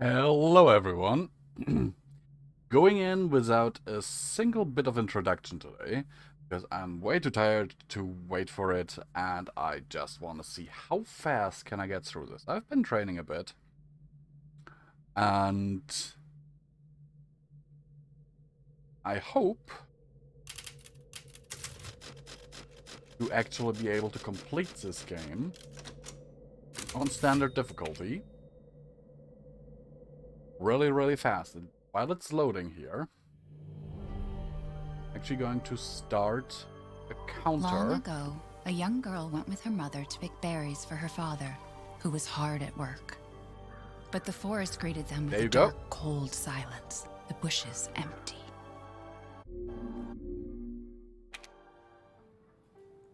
Hello everyone. Going in without a single bit of introduction today, because I'm way too tired to wait for it, and I just want to see how fast can I get through this. I've been training a bit, and I hope to actually be able to complete this game on standard difficulty really fast. And while it's loading here, actually going to start a counter. Long ago, a young girl went with her mother to pick berries for her father, who was hard at work. But the forest greeted them with a dark, cold silence, the bushes empty.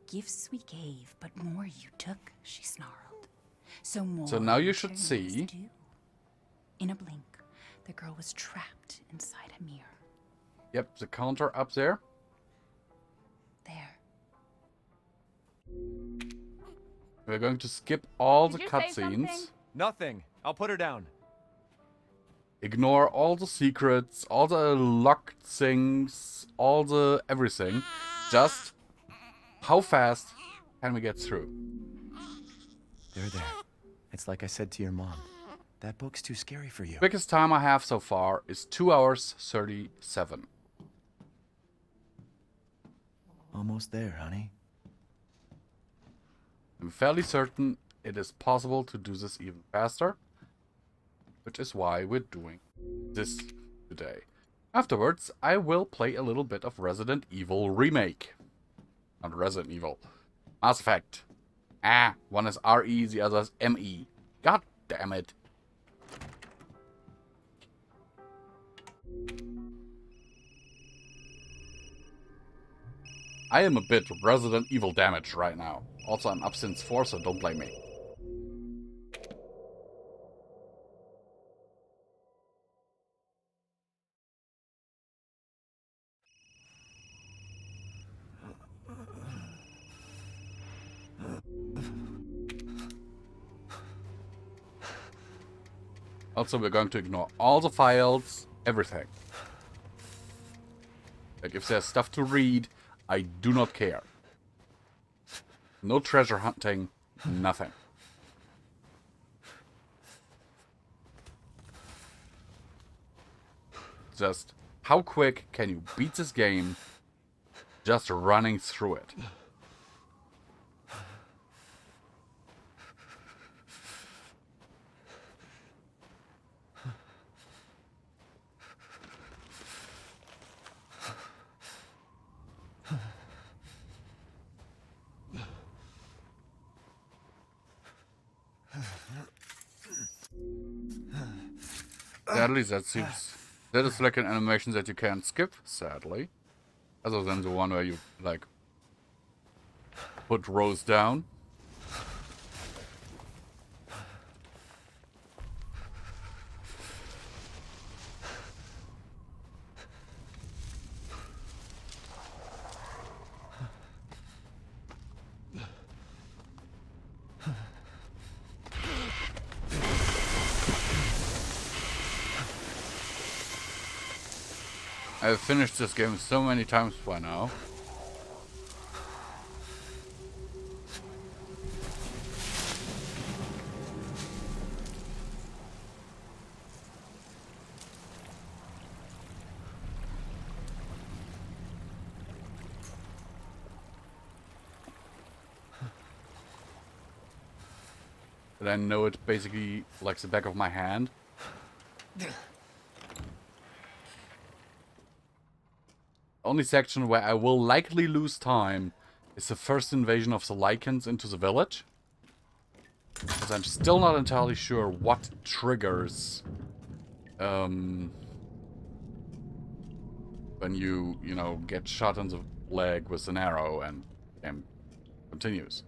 Gifts we gave, but more you took, she snarled. So now you should see. In a blink, the girl was trapped inside a mirror. Yep, the counter up there. There. We're going to skip all the cutscenes. Nothing. I'll put her down. Ignore all the secrets, all the locked things, all the everything. Just how fast can we get through? There. It's like I said to your mom. That book's too scary for you. Quickest time I have so far is 2 hours 37. Almost there, honey. I'm fairly certain it is possible to do this even faster, which is why we're doing this today. Afterwards, I will play a little bit of Resident Evil Remake. Not Resident Evil. Mass Effect. One is RE, the other is ME. God damn it. I am a bit Resident Evil damaged right now. Also, I'm up since 4, so don't blame me. Also, we're going to ignore all the files, everything. Like, if there's stuff to read, I do not care. No treasure hunting, nothing. Just, how quick can you beat this game just running through it? Sadly, that is like an animation that you can't skip, sadly. Other than the one where you, like, put Rose down. I've finished this game so many times by now. But I know it basically like the back of my hand. Only section where I will likely lose time is the first invasion of the Lycans into the village. Because I'm still not entirely sure what triggers when you know, get shot in the leg with an arrow and the game continues.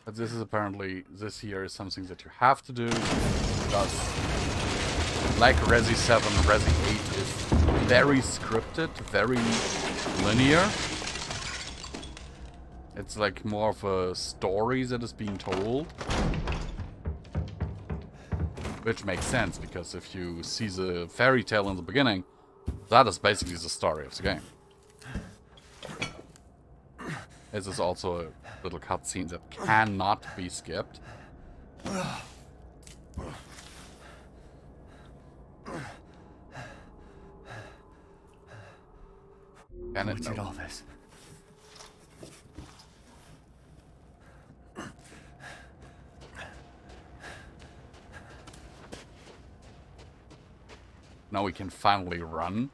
But this is apparently, this here is something that you have to do, because like Resi 7, Resi 8 is very scripted, very linear. It's like more of a story that is being told. Which makes sense, because if you see the fairy tale in the beginning, that is basically the story of the game. This is also a little cutscene that cannot be skipped. Can it? What's No. it all this? Now we can finally run,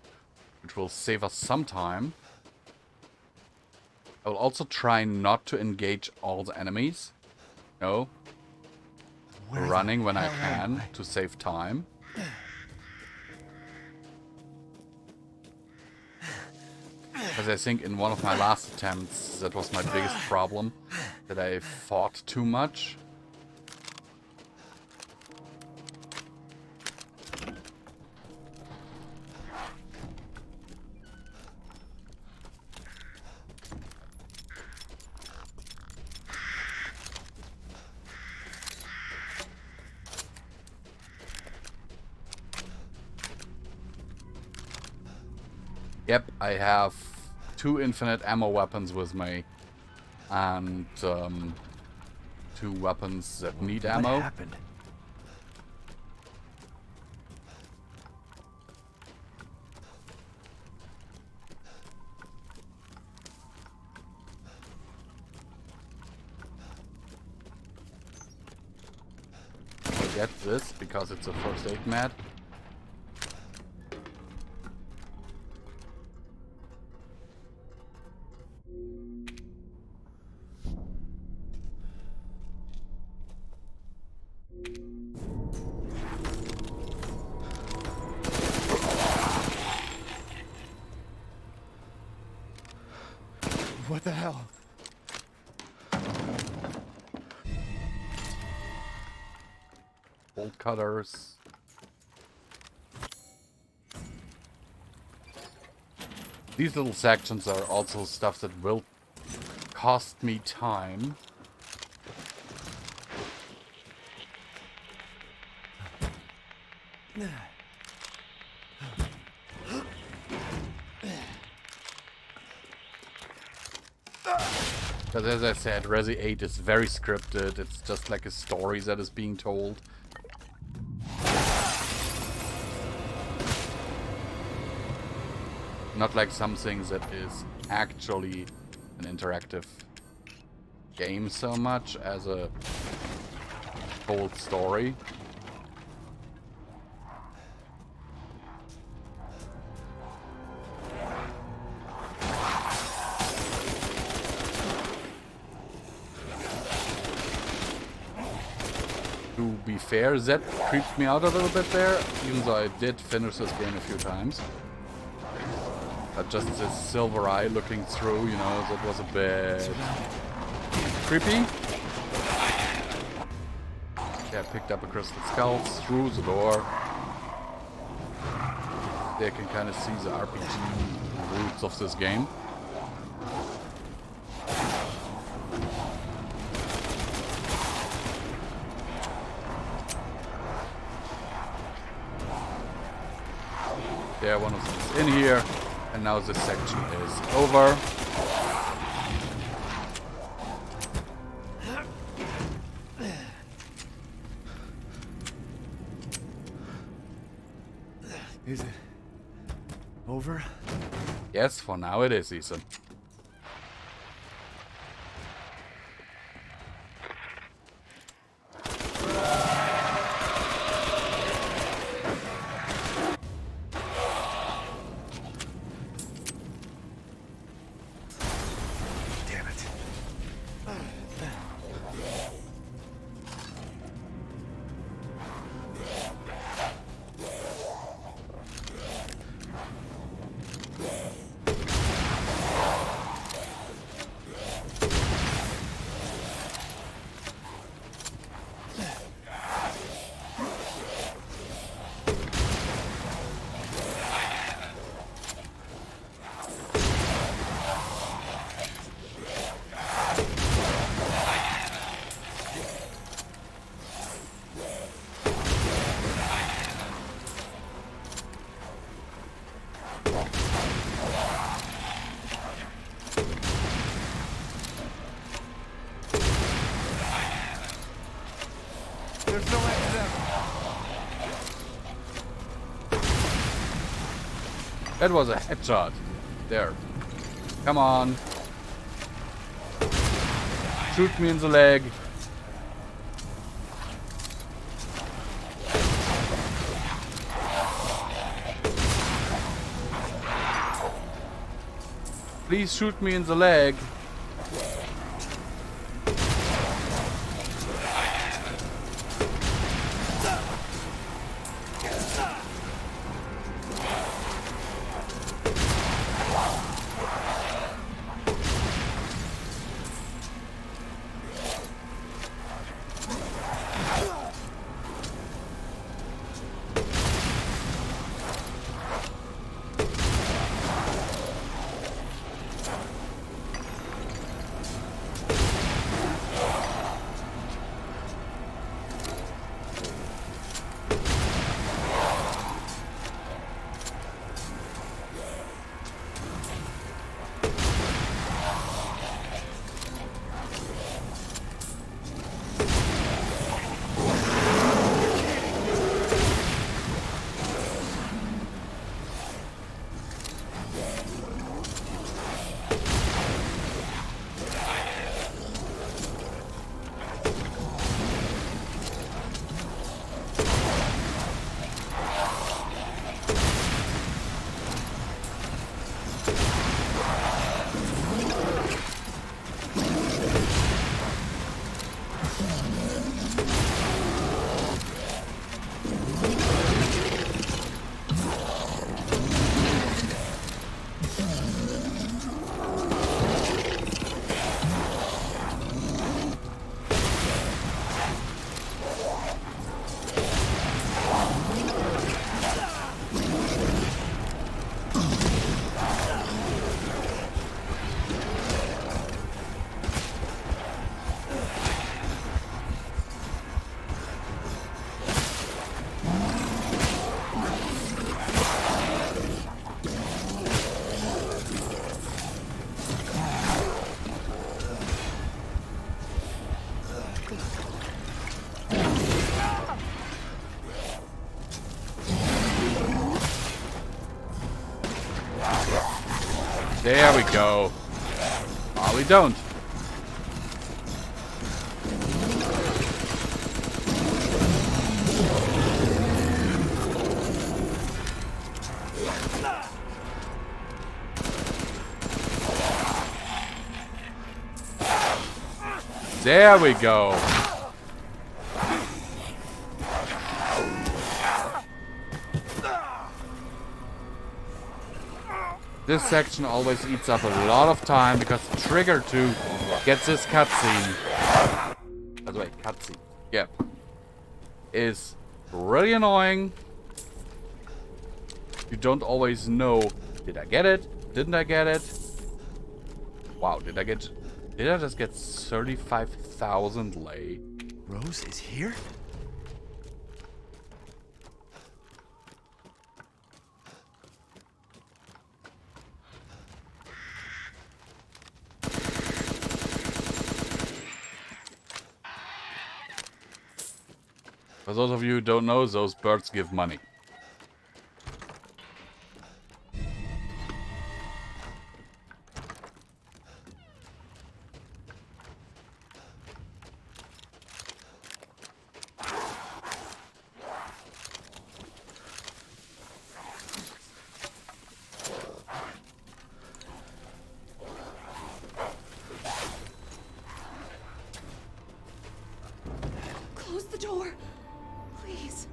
which will save us some time. I will also try not to engage all the enemies. No. Running when I can to save time. Because I think in one of my last attempts, that was my biggest problem. That I fought too much. Yep, I have 2 infinite ammo weapons with me. And 2 weapons that need ammo. What happened? I'll get this because it's a first aid mat. What the hell? Bolt cutters. These little sections are also stuff that will cost me time. Because as I said, Resi 8 is very scripted. It's just like a story that is being told. Not like something that is actually an interactive game so much as a told story. To be fair, that creeped me out a little bit there, even though I did finish this game a few times. But just this silver eye looking through, you know, that was a bit creepy. Yeah, I picked up a crystal skull through the door. There I can kind of see the RPG roots of this game. Yeah, one of them is in here, and now this section is over. Is it over? Yes, for now it is, Ethan. Damn it. There's no antidote. That was a headshot. There. Come on. Shoot me in the leg. Please shoot me in the leg. There we go. Oh, we don't. There we go. This section always eats up a lot of time because Trigger 2 gets this cutscene. By the way, cutscene. Yep. Is really annoying. You don't always know, did I get it? Didn't I get it? Wow, did I just get 35,000 lei? Rose is here? For those of you who don't know, those birds give money. Close the door, please.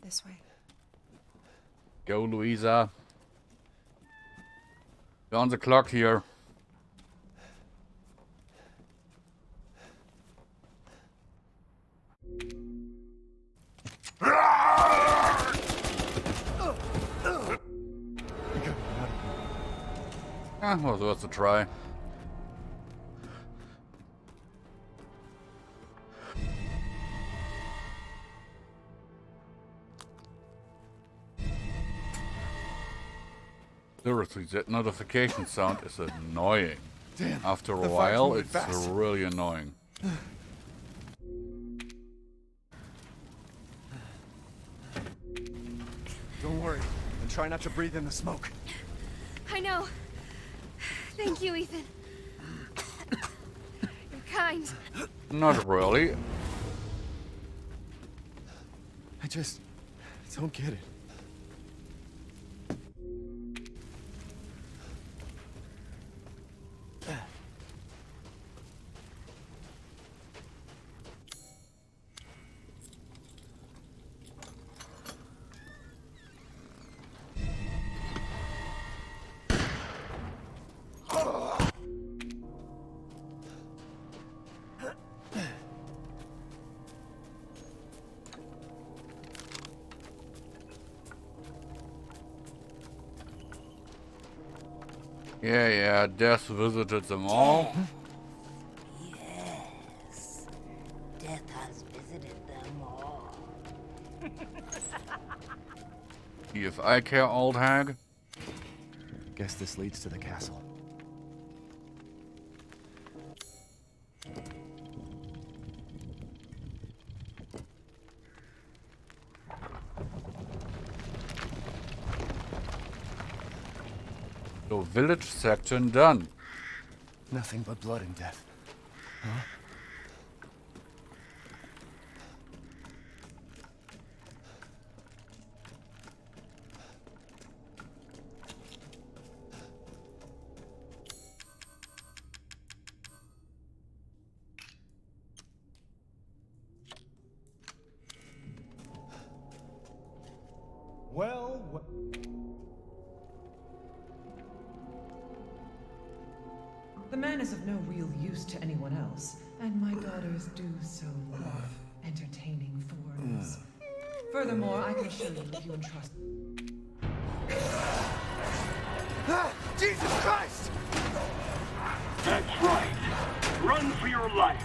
This way. Go, Louisa. We're on the clock here. Well, worth a try. Seriously, that notification sound is annoying. Damn, After a the fire's while, moving it's fast. really annoying. Don't worry, and try not to breathe in the smoke. I know. Thank you, Ethan. You're kind. Not really. I just don't get it. Yeah, death visited them all. Yes, death has visited them all. If I care, old hag. Guess this leads to the castle. So village section done. Nothing but blood and death. Huh? Well. The man is of no real use to anyone else, and my daughters do so love entertaining foreigners. Furthermore, I can assure you if you entrust. Ah, Jesus Christ! That's right. Run for your life.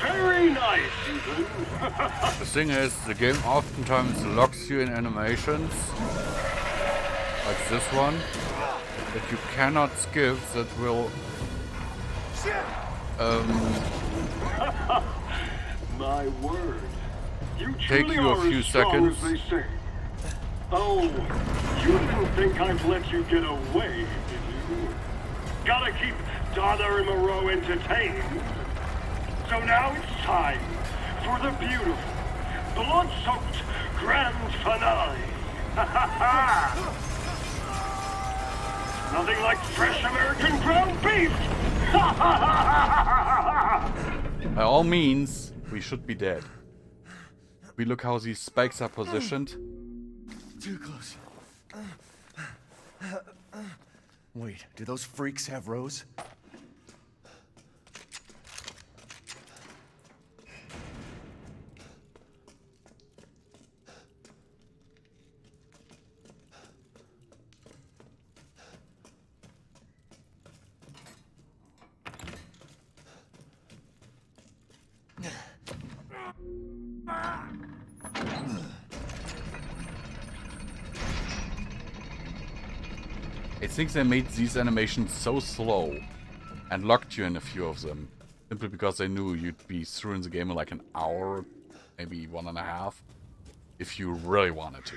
Very nice, Ethan. The thing is, the game oftentimes locks you in animations, like this one, that you cannot skip, that will My word. You Take truly you a are few as strong as seconds. they say. Oh, you didn't think I'd let you get away, did you? Gotta keep Donna and Moreau entertained. So now it's time for the beautiful, blood-soaked grand finale. Nothing like fresh American ground beef. By all means, we should be dead. We look how these spikes are positioned. Too close. Wait, do those freaks have Rose? I think they made these animations so slow and locked you in a few of them, simply because they knew you'd be through in the game in like an hour, maybe 1.5, if you really wanted to.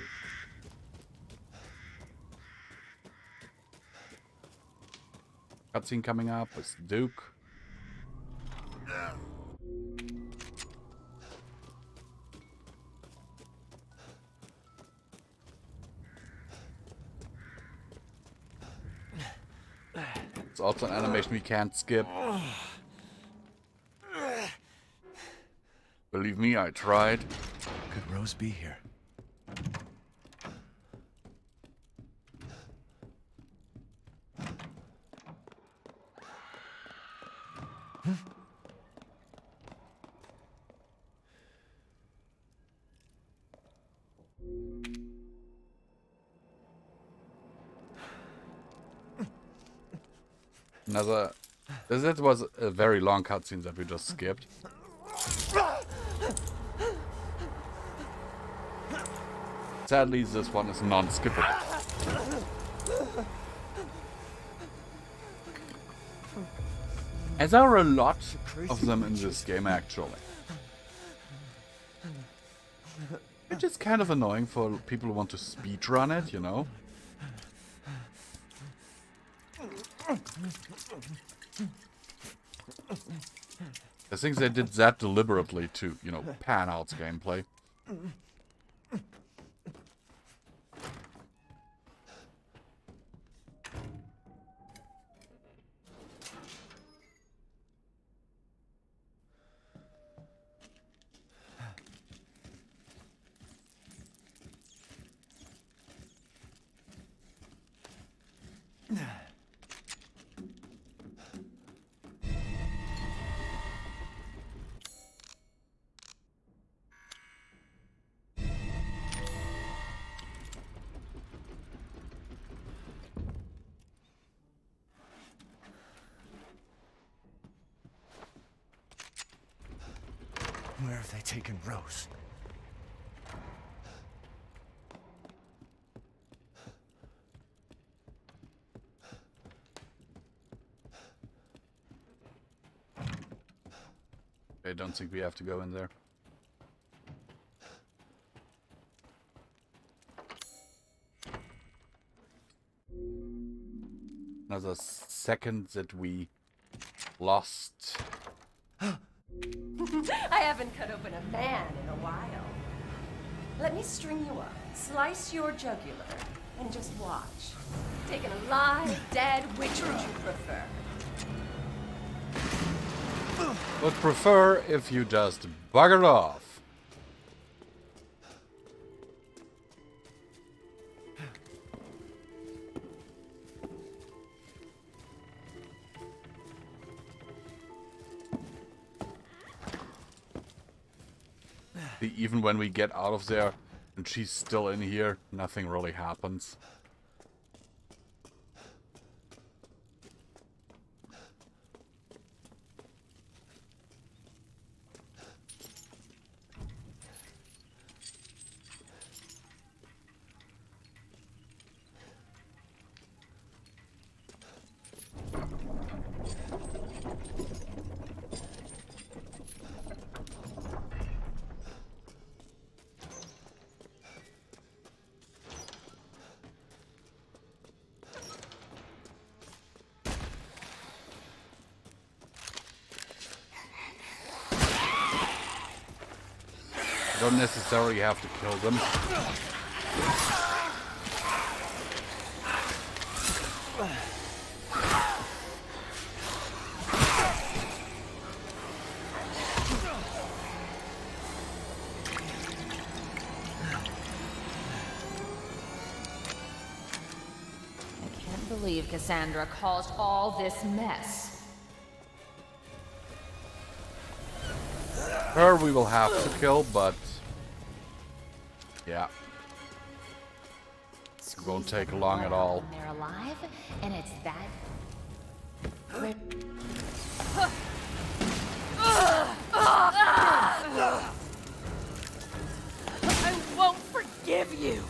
Cutscene coming up with Duke. It's also an animation we can't skip. Believe me, I tried. Could Rose be here? Another... This was a very long cutscene that we just skipped. Sadly, this one is non-skippable. As there are a lot of them in this game, actually. Which is kind of annoying for people who want to speedrun it, you know? I think they did that deliberately to, you know, pan out gameplay. Where have they taken Rose? I don't think we have to go in there. Another second that we lost. I haven't cut open a man in a while. Let me string you up, slice your jugular, and just watch. Taking a live, dead, which would you prefer? Would prefer if you just buggered off. Even when we get out of there and she's still in here, nothing really happens. Don't necessarily have to kill them. I can't believe Cassandra caused all this mess. Her we will have to kill, but yeah, it won't take long at all. They're alive, and it's that. I won't forgive you,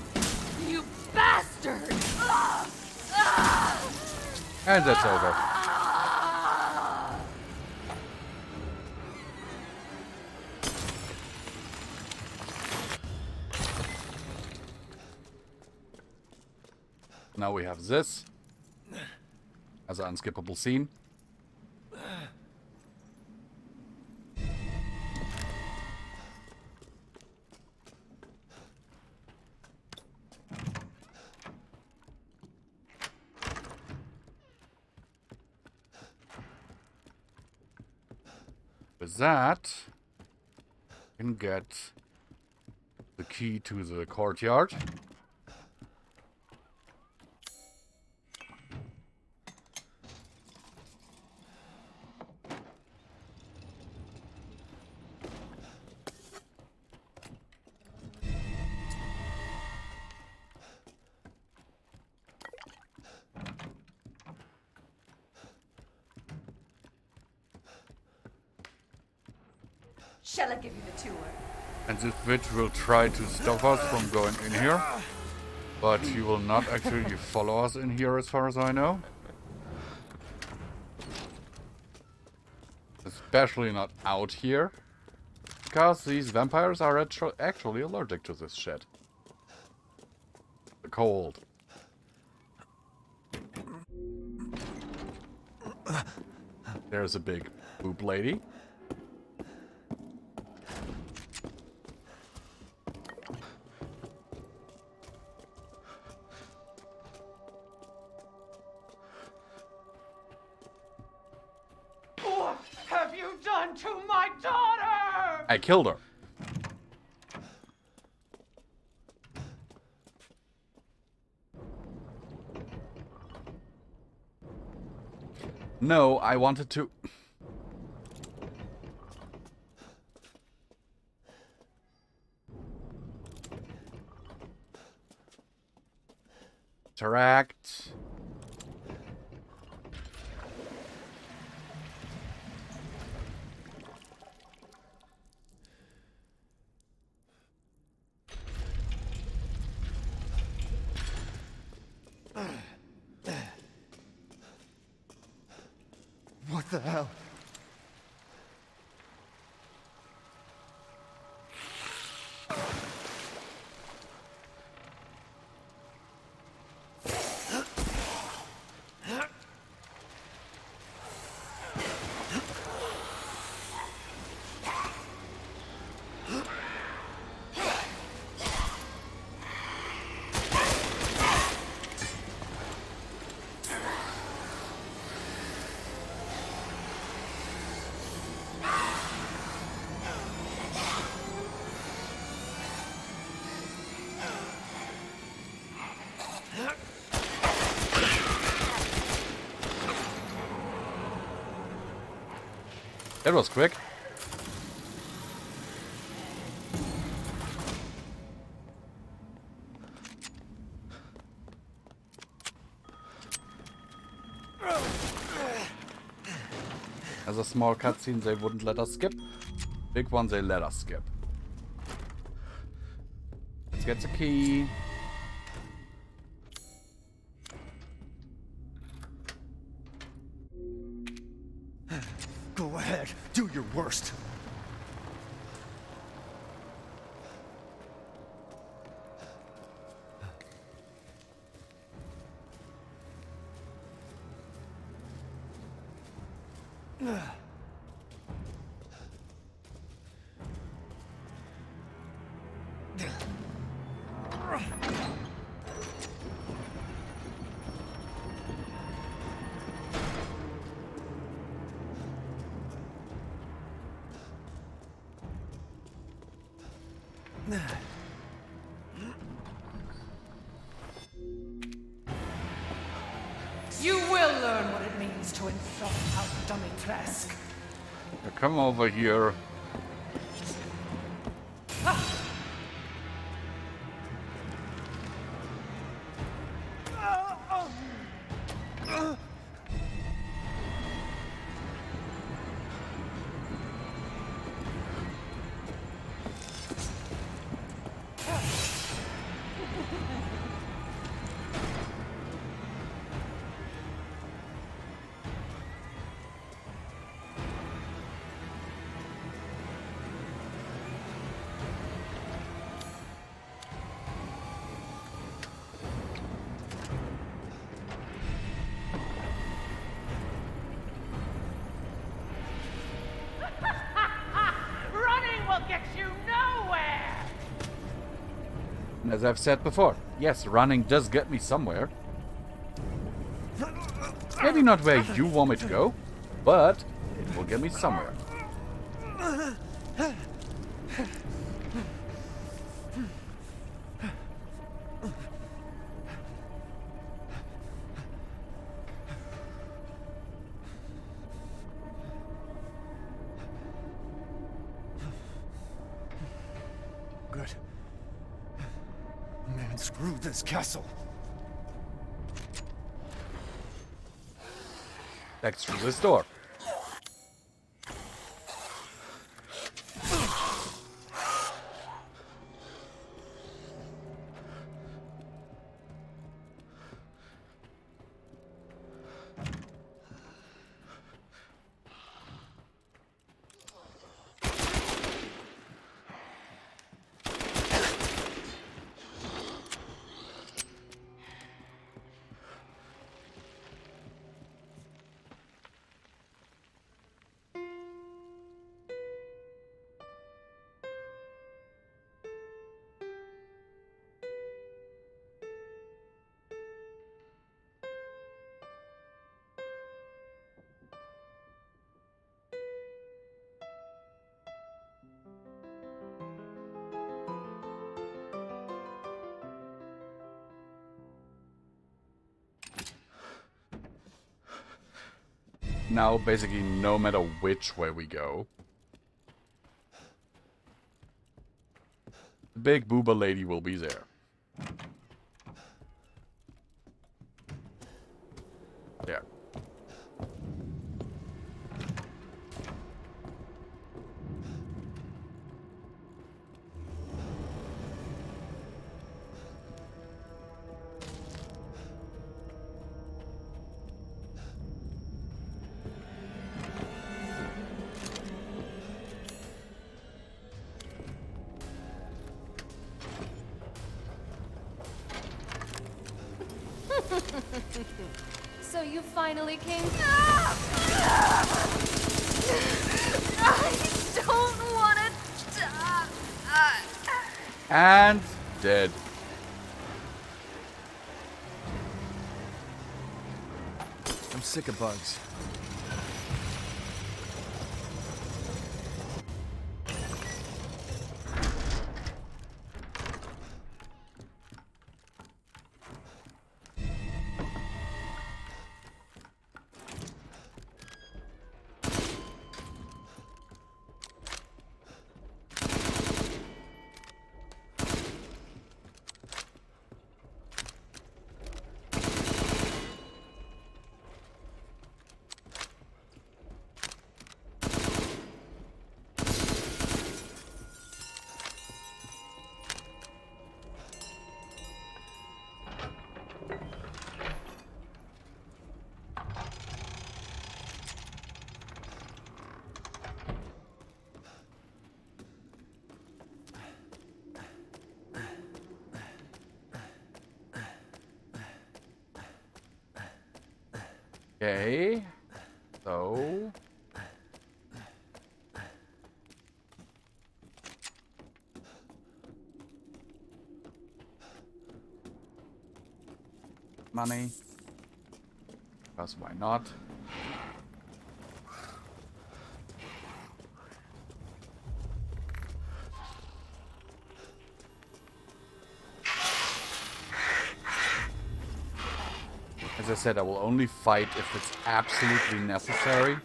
you bastard! And that's over. Now we have this as an unskippable scene. With that, can get the key to the courtyard. Shall I give you the tour? And this witch will try to stop us from going in here. But he will not actually follow us in here as far as I know. Especially not out here. Because these vampires are actually allergic to this shit. The cold. There's a big boob lady. What have you done to my daughter? I killed her. No, I wanted to... Interact. What the hell? That was quick. As a small cutscene, they wouldn't let us skip. Big one, they let us skip. Let's get the key. Go ahead, do your worst. You will learn what it means to insult our dummy Trask. Now come over here. Running will get you nowhere! As I've said before, yes, running does get me somewhere. Maybe not where you want me to go, but it will get me somewhere. Good. Man, screw this castle. Back through this door. Now, basically, no matter which way we go, the big booba lady will be there. There. So you finally came. I don't want to die. And dead. I'm sick of bugs. Okay. So. Money. Because why not? As I said, I will only fight if it's absolutely necessary.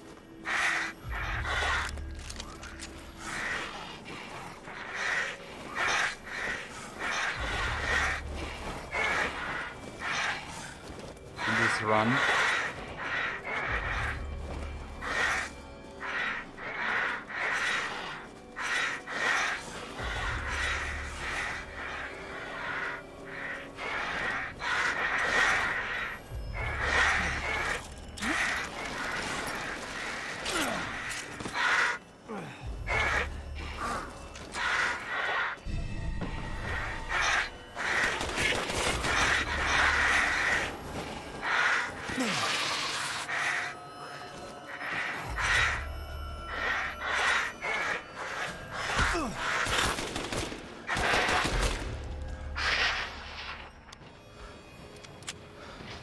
In this run.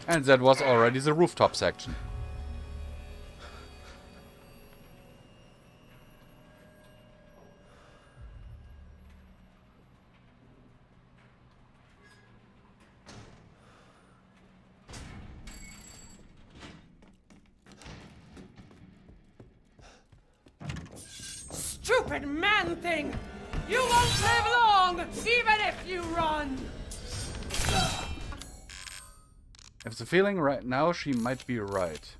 And that was already the rooftop section. stupid man thing! You won't live long, even if you run! I have the feeling right now she might be right.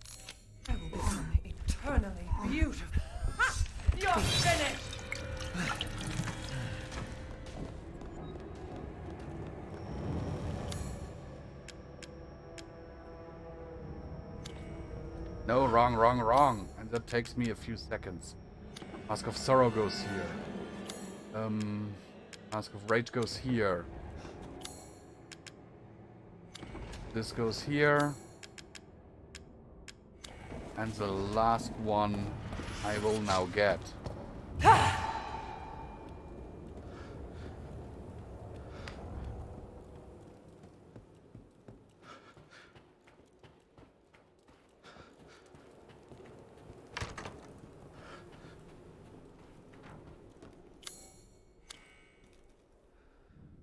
I will become eternally beautiful. Ha! You're finished! No, wrong, wrong, wrong. And that takes me a few seconds. Mask of Sorrow goes here. Mask of Rage goes here. This goes here. And the last one I will now get.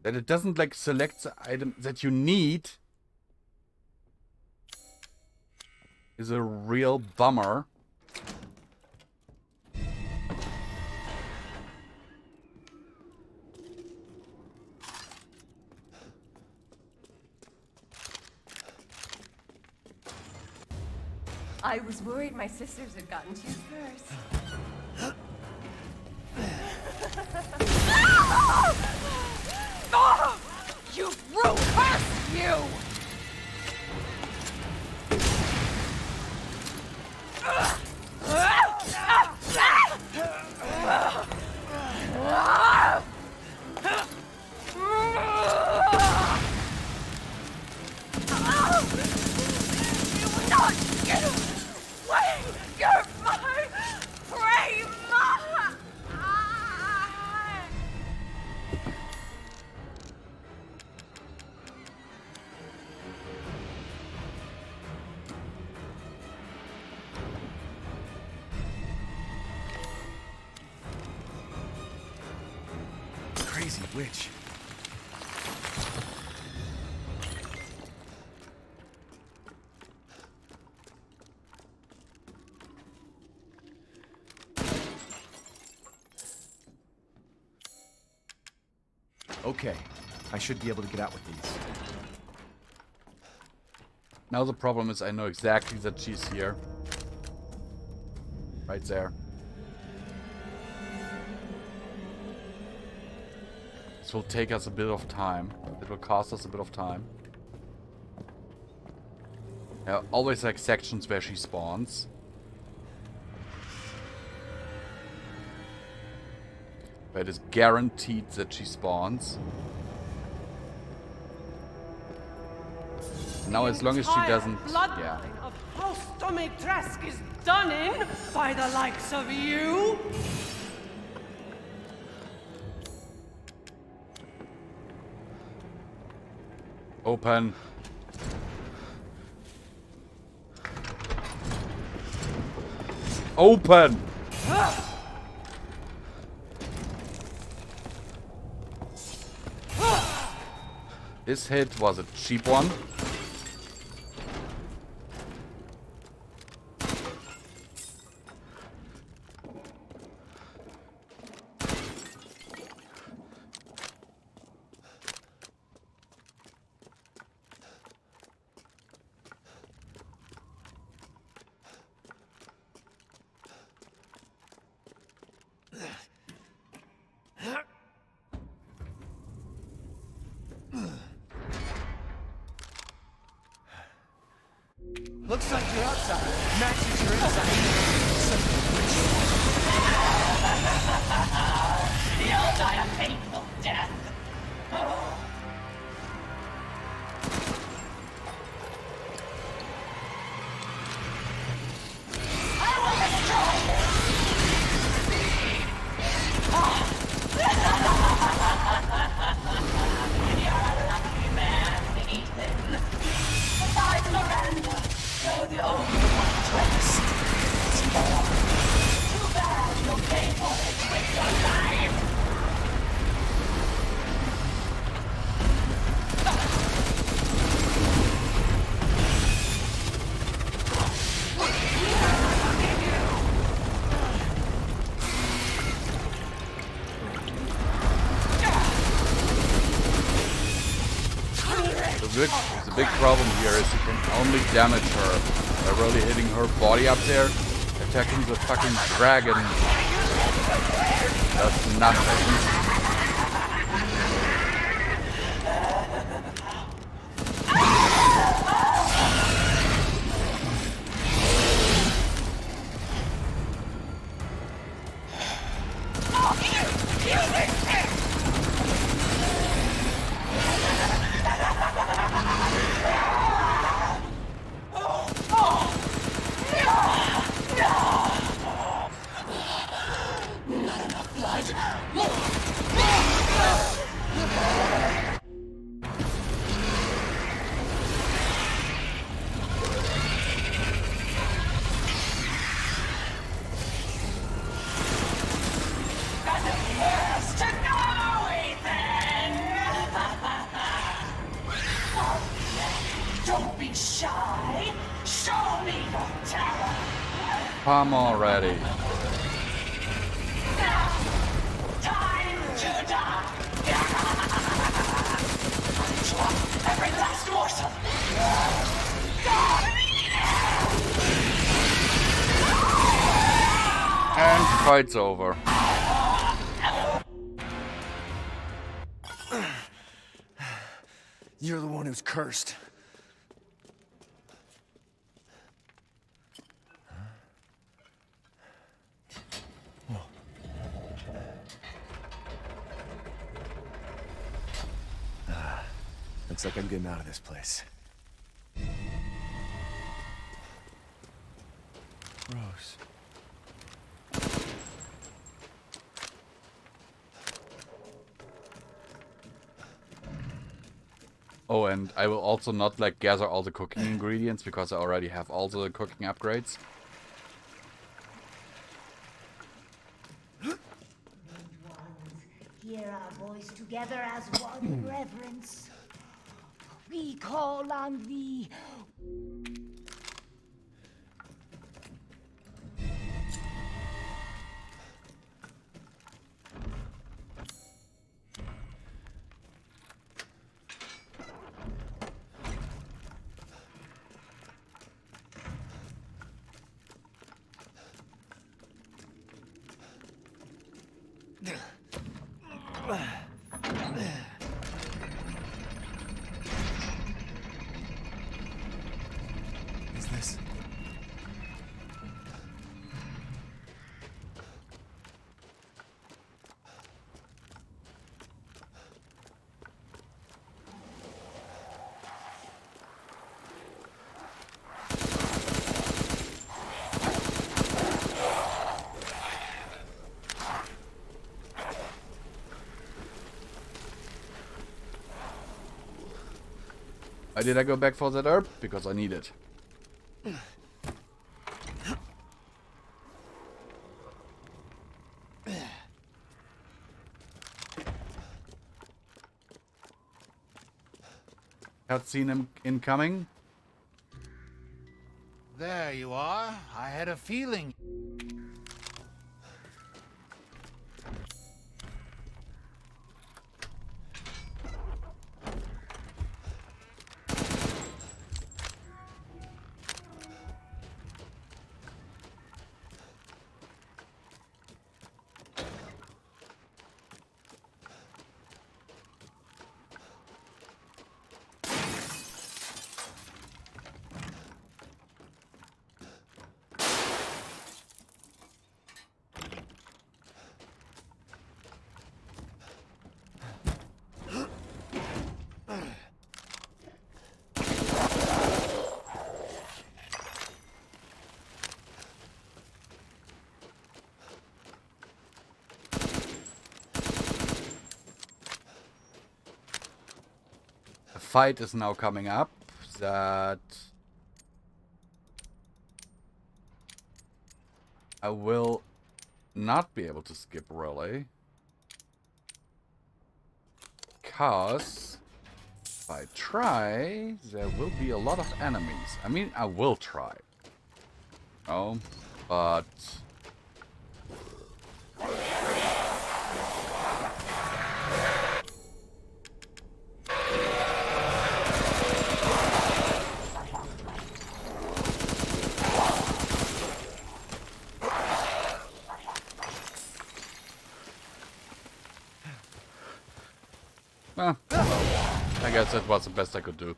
That it doesn't like select the item that you need is a real bummer. I was worried my sisters had gotten to you first. Oh! You brute! Curse you! You will not get away! You're my prey, Ma! Crazy witch. Okay, I should be able to get out with these. Now the problem is I know exactly that she's here. Right there. This will take us a bit of time. It will cost us a bit of time. There are always like sections where she spawns. But it is guaranteed that she spawns. Now as long as she doesn't... Bloodline Yeah. of House Domitresk is done in by the likes of you. Open. Open! This hit was a cheap one. Looks like your outside matches your inside. You'll die a painful death. I will destroy you. You're a lucky man, Ethan. Besides Miranda, you're the only one to understand. The big problem here is you can only damage her by really hitting her body up there. Attacking the fucking dragon does nothing. Don't be shy. Show me your talent. Come already. Time to die. Every last morsel. And fight's over. You're the one who's cursed. Looks like I'm getting out of this place. Rose. Oh, and I will also not like gather all the cooking ingredients because I already have all the cooking upgrades. Hear our voice together as one in reverence. We call on thee. Is this? Why did I go back for that herb? Because I need it. Cutscene incoming. There you are. I had a feeling. A fight is now coming up that I will not be able to skip really. Because if I try, there will be a lot of enemies. I mean, I will try. Oh, but Well, I guess that was the best I could do.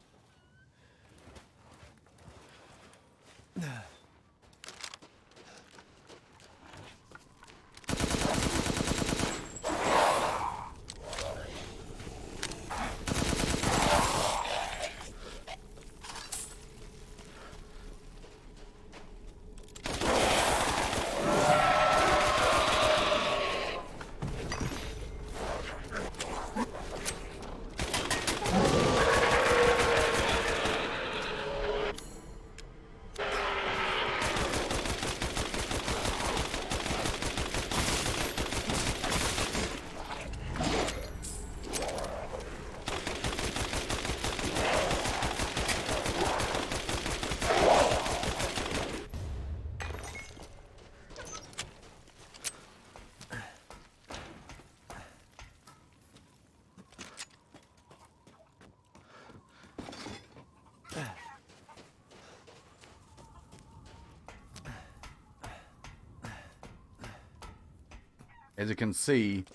As you can see,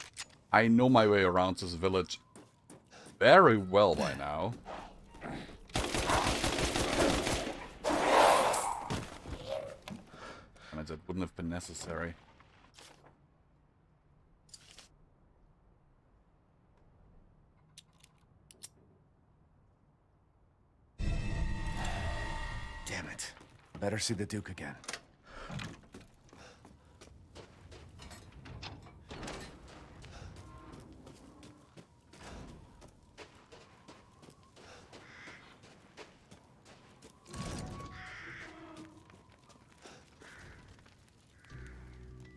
I know my way around this village very well by now. I mean, that wouldn't have been necessary. Damn it. Better see the Duke again.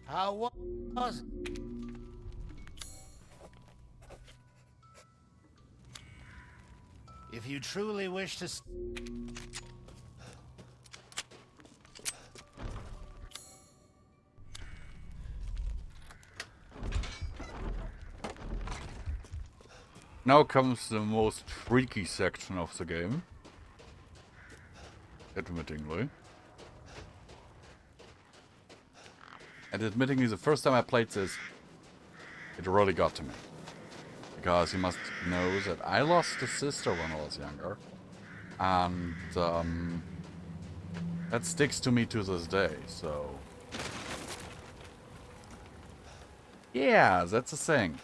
How was it? If you truly wish to... Now comes the most freaky section of the game. Admittingly. And admittingly, the first time I played this, it really got to me. Because you must know that I lost a sister when I was younger. And that sticks to me to this day, so... yeah, that's a thing.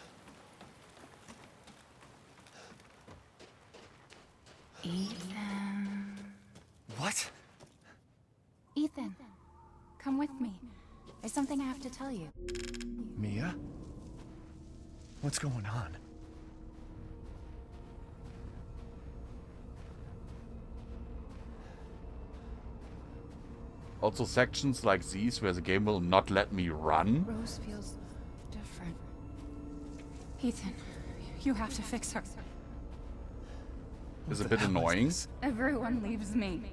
Ethan. What? Ethan, come with me. There's something I have to tell you. Mia? What's going on? Also sections like these where the game will not let me run. Rose feels different. Ethan, you have to fix her. Is a bit annoying. Everyone leaves me.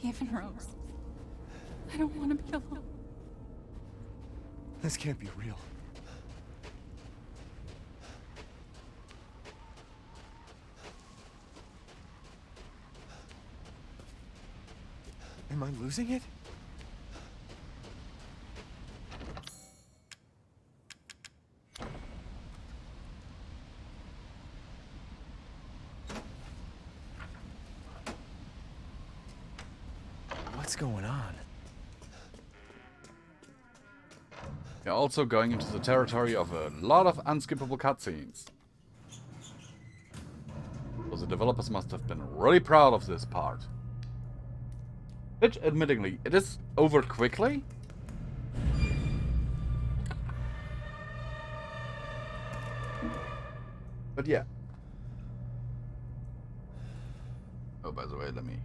Even Rose. I don't want to be alone. This can't be real. Am I losing it? What's going on? You're also going into the territory of a lot of unskippable cutscenes. So the developers must have been really proud of this part. Which, admittingly, it is over quickly. But yeah. Oh, by the way, let me...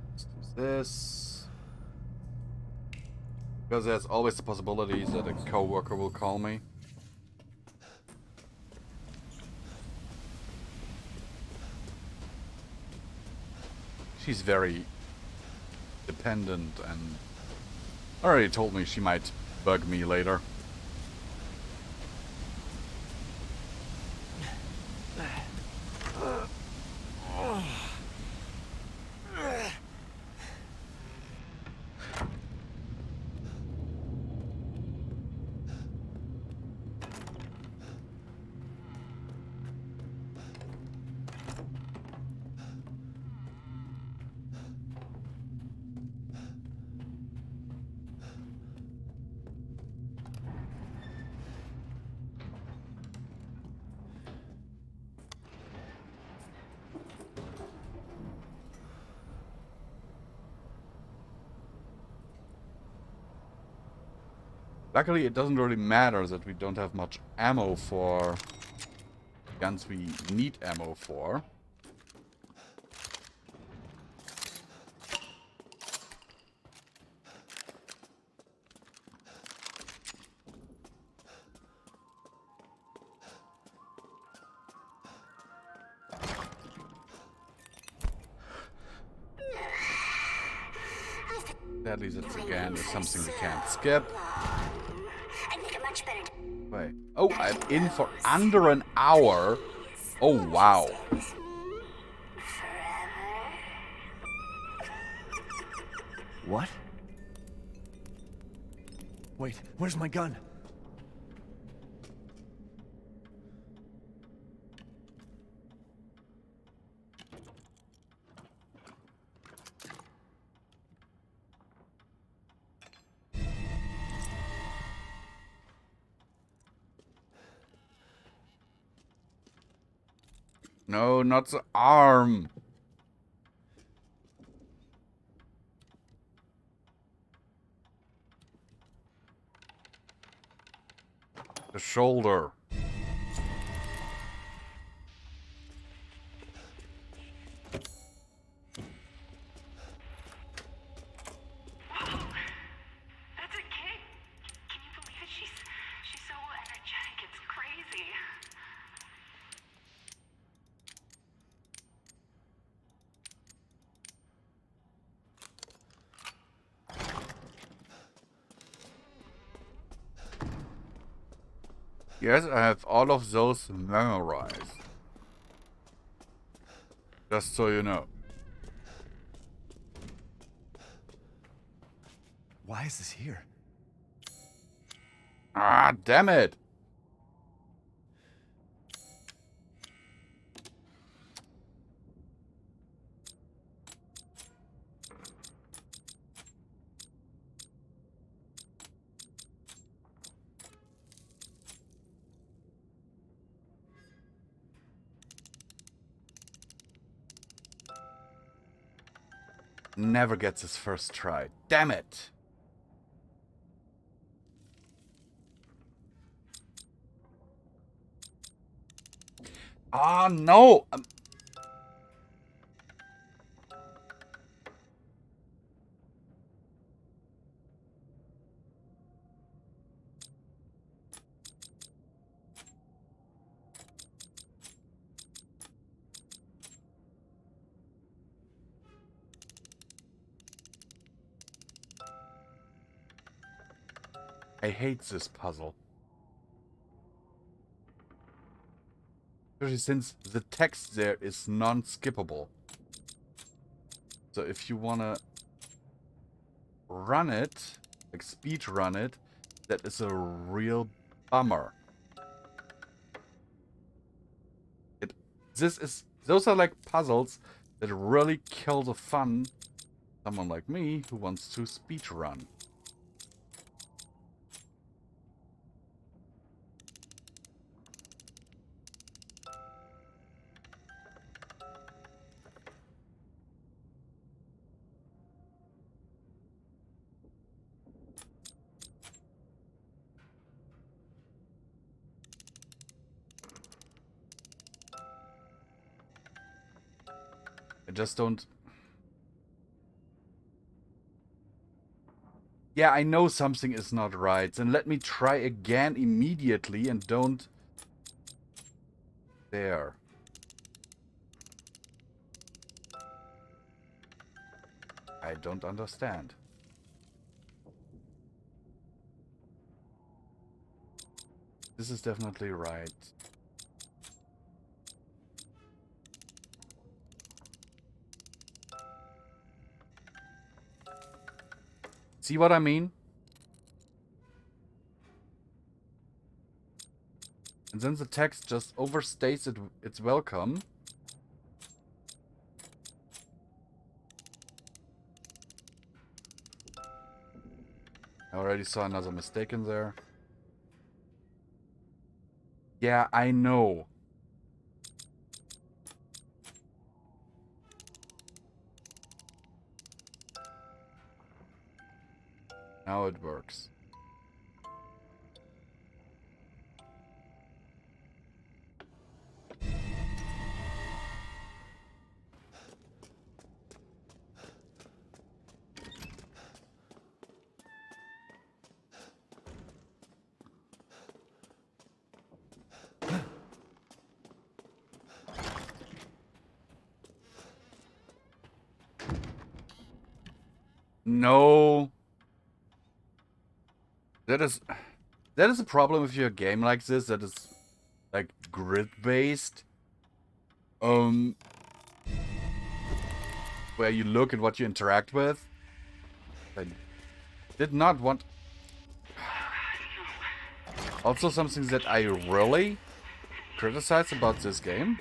let's do this. Because there's always the possibility that a coworker will call me. She's very dependent and already told me she might bug me later. Luckily, it doesn't really matter that we don't have much ammo for guns we need ammo for. Sadly, that's again is something we can't skip. Wait. Oh, I'm in for under an hour. Oh, wow. What? Wait, where's my gun? No, not the arm. The shoulder. That's a kid. Can you believe it? She's so energetic. It's crazy. Yes, I have all of those memorized. Just so you know. Why is this here? Ah, damn it! Never gets his first try. Damn it! Ah, no! I hate this puzzle. Especially since the text there is non-skippable. So if you wanna run it, like speed run it, that is a real bummer. Those are like puzzles that really kill the fun. Someone like me who wants to speed run. I just don't... Yeah, I know something is not right. Then let me try again immediately and don't... There. I don't understand. This is definitely right. See what I mean? And then the text just overstates its welcome. I already saw another mistake in there. Yeah, I know. Now it works. No. That is a problem if you're a game like this that is like grid-based. Where you look at what you interact with. I did not want... Also something that I really criticize about this game.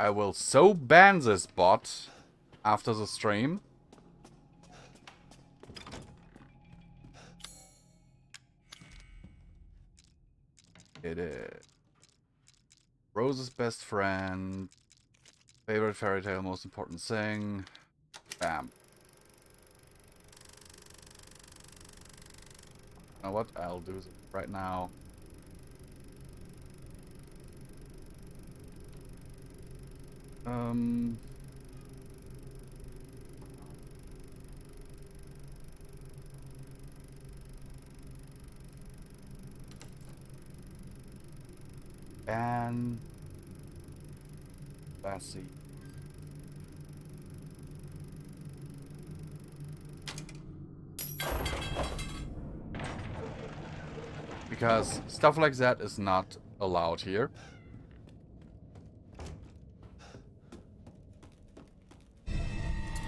I will so ban this bot after the stream. It is Rose's best friend, favorite fairy tale, most important thing. Bam. You know what? I'll do this right now. And let's see. Because stuff like that is not allowed here.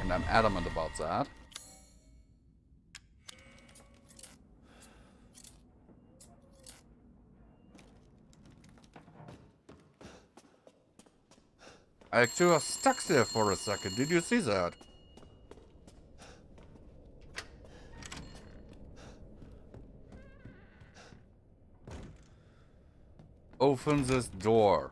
And I'm adamant about that. I actually was stuck there for a second. Did you see that? Open this door.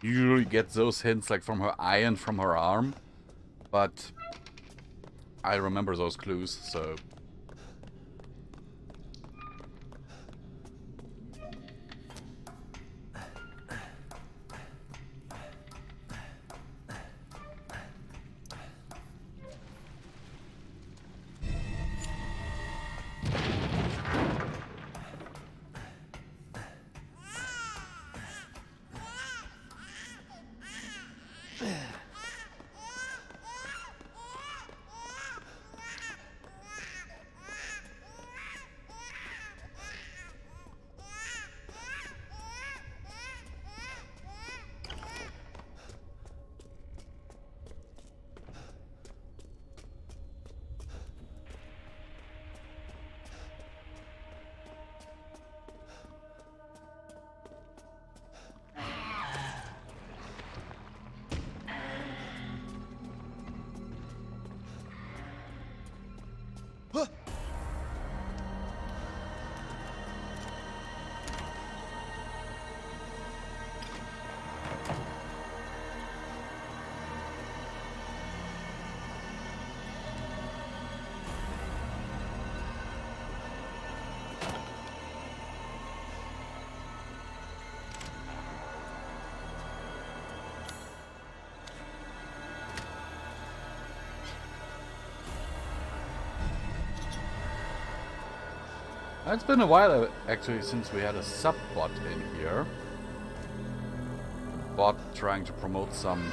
Usually get those hints like from her eye and from her arm, but I remember those clues, so... It's been a while, actually, since we had a sub-bot in here. Bot trying to promote some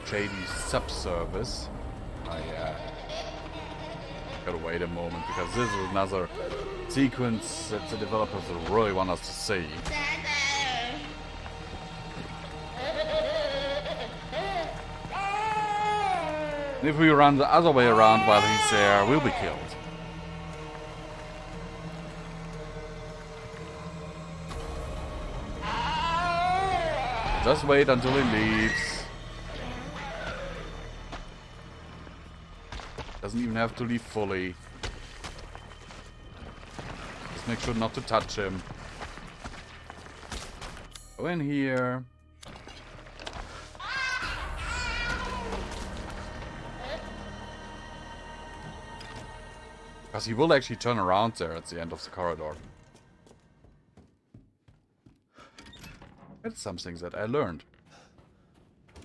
shady sub-service. Gotta wait a moment, because this is another sequence that the developers really want us to see. And if we run the other way around while he's there, we'll be killed. Just wait until he leaves. Doesn't even have to leave fully. Just make sure not to touch him. Go in here. Because he will actually turn around there at the end of the corridor. That's some things that I learned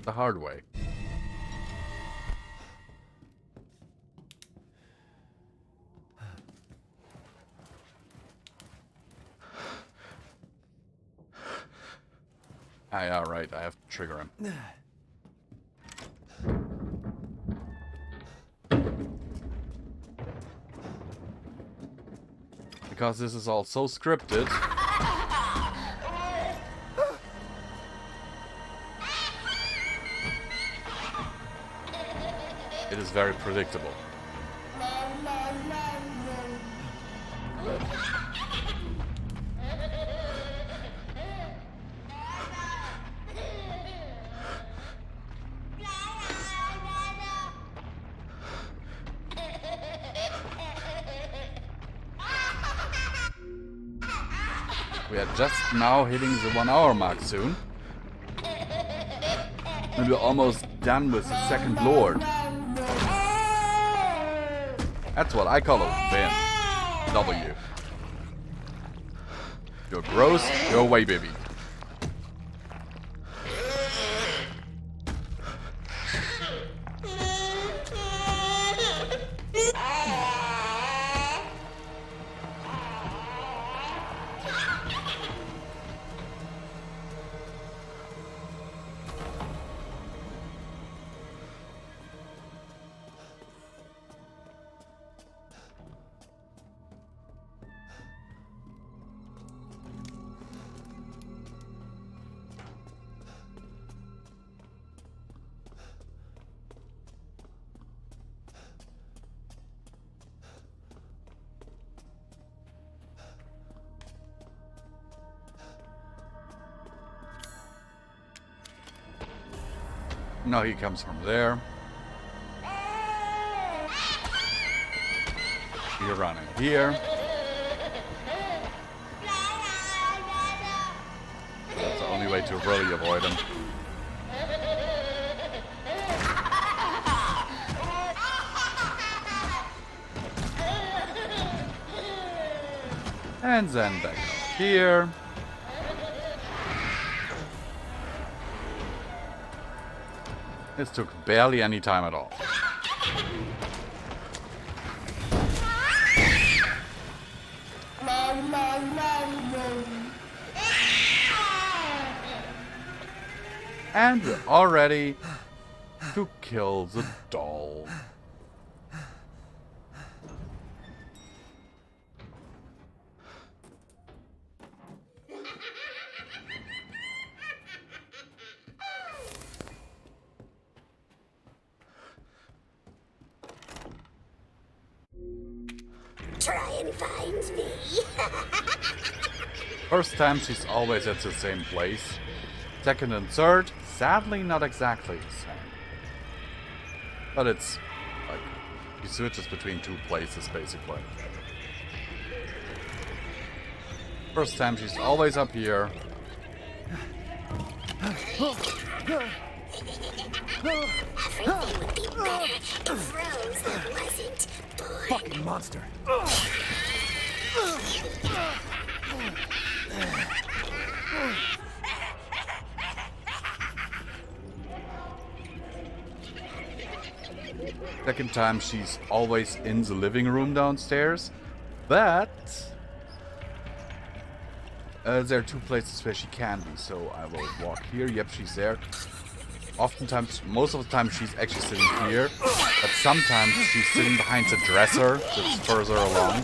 the hard way. Ah, yeah, right. I have to trigger him. Because this is all so scripted. It is very predictable. We are just now hitting the 1 hour mark soon. And we're almost done with the second Lord. That's what I call a win. W. You're gross, you're away, baby. No, he comes from there. You're running here. That's the only way to really avoid him. And then back up here. This took barely any time at all. And we're all ready to kill the doll. Try and find me. First time she's always at the same place. Second and third, sadly not exactly the same. But it's like he switches between two places basically. First time she's always up here. Everything would be better if Rose wasn't born. Fucking monster. Second time she's always in the living room downstairs. But there are two places where she can be, so I will walk here. Yep, she's there. Oftentimes, most of the time she's actually sitting here, but sometimes she's sitting behind the dresser that's further along.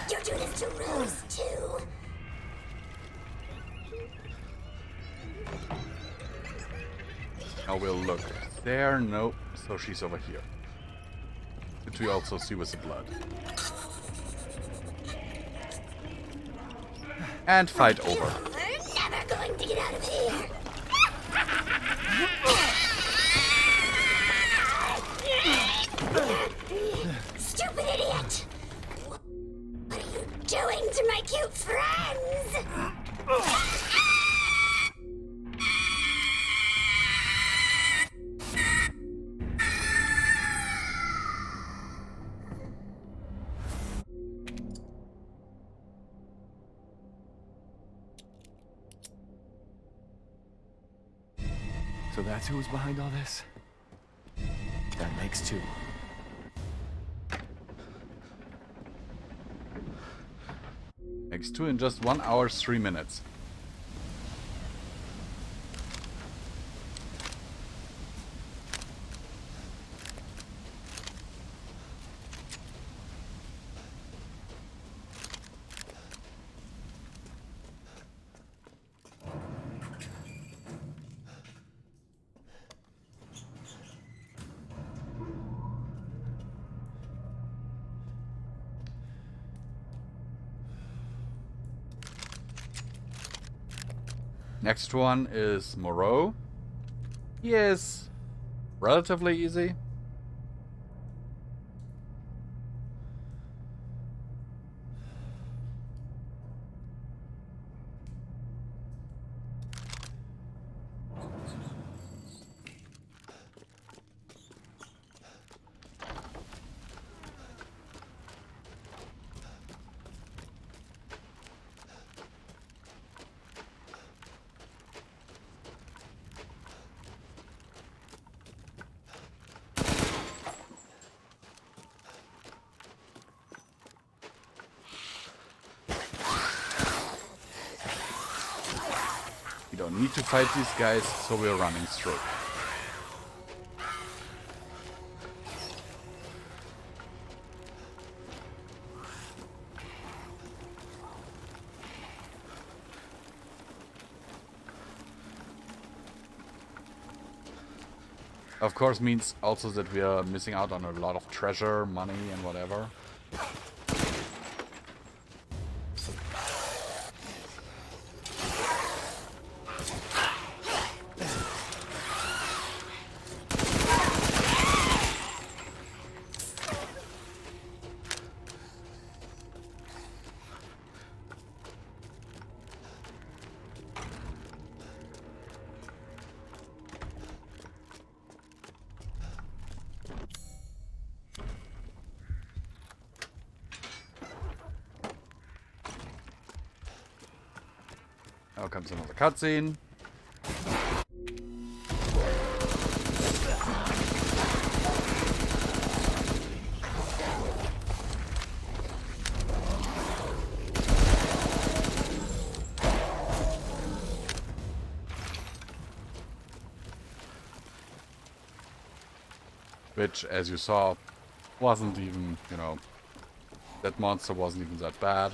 You do this to Rose too. Now we'll look there. Nope. So she's over here. Did we also see with the blood? And fight over. We're never going to get out of here. Stupid idiot! What are you doing to my cute friends? So that's who's behind all this? That makes two. Makes 2 in just 1 hour, 3 minutes. Next one is Moreau. He is relatively easy. We don't need to fight these guys, so we're running straight. Of course means also that we are missing out on a lot of treasure, money and whatever. Now comes another cutscene. Which, as you saw, wasn't even, you know, that monster wasn't even that bad.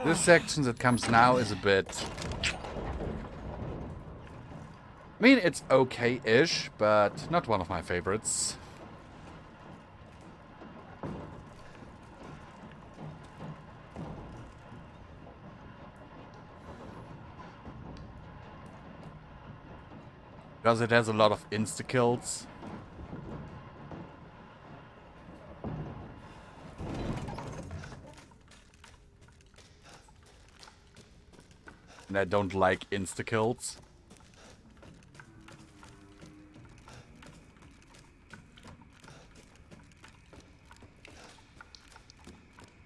This section that comes now is a bit... I mean, it's okay-ish, but not one of my favorites. Because it has a lot of insta-kills. And I don't like insta-kills.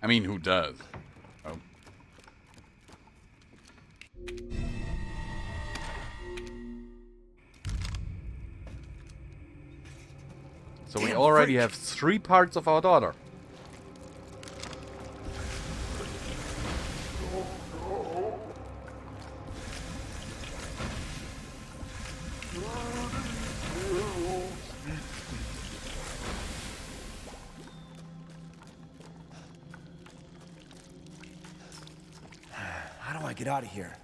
I mean, who does? Oh. So we already have 3 parts of our daughter. get out of here.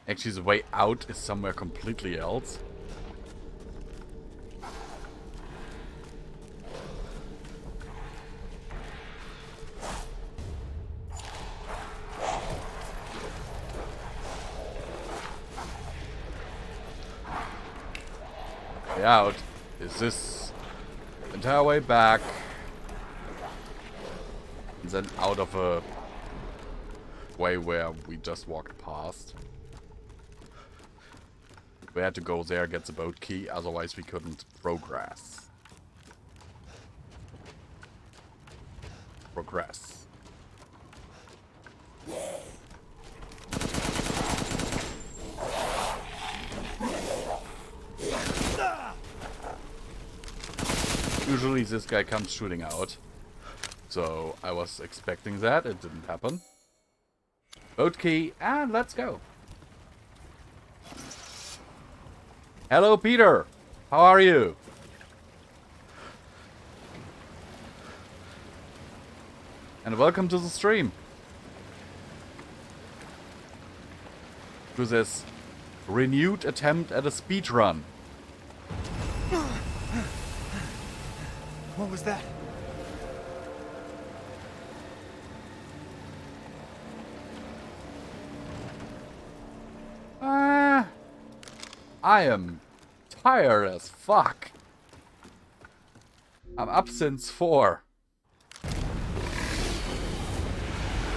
Actually, the way out is somewhere completely else. Way out is this entire way back. And then out of a way where we just walked past. We had to go there, get the boat key, otherwise we couldn't progress. Usually this guy comes shooting out. So I was expecting that, it didn't happen. Boat key, and let's go. Hello, Peter. How are you? And welcome to the stream. To this renewed attempt at a speed run. What was that? I am tired as fuck. I'm up since 4.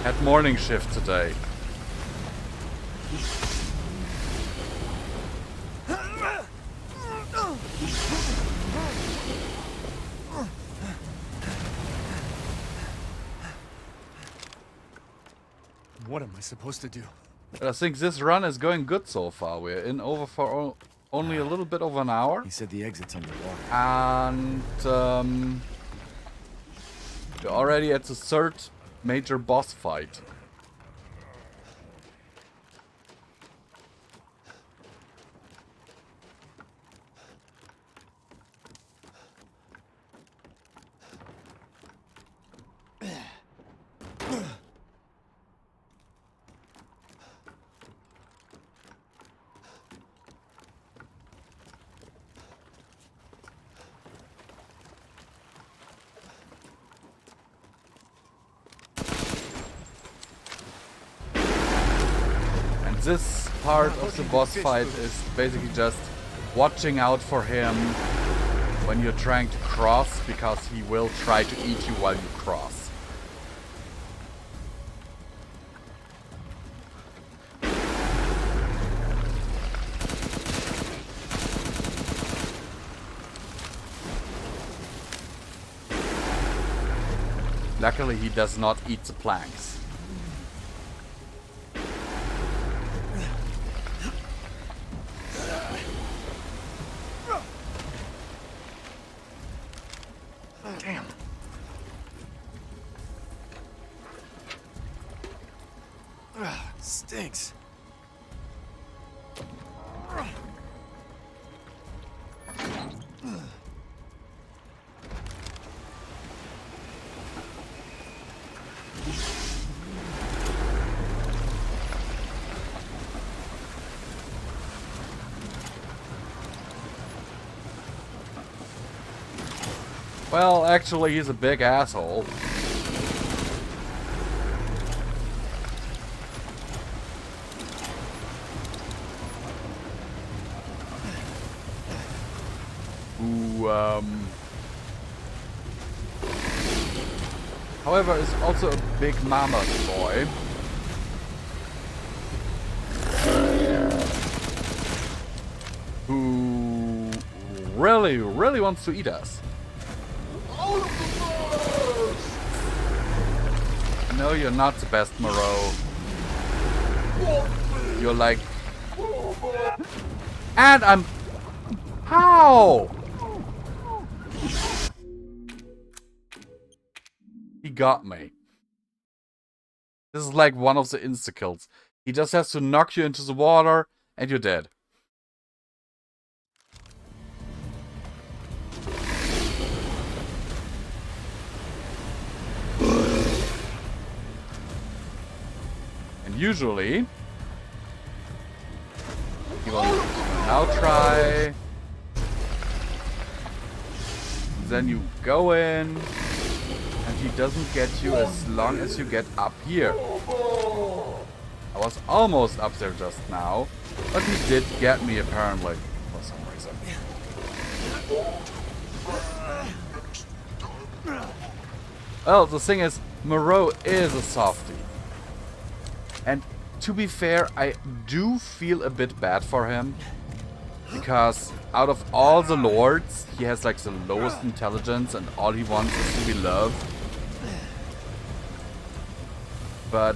Had morning shift today. What am I supposed to do? But I think this run is going good so far. We're in over for only a little bit over an hour. He said the exit's underwater. And we're already at the 3rd major boss fight. This part of the boss fight is basically just watching out for him when you're trying to cross, because he will try to eat you while you cross. Luckily, he does not eat the planks. Damn. Stinks. Well, actually, he's a big asshole. Who, however, is also a big mama's boy. Who really wants to eat us. No, you're not the best, Moreau. You're like... And I'm... How? He got me. This is like one of the insta-kills. He just has to knock you into the water and you're dead. And usually, he will now try. Then you go in, and he doesn't get you as long as you get up here. I was almost up there just now, but he did get me apparently, for some reason. Well, the thing is, Moreau is a softie. And to be fair, I do feel a bit bad for him. Because out of all the lords, he has like the lowest intelligence and all he wants is to be loved. But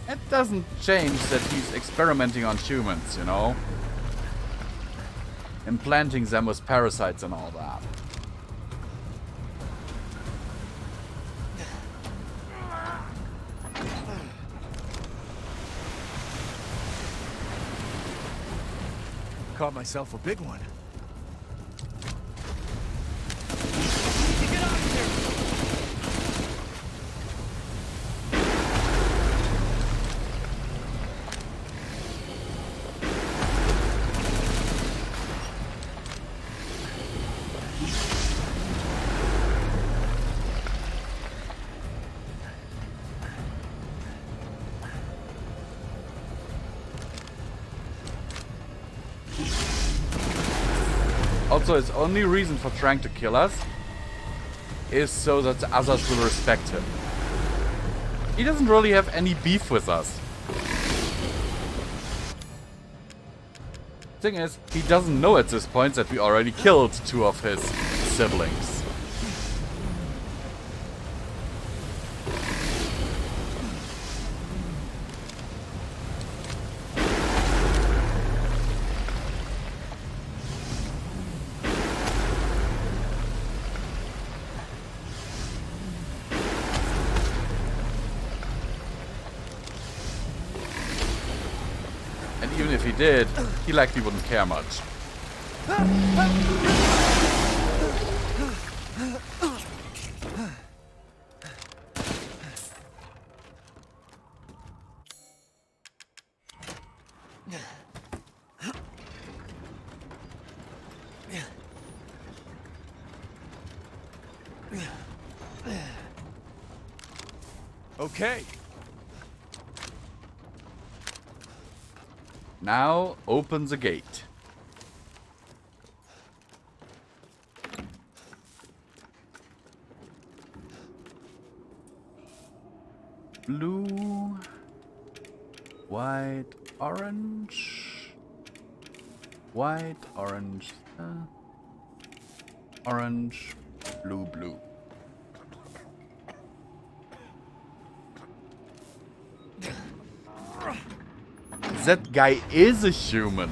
it doesn't change that he's experimenting on humans, you know? Implanting them with parasites and all that. Caught myself a big one. Also, his only reason for trying to kill us is so that the others will respect him. He doesn't really have any beef with us. Thing is, he doesn't know at this point that we already killed 2 of his siblings. Even if he did, he likely wouldn't care much. Okay. Now, open the gate. Blue, white, orange, white, orange, orange, blue, blue. That guy is a human,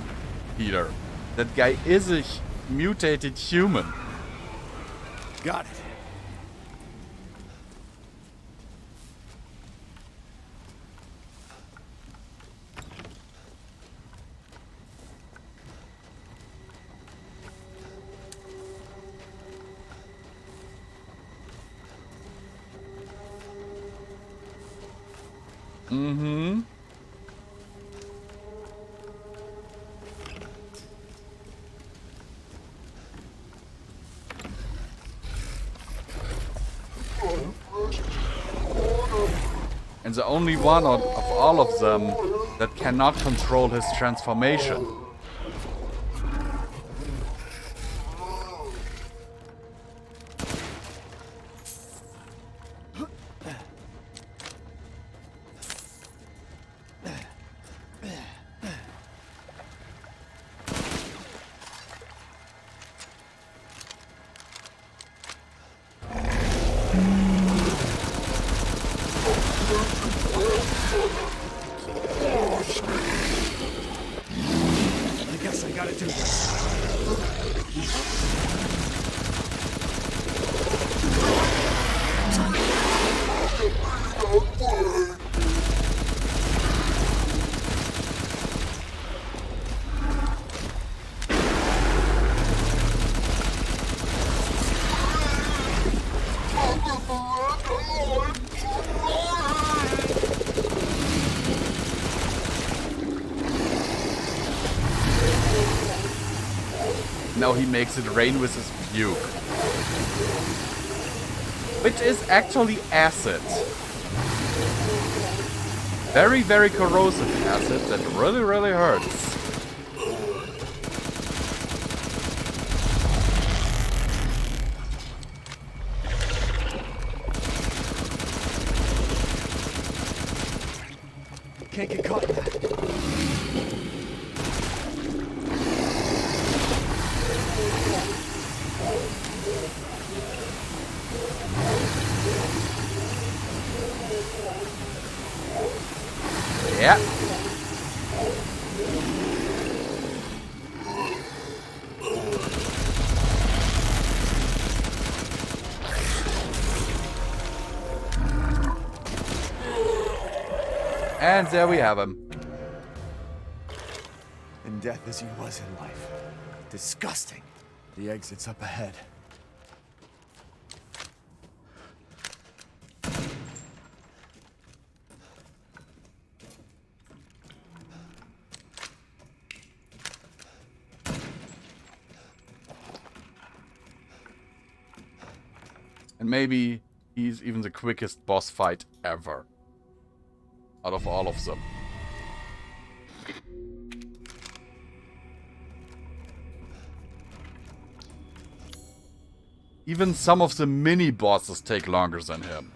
Peter. That guy is a mutated human. Got it. Mm-hmm. And the only one of all of them that cannot control his transformation. now he makes it rain with his puke. Which is actually acid. Very, very corrosive acid that really, really hurts. Can't get caught in that. Yeah. And there we have him. In death as he was in life. Disgusting. The exit's up ahead. And maybe he's even the quickest boss fight ever. Out of all of them. Even some of the mini bosses take longer than him.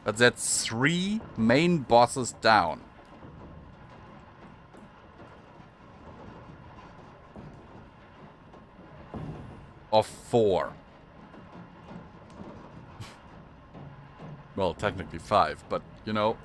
But that's 3 main bosses down. Of 4. Well, technically 5, but you know.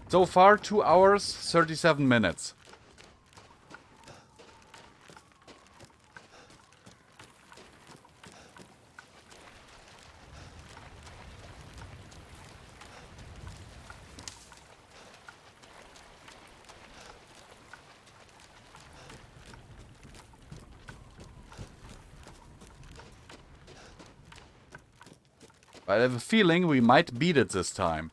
So far, 2 hours, 37 minutes. I have a feeling we might beat it this time.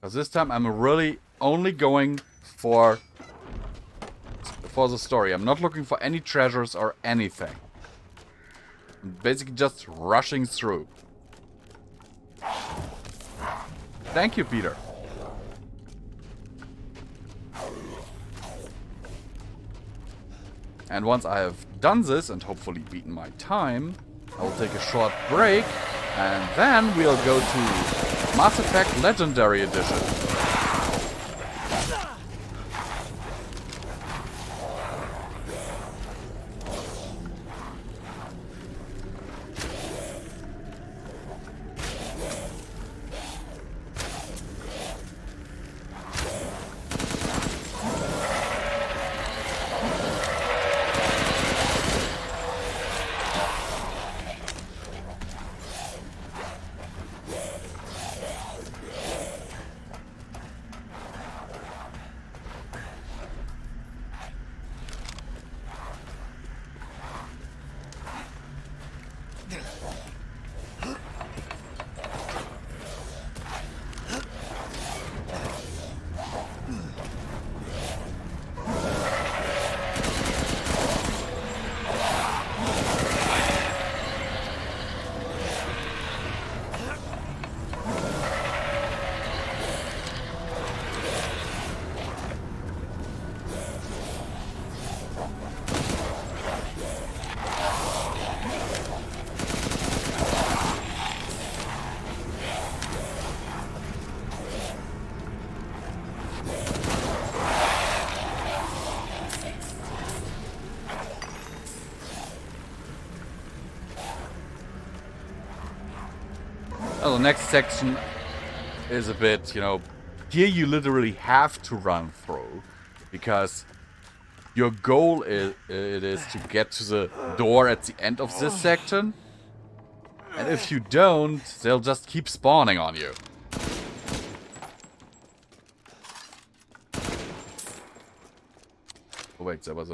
Because this time I'm really only going for the story. I'm not looking for any treasures or anything. I'm basically just rushing through. Thank you, Peter. And once I have done this and hopefully beaten my time, I will take a short break and then we'll go to Mass Effect Legendary Edition. Well, the next section is a bit, you know, here you literally have to run through because your goal is to get to the door at the end of this section. And if you don't, they'll just keep spawning on you. Oh wait, that was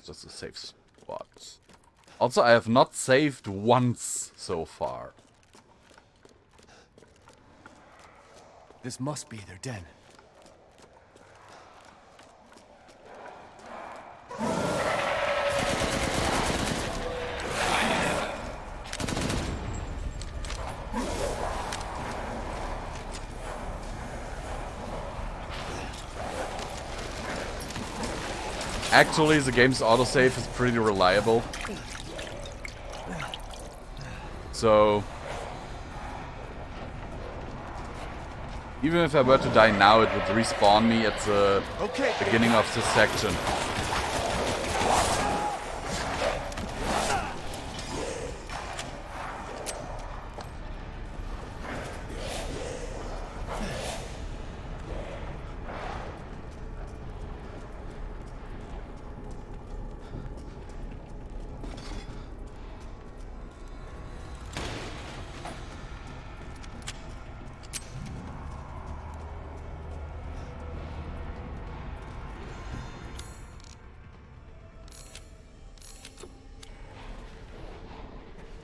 just a safe spot. Also, I have not saved once so far. This must be their den. Actually, the game's autosave is pretty reliable. So even if I were to die now, it would respawn me at the beginning of this section.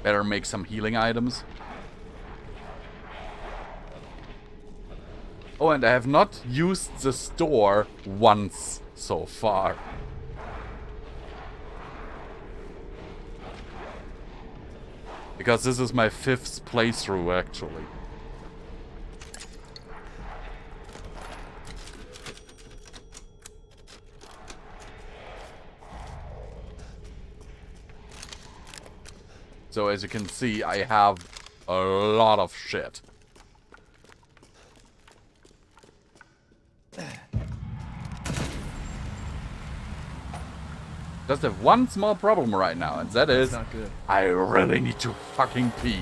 Better make some healing items. Oh, and I have not used the store once so far. Because this is my 5th playthrough, actually. So as you can see, I have a lot of shit. Just have one small problem right now, and that is not good. I really need to fucking pee.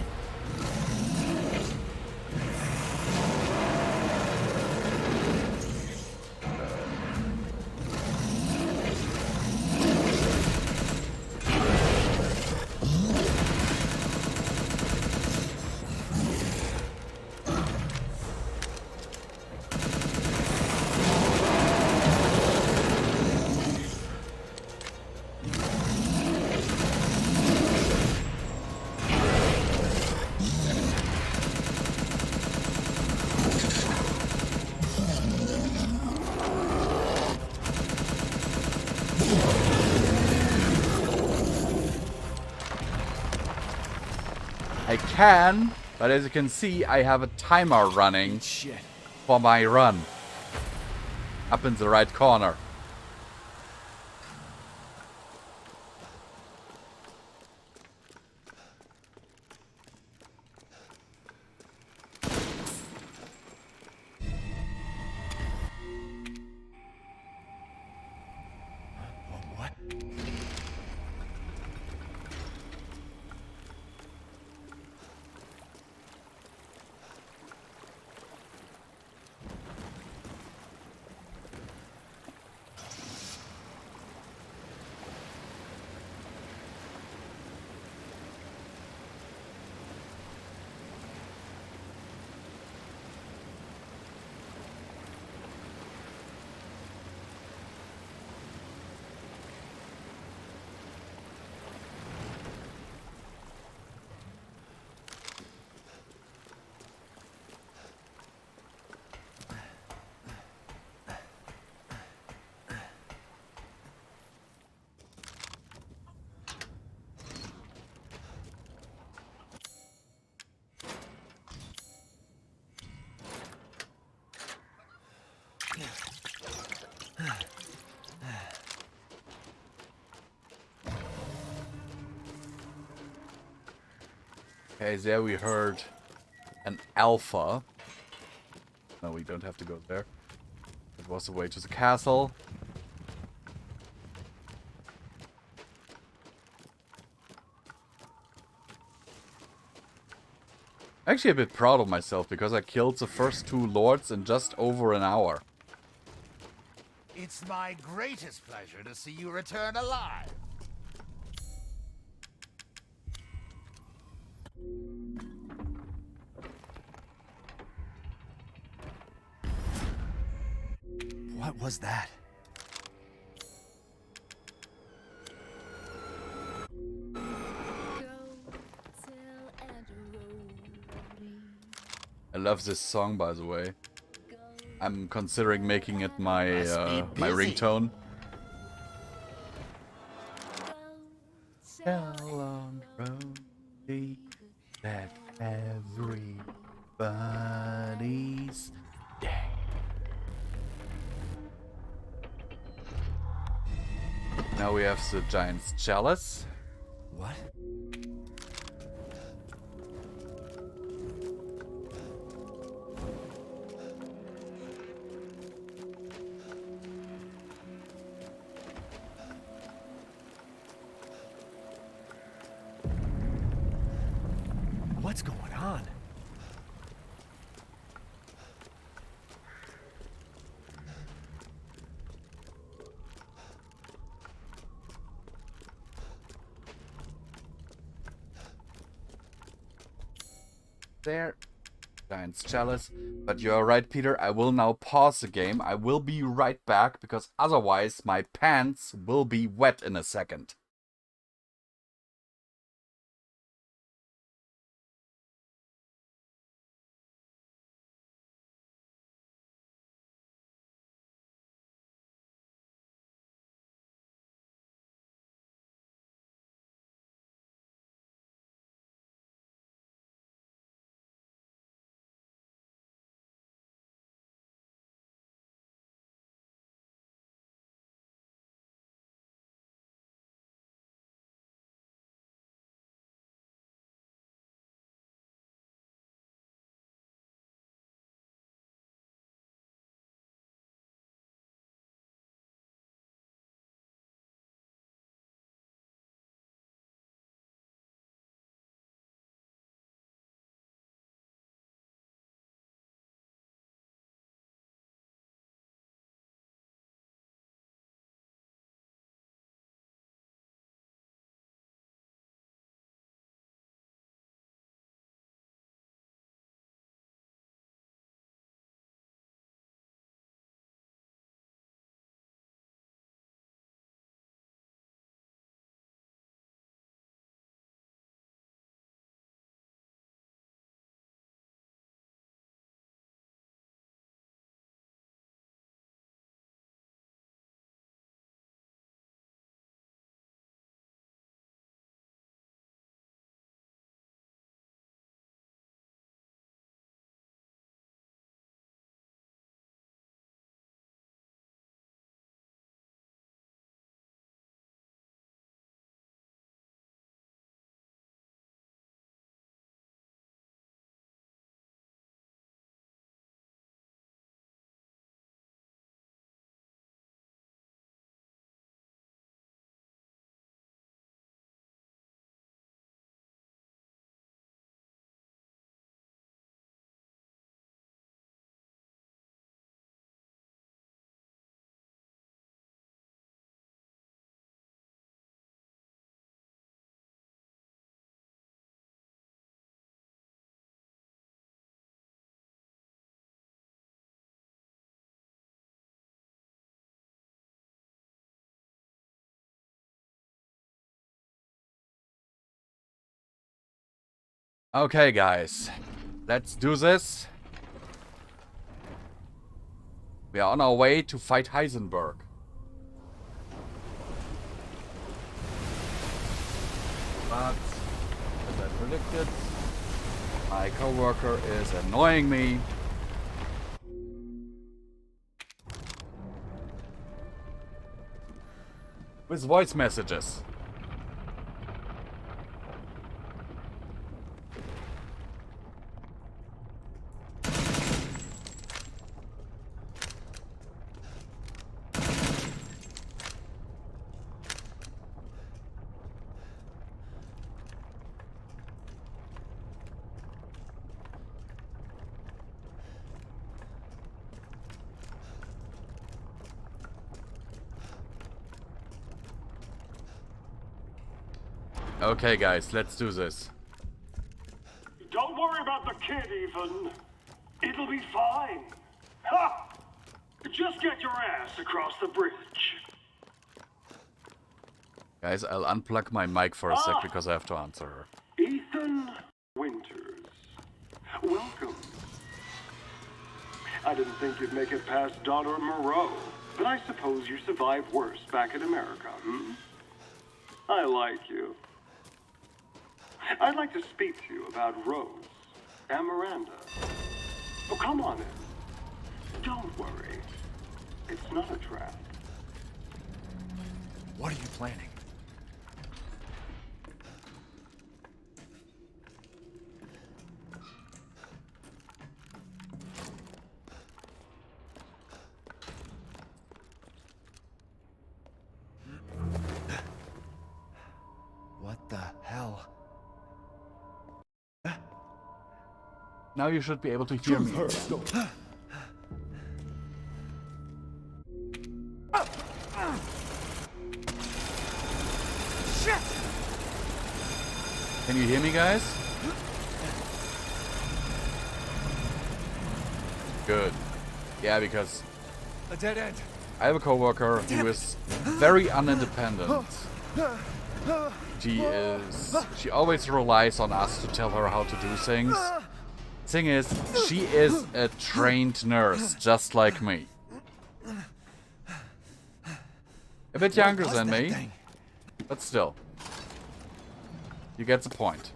I can, but as you can see, I have a timer running for my run. Up in the right corner. What? Okay, there we heard an alpha. No, we don't have to go there. It was the way to the castle. Actually a bit proud of myself because I killed the first 2 lords in just over an hour. It's my greatest pleasure to see you return alive. What was that? I love this song, by the way. I'm considering making it my my ringtone. Tell on Brody that everybody's dead. Now we have the Giant's Chalice. What? What's going on? There. Giant's Chalice. But you're right, Peter. I will now pause the game. I will be right back because otherwise my pants will be wet in a second. Okay, guys. Let's do this. We are on our way to fight Heisenberg. But, as I predicted, my coworker is annoying me. With voice messages. Okay, guys, let's do this. Don't worry about the kid, Ethan. It'll be fine. Ha! Just get your ass across the bridge. Guys, I'll unplug my mic for a sec because I have to answer her. Ethan Winters. Welcome. I didn't think you'd make it past Daughter Moreau, but I suppose you survived worse back in America, hmm? I like you. I'd like to speak to you about Rose and Miranda. Oh, come on in. Don't worry. It's not a trap. What are you planning? What the hell? Now you should be able to hear me. Shit! Can you hear me, guys? Good. Yeah, because A dead end. I have a coworker who is very unindependent. She always relies on us to tell her how to do things. Thing is, she is a trained nurse, just like me. A bit younger than me, but still. You get the point.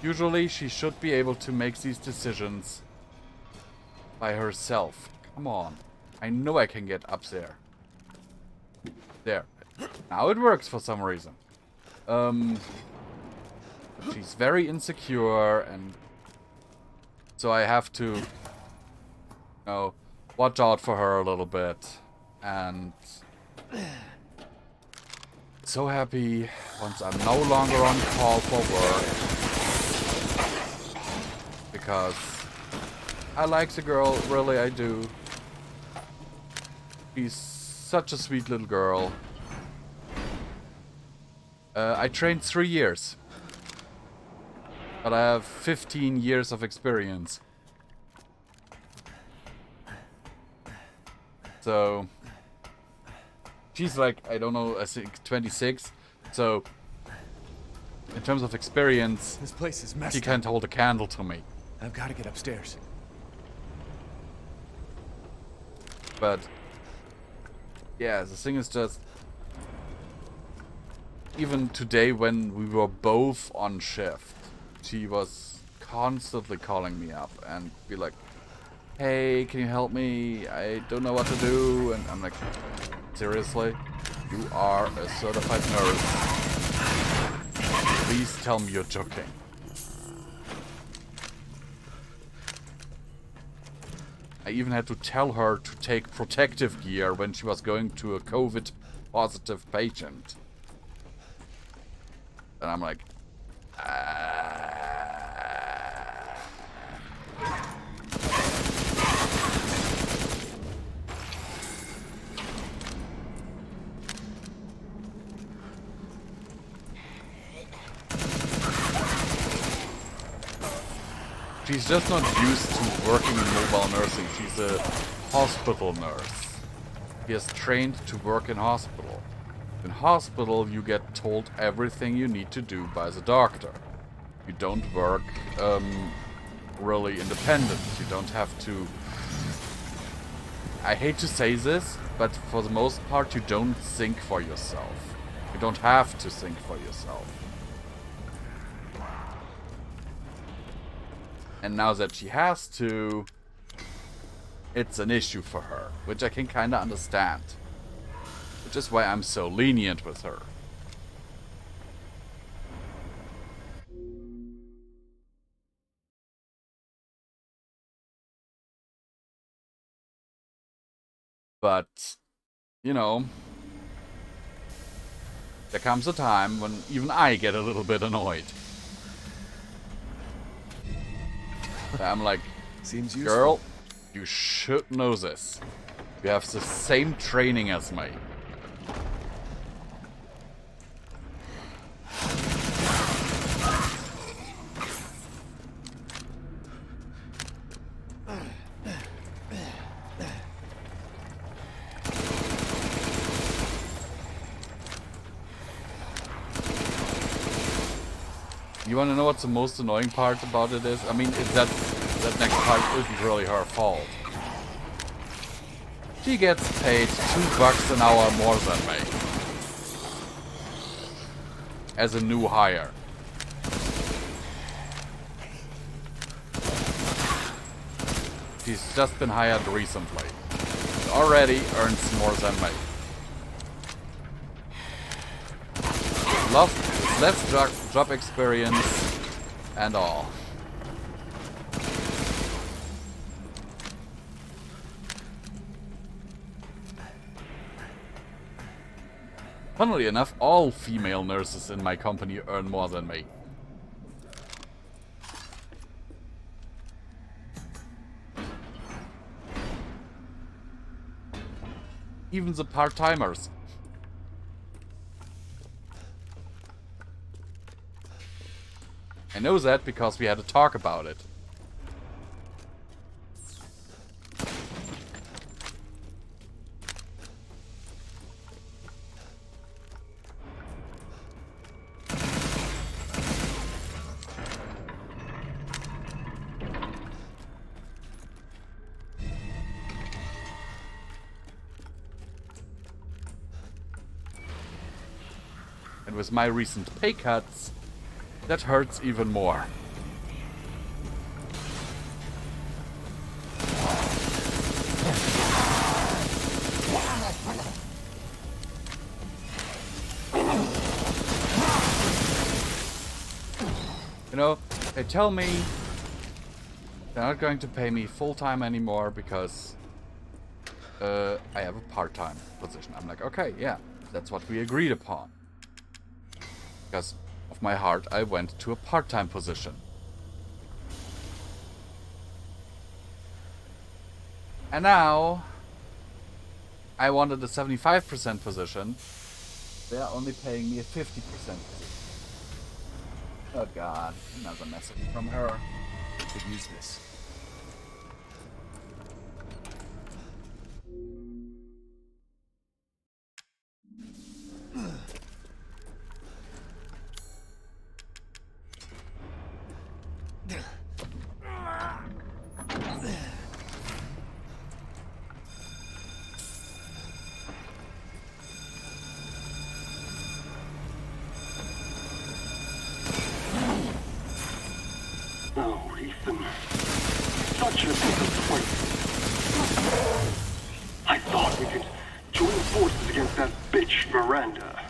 Usually, she should be able to make these decisions by herself. Come on. I know I can get up there. There. Now it works for some reason. She's very insecure, and so I have to, you know, watch out for her a little bit. And so happy once I'm no longer on call for work, because I like the girl, really I do. She's such a sweet little girl. I trained 3 years, but I have 15 years of experience. So she's like, I don't know, I think 26. So in terms of experience, This place is messed she can't hold a candle to me. I've got to get upstairs. But yeah, the thing is just, even today when we were both on shift, she was constantly calling me up and be like, hey, can you help me? I don't know what to do. And I'm like, seriously? You are a certified nurse. Please tell me you're joking. I even had to tell her to take protective gear when she was going to a COVID positive patient. And I'm like, she's just not used to working in mobile nursing. She's a hospital nurse. She is trained to work in hospital. In hospital, you get told everything you need to do by the doctor. You don't work really independent. You don't have to... I hate to say this, but for the most part, you don't think for yourself. You don't have to think for yourself. And now that she has to, it's an issue for her, which I can kinda understand. Which is why I'm so lenient with her. But, you know, there comes a time when even I get a little bit annoyed. I'm like, seems girl, you should know this. You have the same training as me. You wanna know what's the most annoying part about it is? I mean, that next part isn't really her fault. She gets paid $2 an hour more than me. As a new hire. She's just been hired recently. Already earns more than me. Less job experience and all. Funnily enough, all female nurses in my company earn more than me. Even the part-timers. I know that because we had a talk about it. And with my recent pay cuts, that hurts even more. You know, they tell me they're not going to pay me full-time anymore because I have a part-time position. I'm like, okay, yeah, that's what we agreed upon. Because of my heart, I went to a part-time position. And now, I wanted a 75% position. They are only paying me a 50% position. Oh god, another message from her. Could use this. Oh, Ethan. Such a disappointment. I thought we could join forces against that bitch Miranda.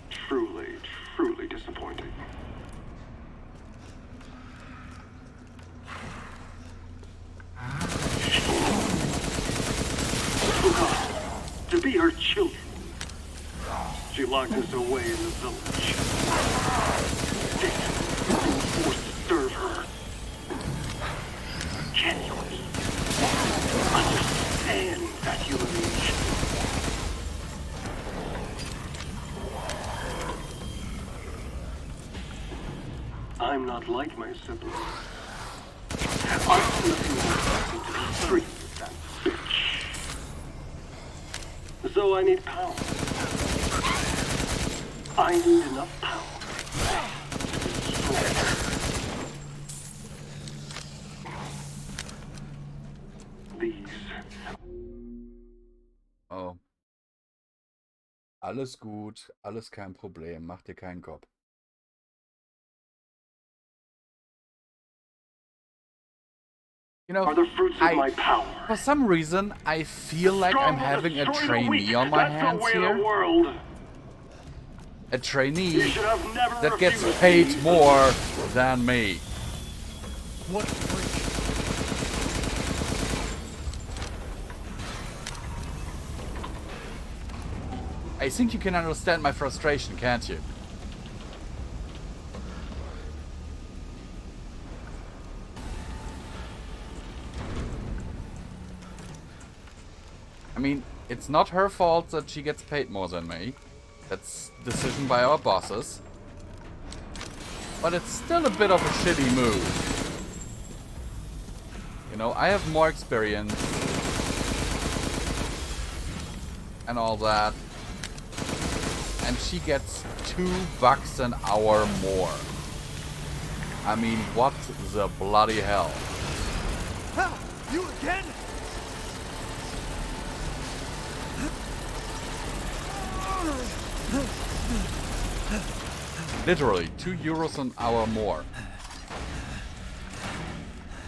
Truly, truly disappointing. To be her children, she locked us away in the village. Forced to serve her. Can you understand that humiliation? I'm not like my siblings. I'm nothing more to be free with that bitch. So I need power. I need enough power. Oh. Alles gut, alles kein Problem, mach dir keinen Kopf. You know, for some reason, I feel like I'm having a trainee on my hands here. A trainee that gets paid more than me. What freak? I think you can understand my frustration, can't you? I mean, it's not her fault that she gets paid more than me. That's a decision by our bosses. But it's still a bit of a shitty move. You know, I have more experience. And all that. and she gets $2 an hour more. I mean, what the bloody hell? Ah, you again? Literally, €2 an hour more.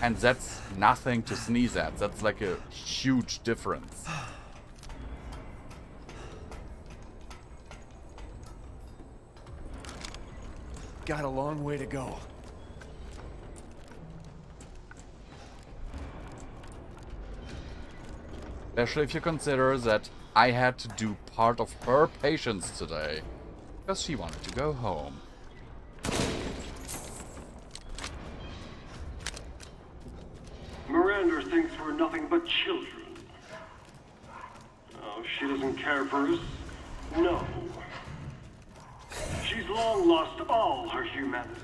And that's nothing to sneeze at. That's like a huge difference. Got a long way to go. Especially if you consider that I had to do part of her patients today. Because she wanted to go home. Miranda thinks we're nothing but children. Oh, she doesn't care for us. No. She's long lost all her humanity.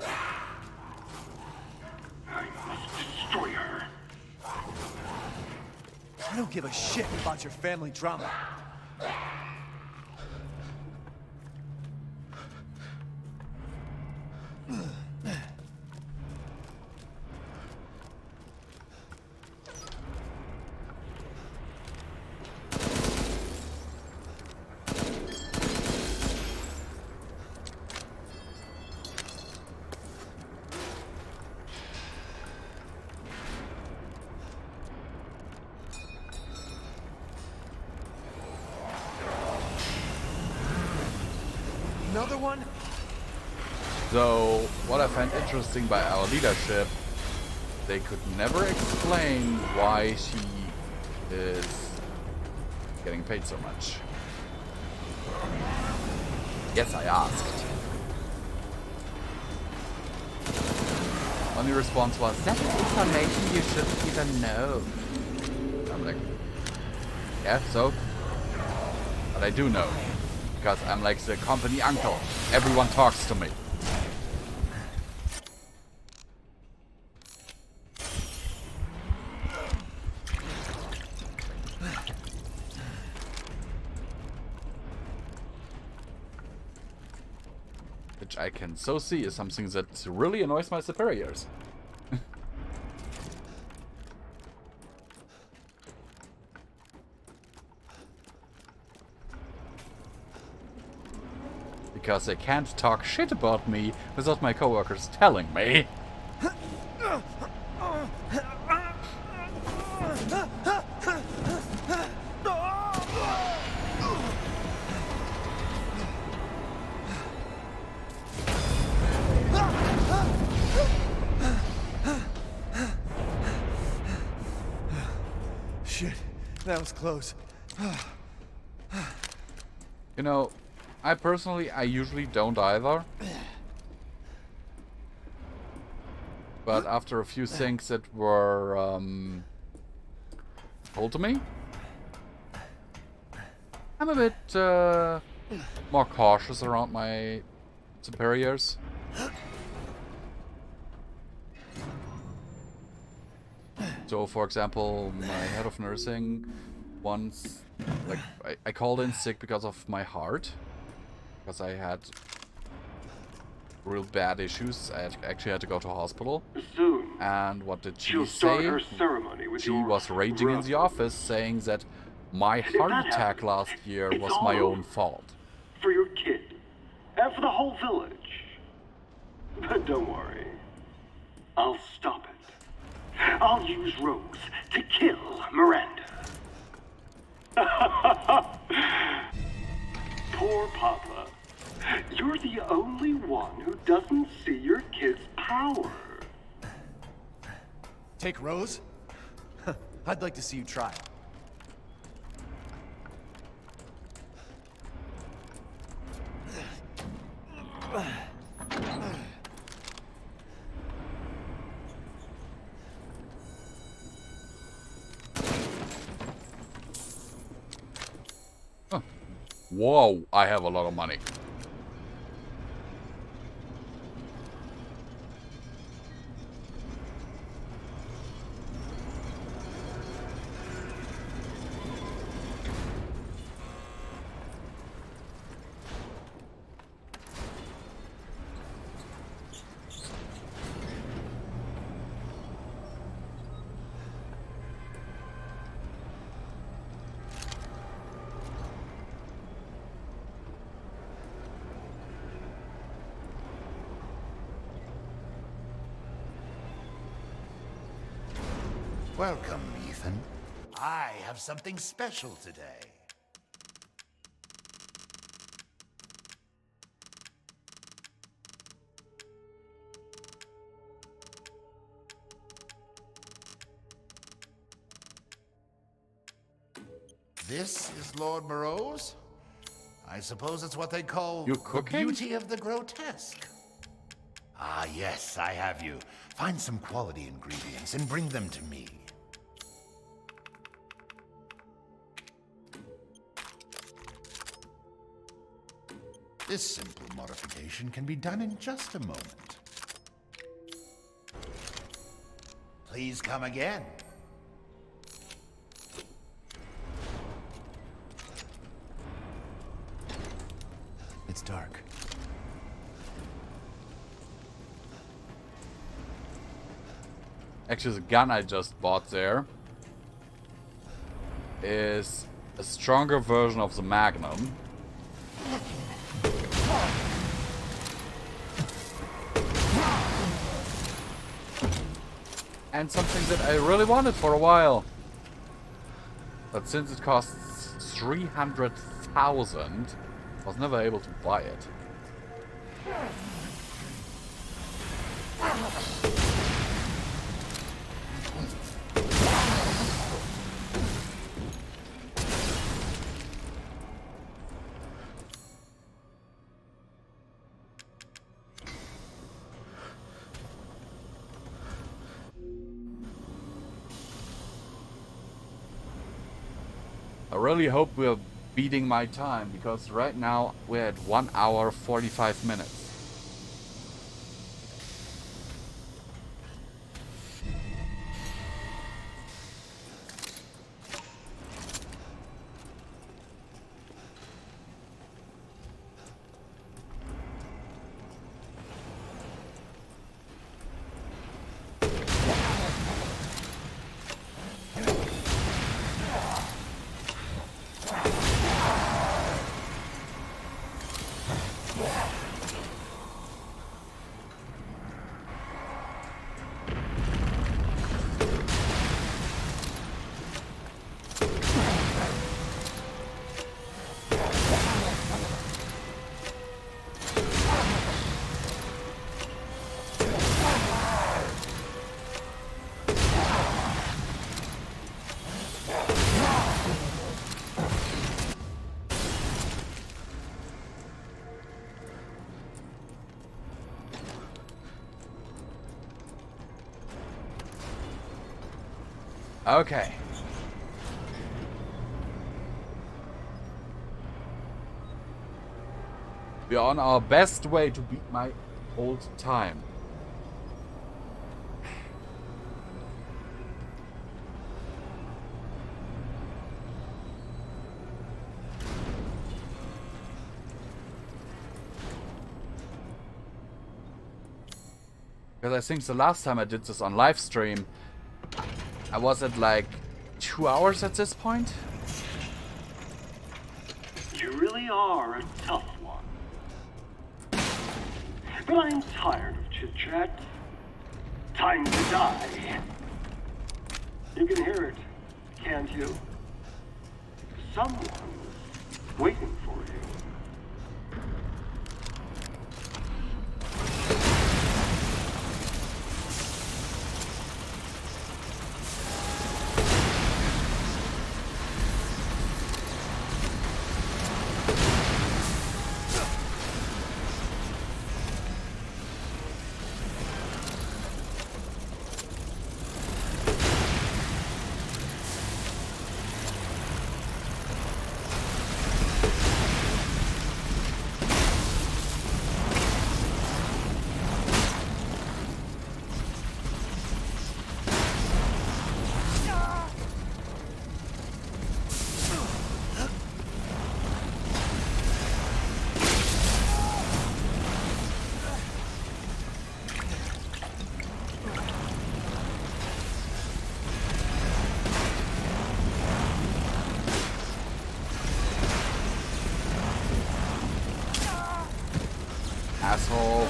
I must destroy her. I don't give a shit about your family drama. Another one? So, what I find interesting by our leadership, they could never explain why she is getting paid so much. Yes, I asked. Only response was, that is information you shouldn't even know. I'm like, yeah, so? But I do know. Because I'm like the company uncle. Everyone talks to me. Which I can so see is something that really annoys my superiors. Because they can't talk shit about me without my coworkers telling me. Shit, that was close. You know, I usually don't either. But after a few things that were told to me, I'm a bit more cautious around my superiors. So, for example, my head of nursing once, like, I called in sick because of my heart. Because I had real bad issues. I actually had to go to hospital. Soon, and what did she she'll start say? her ceremony with She your was raging in the office saying that my heart that attack happens, last year it's was all my over. own fault. For your kid. And for the whole village. But don't worry. I'll stop it. I'll use Rose to kill Miranda. Poor Papa. You're the only one who doesn't see your kid's power. Take Rose? I'd like to see you try. Huh. Whoa, I have a lot of money. Welcome, Ethan. I have something special today. This is Lord Moreau's? I suppose it's what they call the beauty of the grotesque. Ah, yes, I have you. Find some quality ingredients and bring them to me. This simple modification can be done in just a moment. Please come again. It's dark. Actually, the gun I just bought there is a stronger version of the Magnum. And something that I really wanted for a while. But since it costs 300,000, I was never able to buy it. I really hope we're beating my time, because right now we're at 1 hour 45 minutes. Okay. We are on our best way to beat my old time. Because I think the last time I did this on live stream, I was at like 2 hours at this point. You really are a tough one. But I'm tired of chit-chat. Time to die. You can hear it, can't you? Someone's waiting for you. Asshole.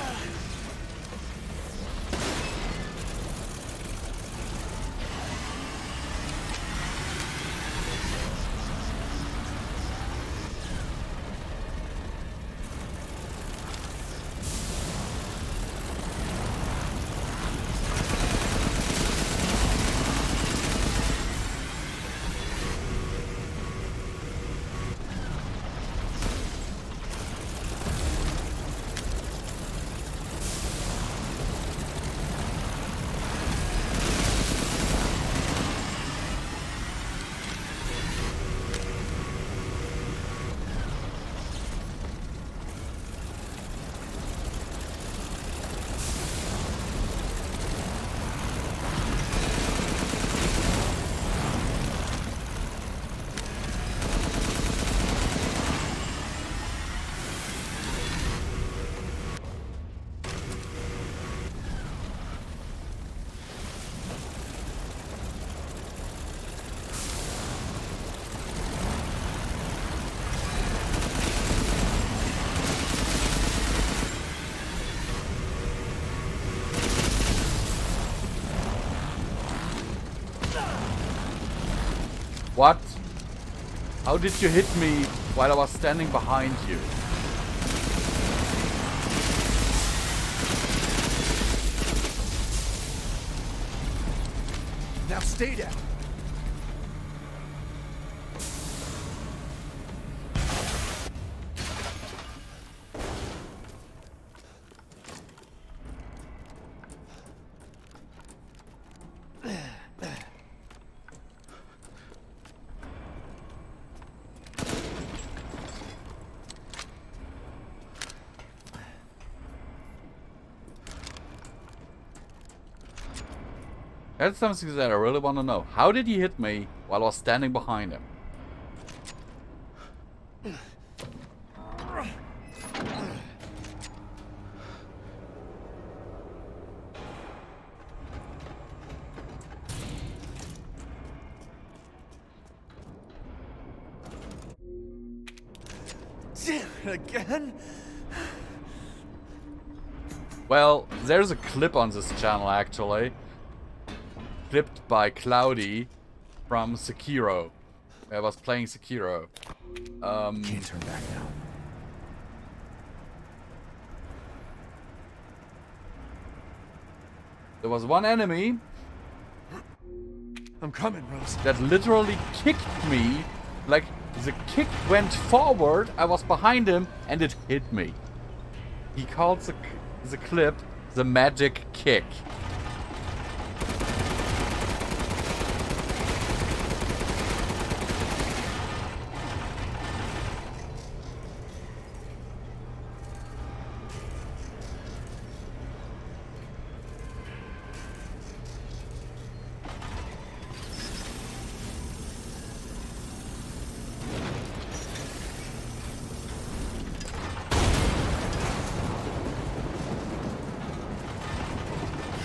What? How did you hit me while I was standing behind you? Now stay down. That's something that I really want to know. How did he hit me while I was standing behind him? Again? Well, there's a clip on this channel actually. Clipped by Cloudy from Sekiro. I was playing Sekiro. Can't turn back now. There was one enemy. I'm coming, Rose. That literally kicked me. Like, the kick went forward, I was behind him, and it hit me. He called the clip the magic kick.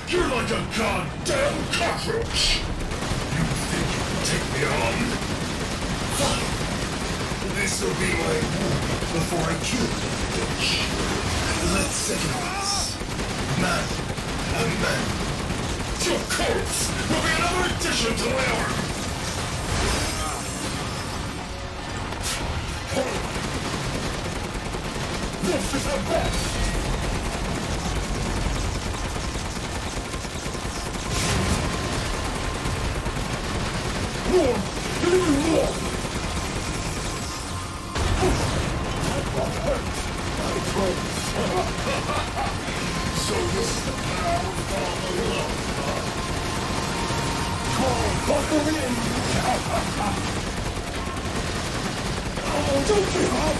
You're like a goddamn cockroach! You think you can take me on? Fine. This'll be my war before I kill you, bitch. Let's settle this. Man and man. Your corpse will be another addition to my army! Wolf is the best! So this is the power of the love. Buckle in! Oh, don't give up!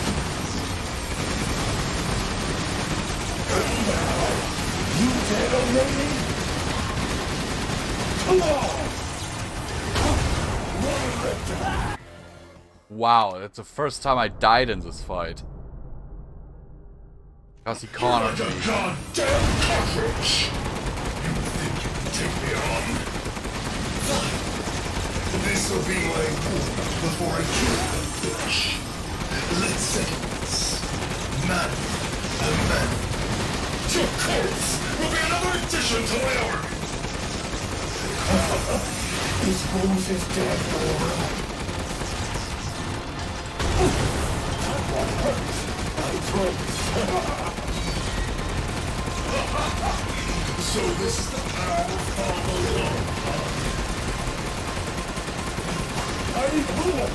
And now, you dead already? Come on! Wow, that's the first time I died in this fight. Because he cornered me. Goddamn cockroach! You think you can take me on? Fine. This'll be my war before I kill you, bitch. Let's settle this. Man and man. Your corpse will be another addition to my army! This Rose is dead, Laura. That one hurts. I promise. So this is the power of the Lord. I will.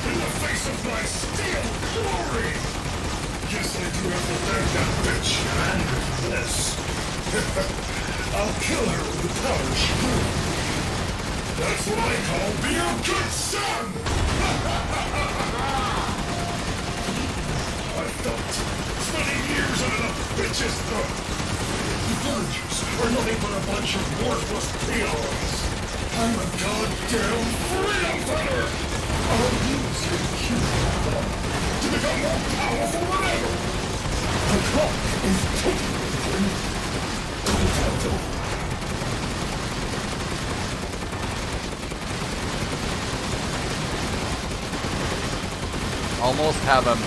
In the face of my steel glory! Guess I do have to thank that bitch and this. I'll kill her with the power she grew. That's what I call being a good son! I felt spending years under the bitch's throat. The villagers are nothing but a bunch of worthless peons. I'm a goddamn freedom fighter! I'll use your cute love to become more powerful than ever! The clock is ticking. It's over. almost have him.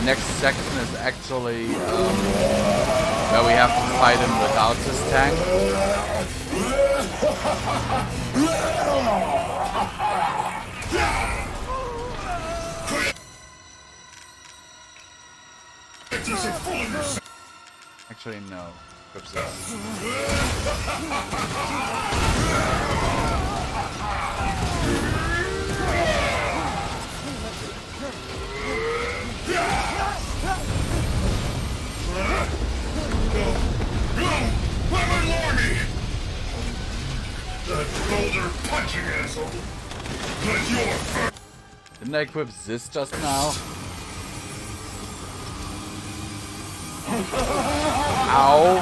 Next section is actually where we have to fight him without this tank. Actually, no. Oops, Didn't I equip this just now? Ow!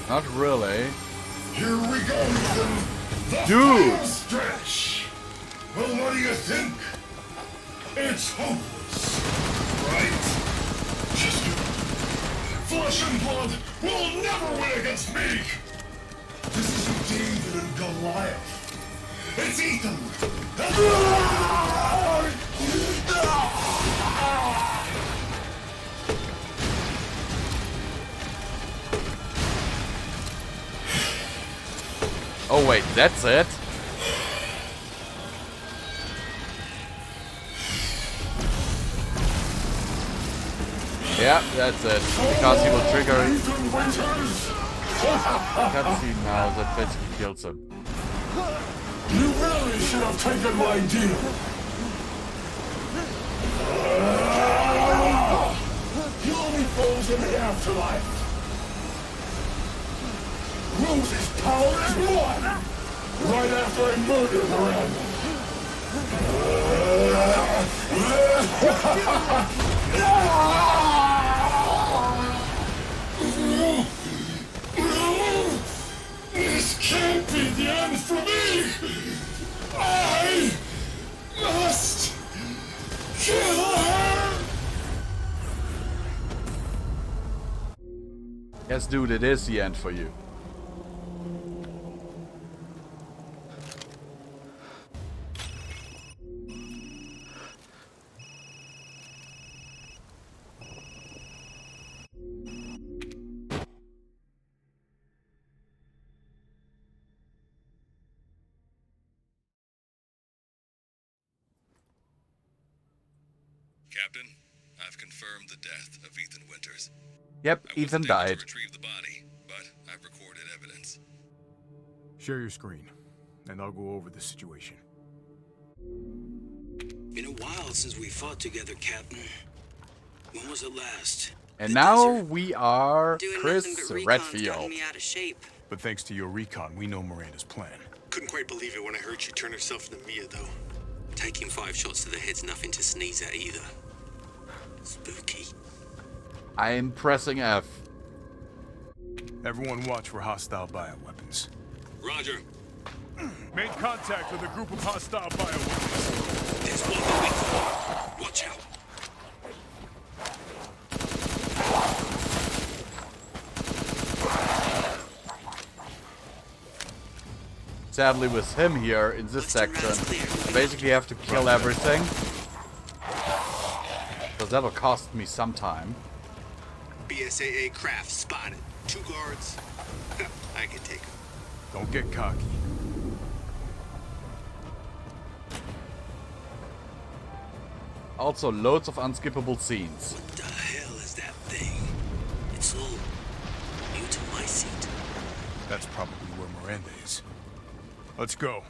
Not really. Here we go, Ethan. The Dude! Stretch. Well, what do you think? It's hopeless, right? Just flesh and blood will never win against me. This isn't David and Goliath. It's Ethan. Oh wait, that's it? Yeah, that's it. Because he will trigger cutscene now that basically kills him. You really should have taken my deal. You only foes in the afterlife. Rose's power is one. Right after I murdered her. This can't be the end for me. I must kill her. Yes, dude, it is the end for you. Captain, I've confirmed the death of Ethan Winters. Yep, Ethan died. To retrieve the body, but I've recorded evidence. Share your screen, and I'll go over the situation. Been a while since we fought together, Captain. When was it last? And now we are Chris Redfield. Me out of shape. But thanks to your recon, we know Miranda's plan. Couldn't quite believe it when I heard she turned herself into Mia, though. Taking 5 shots to the head's nothing to sneeze at either. Spooky. I'm pressing F. Everyone watch for hostile bioweapons. Roger. Made contact with a group of hostile bioweapons. There's one that we watch out. Sadly, with him here in this section, I basically have to kill everything. Because that'll cost me some time. BSAA craft spotted. 2 guards. I can take them. Don't get cocky. Also, loads of unskippable scenes. What the hell is that thing? It's all new to my seat. That's probably where Miranda is. Let's go.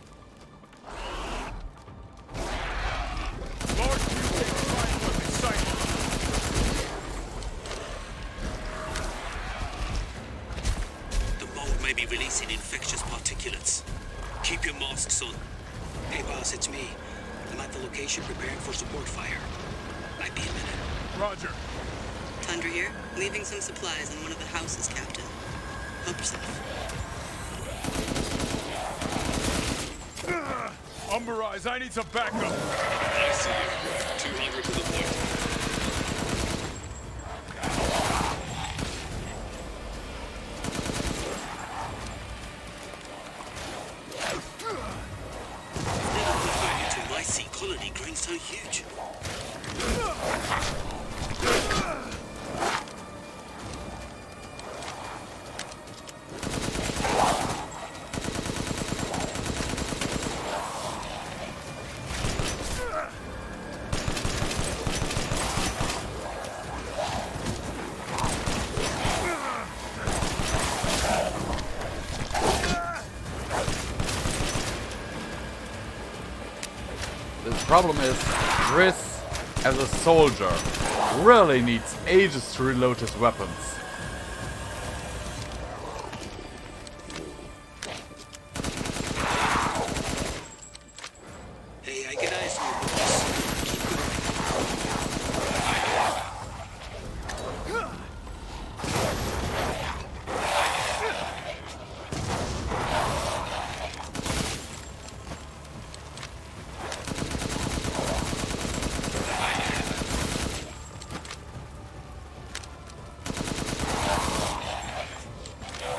Large mutate bioweapon sighted. The mold may be releasing infectious particulates. Keep your masks on. Hey, boss, it's me. I'm at the location preparing for support fire. Might be a minute. Roger. Tundra here, leaving some supplies in one of the houses, Captain. Help yourself. Umber Eyes, I need some backup. I see you. 200 to the point. problem is, Chris, as a soldier, really needs ages to reload his weapons. Hey, I get eyes on you, boys. Keep going.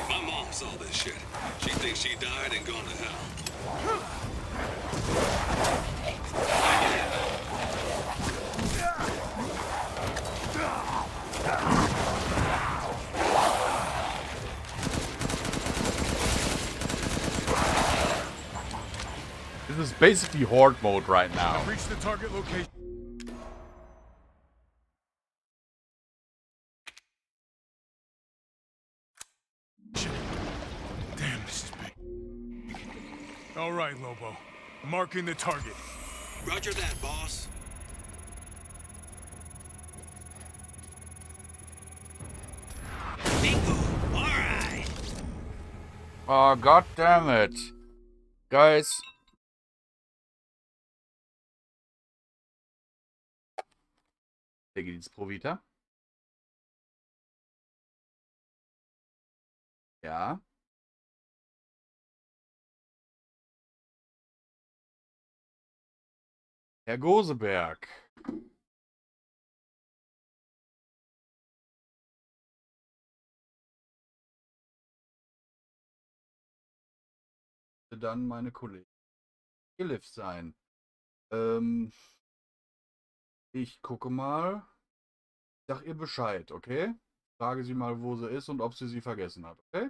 My mom saw this shit. She thinks she died and gone to hell. This is basically horde mode right now. I've reached the target location. Damn, this is big. All right, Lobo. Marking the target. Roger that, boss. Bingo. All right. Oh, god damn it. Guys. Peggy's Provita. Ja. Herr Goseberg. Dann meine Kollegin Elif sein. Ich gucke mal. Sag ihr Bescheid, okay? Frage sie mal, wo sie ist und ob sie vergessen hat, okay?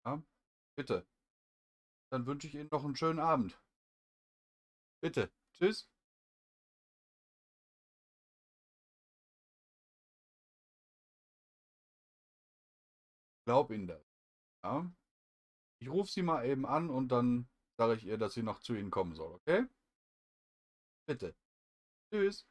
Ja, bitte. Dann wünsche ich Ihnen noch einen schönen Abend. Bitte. Tschüss. Glaub Ihnen das. Ja? Ich rufe sie mal eben an und dann sage ich ihr, dass sie noch zu Ihnen kommen soll, okay? Bitte. Tschüss.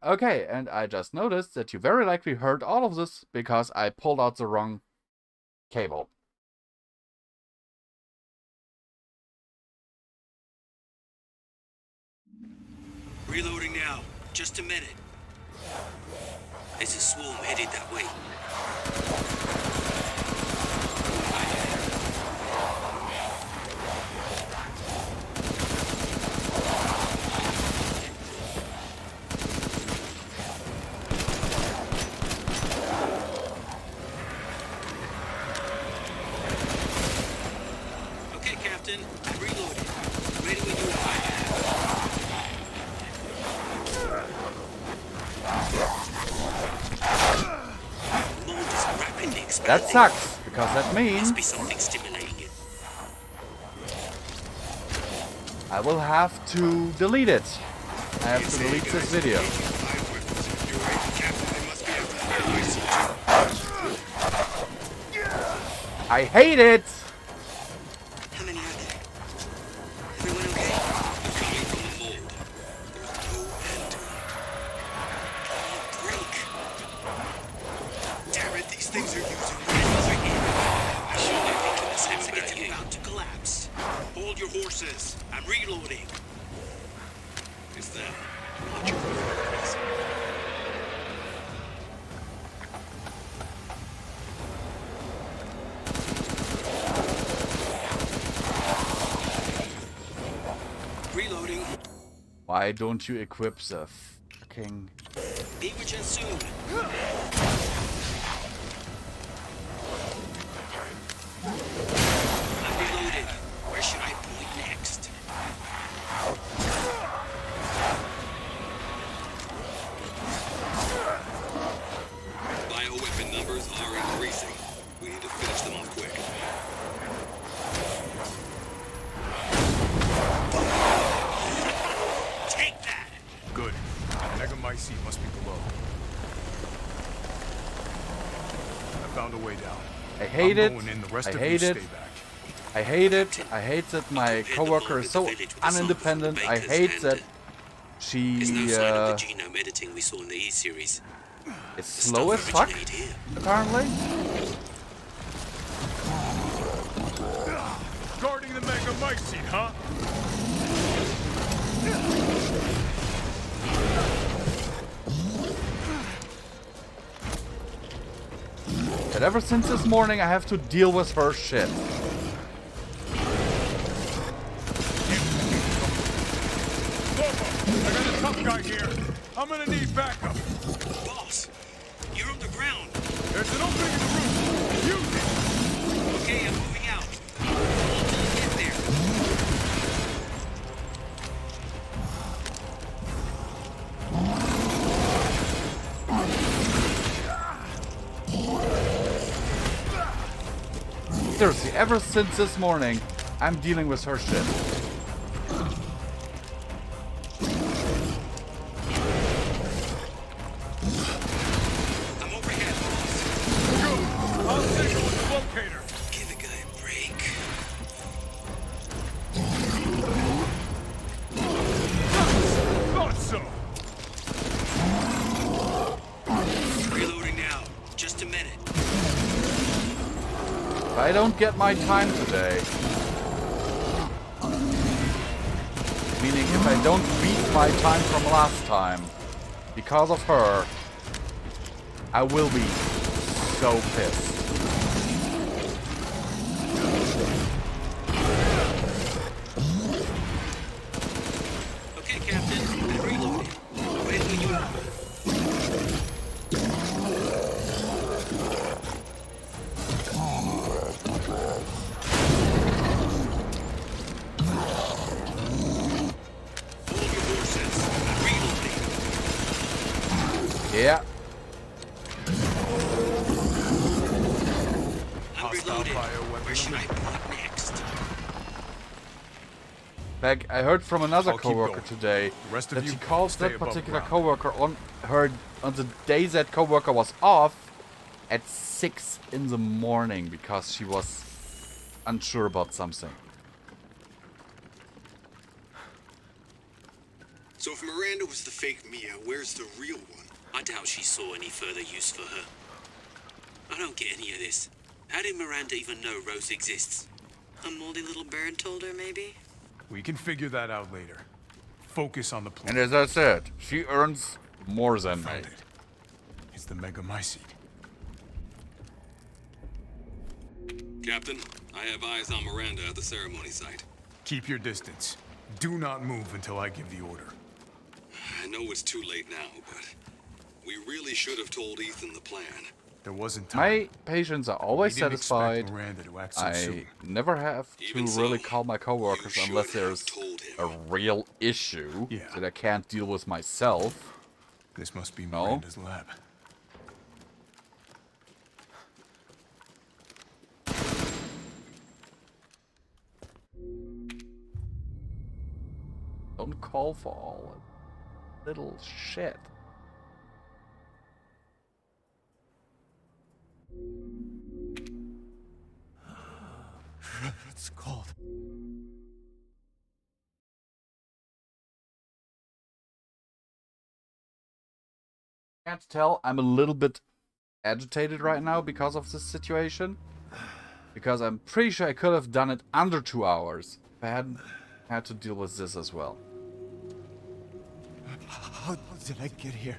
Okay, and I just noticed that you very likely heard all of this because I pulled out the wrong cable. Reloading now. Just a minute. There's a swarm headed that way. Okay, Captain. I'm reloaded. Ready when you are. That sucks, because that means I will have to delete it. I have to delete this video. I hate it! How many are there? Everyone okay? Coming from the mold. forces. I'm reloading. Is that what you're referencing? Reloading. Why don't you equip the fucking... Be with you soon. I'm reloaded. Where should I point next? Bioweapon numbers are increasing. We need to finish them off quick. Take that! Good. Megamycete must be below. I found a way down. I hate it. I hate it. I hate it. I hate that my coworker is so unindependent. I hate that she There's no sign of the genome editing we saw in the E-series. is slow as fuck, apparently. Guarding the Megamycete, huh? But ever since this morning, I have to deal with her shit. I got a tough guy here. I'm gonna need backup. Boss, you're on the ground. There's an opening in the roof. Use it. Okay, I'm moving out. Until you get there. Seriously, ever since this morning, I'm dealing with her shit. I'm overhead, boss. Good. I'll signal with the locator. Give the guy a break. Thought so. Reloading now. Just a minute. If I don't get my time today, meaning if I don't beat my time from last time, because of her, I will be so pissed. Okay, Captain. I'm reloading. Wait when you are. Yeah. I'm reloaded. Where should I point next? Like, I heard from another I'll keep coworker going. today The rest of that you she calls stay that above particular ground. coworker on the days that coworker was off at 6 in the morning because she was unsure about something. So if Miranda was the fake Mia, where's the real one? I doubt she saw any further use for her. I don't get any of this. How did Miranda even know Rose exists? A moldy little bird told her, maybe? We can figure that out later. Focus on the plan. And as I said, she earns more than me. Found it. It's the Megamycete. Captain, I have eyes on Miranda at the ceremony site. Keep your distance. Do not move until I give the order. I know it's too late now, but we really should have told Ethan the plan. There wasn't time. My patients are always We didn't expect satisfied. Miranda to act so I soon. never have to Even so, really call my coworkers you unless should have there's told him. a real issue Yeah. that I can't deal with myself. This must be No. Miranda's lab. Don't call for all little shit. It's cold. Can't tell. I'm a little bit agitated right now because of this situation. Because I'm pretty sure I could have done it under 2 hours if I hadn't had to deal with this as well. How did I get here?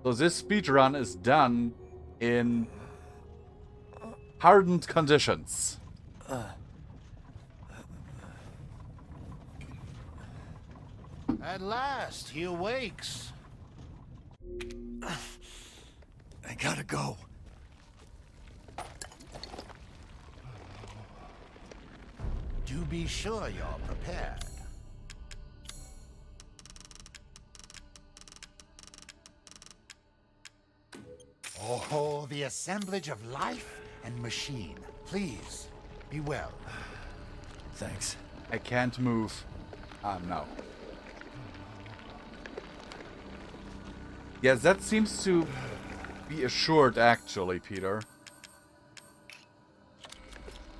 So this speedrun is done in hardened conditions. At last, he awakes. I gotta go. Do be sure you're prepared. Oh, the assemblage of life and machine. Please, be well. Thanks. I can't move. No. Yes, that seems to be assured actually, Peter.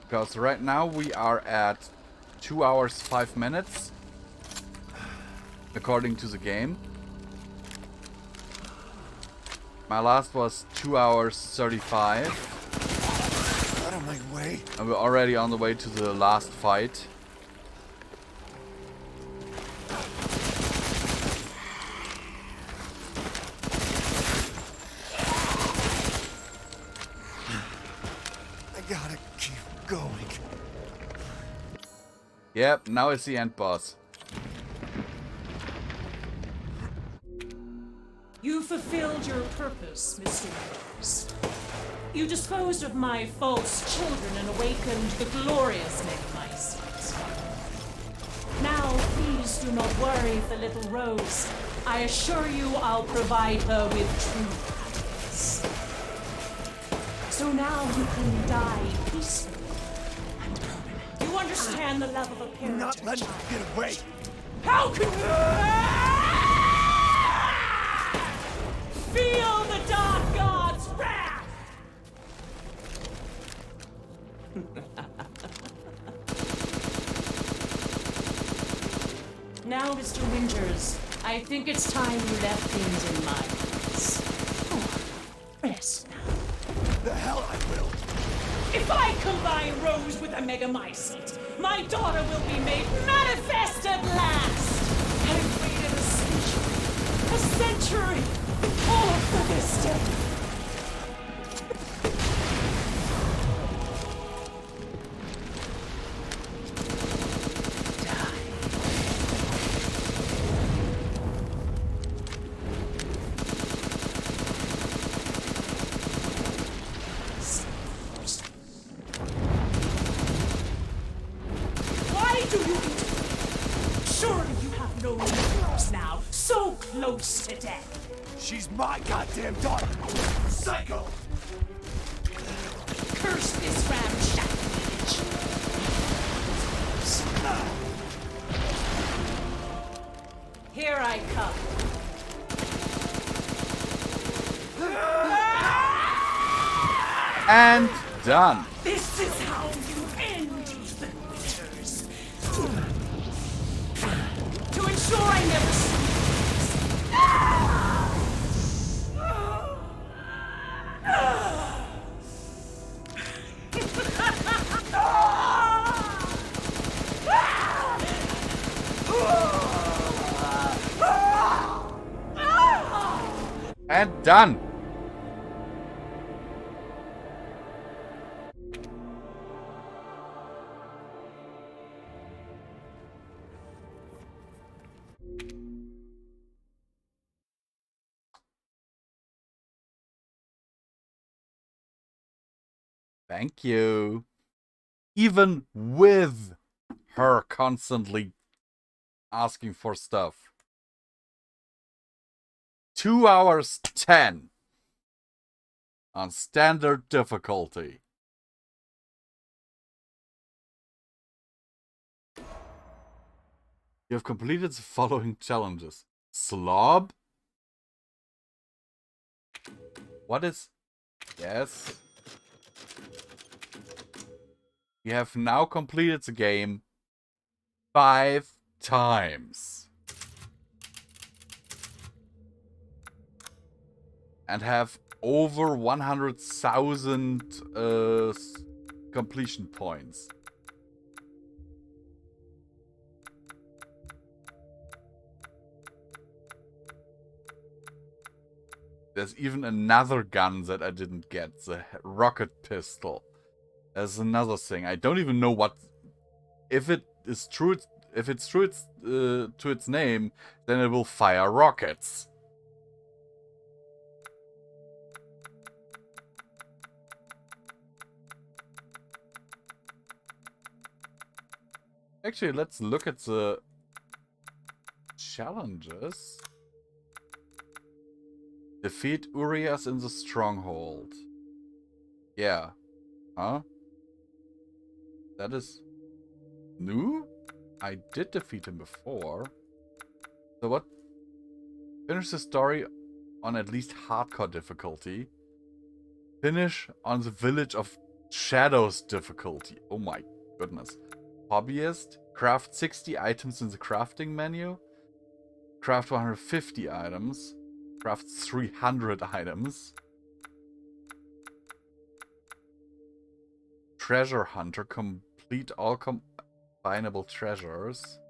Because right now we are at 2 hours 5 minutes. According to the game. My last was 2 hours 35. Out of my way. And we're already on the way to the last fight. I gotta keep going. Yep, now it's the end boss. You fulfilled your purpose, Mr. Rose. You disposed of my false children and awakened the glorious Megamycete. Now, please do not worry for little Rose. I assure you I'll provide her with true happiness. So now you can die peacefully and permanently. You understand the love of a parent. Not letting you get away. How can you... Feel the Dark God's wrath! Now, Mr. Winters, I think it's time you left things in my hands. Oh, rest now. The hell I will! If I combine Rose with a Megamycete, my daughter will be made manifest at last! I've waited a century, all for this day. Why do you... Surely you have no remorse now, so close to death. She's my goddamn daughter! Psycho! Curse this ramshackle village. Here I come. And done. This is how you end the Winters. To ensure I never see And done. Thank you. Even with her constantly asking for stuff. 2 hours 10 on standard difficulty. You have completed the following challenges. Slob? What is... Yes. You have now completed the game 5 times. and have over 100,000 completion points. There's even another gun that I didn't get, the rocket pistol. There's another thing. I don't even know what... If it is true, if it's true to its name, then it will fire rockets. Actually, let's look at the challenges. Defeat Urias in the stronghold. Yeah. Huh? That is new? I did defeat him before. So what? Finish the story on at least hardcore difficulty. Finish on the Village of Shadows difficulty. Oh my goodness. Hobbyist. Craft 60 items in the crafting menu. Craft 150 items. Craft 300 items. Treasure Hunter. Complete all combinable treasures.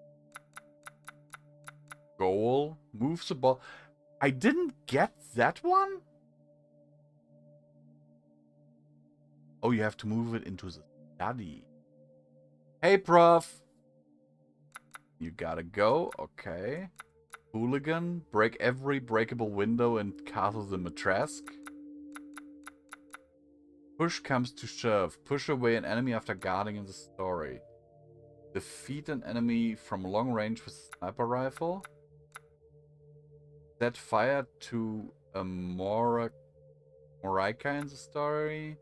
Goal. Move the ball. I didn't get that one? Oh, you have to move it into the study. Hey, prof. You gotta go. Okay. Hooligan. Break every breakable window in Castle Dimitrescu. Push comes to shove. Push away an enemy after guarding in the story. Defeat an enemy from long range with a sniper rifle. Set fire to a Moraika in the story.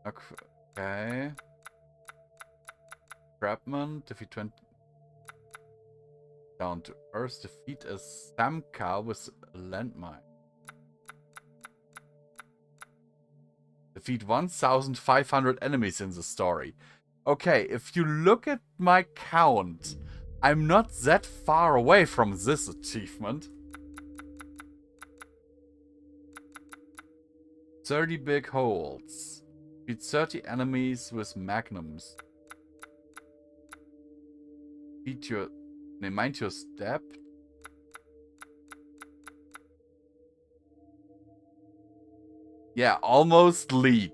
Okay. Crabman. Defeat 20. Down to earth. Defeat a Samka with a landmine. Defeat 1,500 enemies in the story. Okay, if you look at my count, I'm not that far away from this achievement. 30 big holes. Defeat 30 enemies with magnums. Beat your... mind your step. Yeah, almost lead.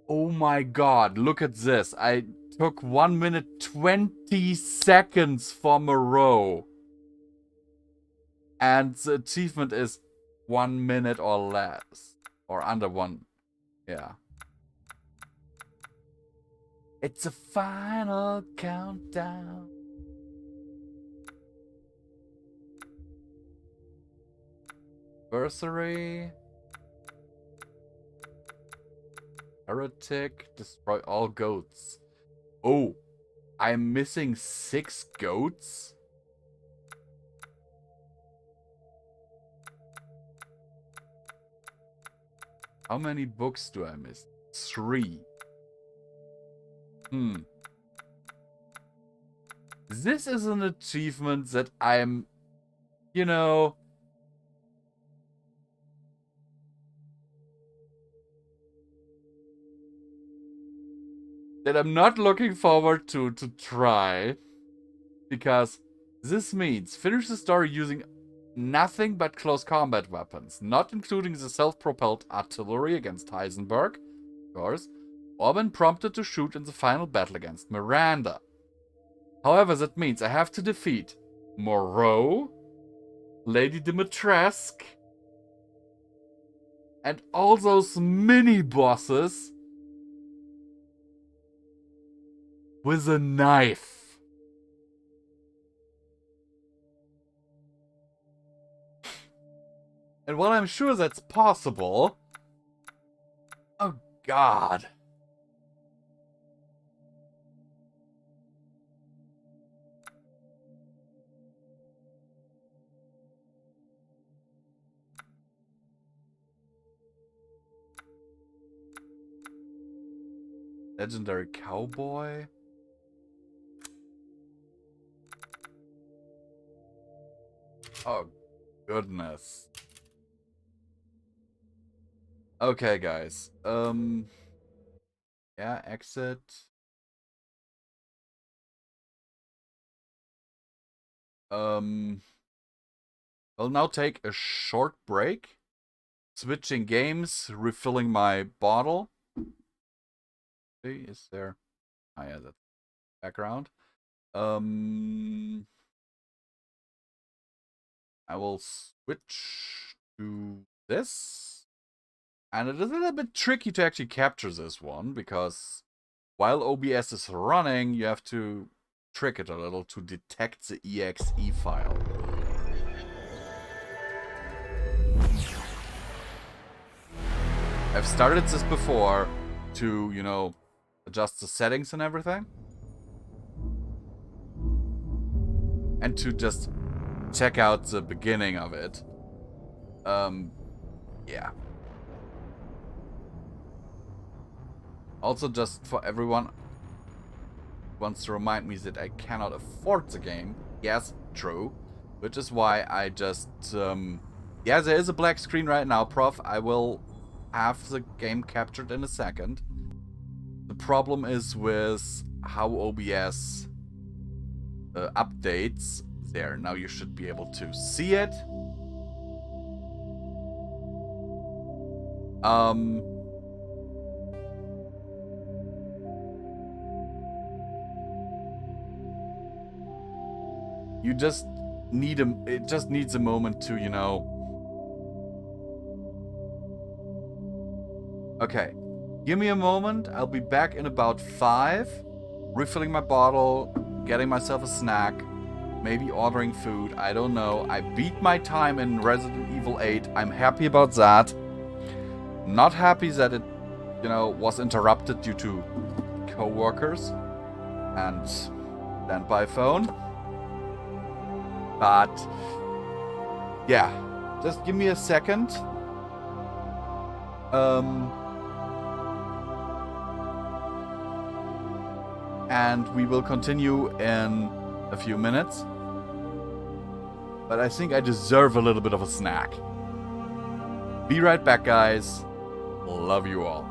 Oh my god, look at this. I took 1 minute 20 seconds for Moreau. And the achievement is 1 minute or less. Or under one. Yeah. It's a final countdown. Adversary. Heretic. Destroy all goats. Oh, I'm missing 6 goats? How many books do I miss? 3. This is an achievement that I'm, you know... that I'm not looking forward to try. Because this means finish the story using nothing but close combat weapons, not including the self-propelled artillery against Heisenberg, of course, or when prompted to shoot in the final battle against Miranda. However, that means I have to defeat Moreau, Lady Dimitrescu, and all those mini-bosses with a knife. And while I'm sure that's possible... Oh, God. Legendary cowboy? Oh, goodness. Okay, guys. Yeah, exit. I'll now take a short break. Switching games, refilling my bottle. See, is there? Oh yeah, that's background. I will switch to this. And it is a little bit tricky to actually capture this one, because while OBS is running, you have to trick it a little to detect the exe file. I've started this before to, you know, adjust the settings and everything. And to just check out the beginning of it. Yeah. Also, just for everyone who wants to remind me that I cannot afford the game. Yes, true. Which is why I just, yeah, there is a black screen right now, Prof. I will have the game captured in a second. The problem is with how OBS updates. There, now you should be able to see it. You just need it just needs a moment to, you know. Okay. Give me a moment. I'll be back in about 5. Refilling my bottle, getting myself a snack, maybe ordering food, I don't know. I beat my time in Resident Evil 8. I'm happy about that. Not happy that it, you know, was interrupted due to co-workers and standby phone. But yeah, just give me a second. And we will continue in a few minutes. But I think I deserve a little bit of a snack. Be right back, guys. Love you all.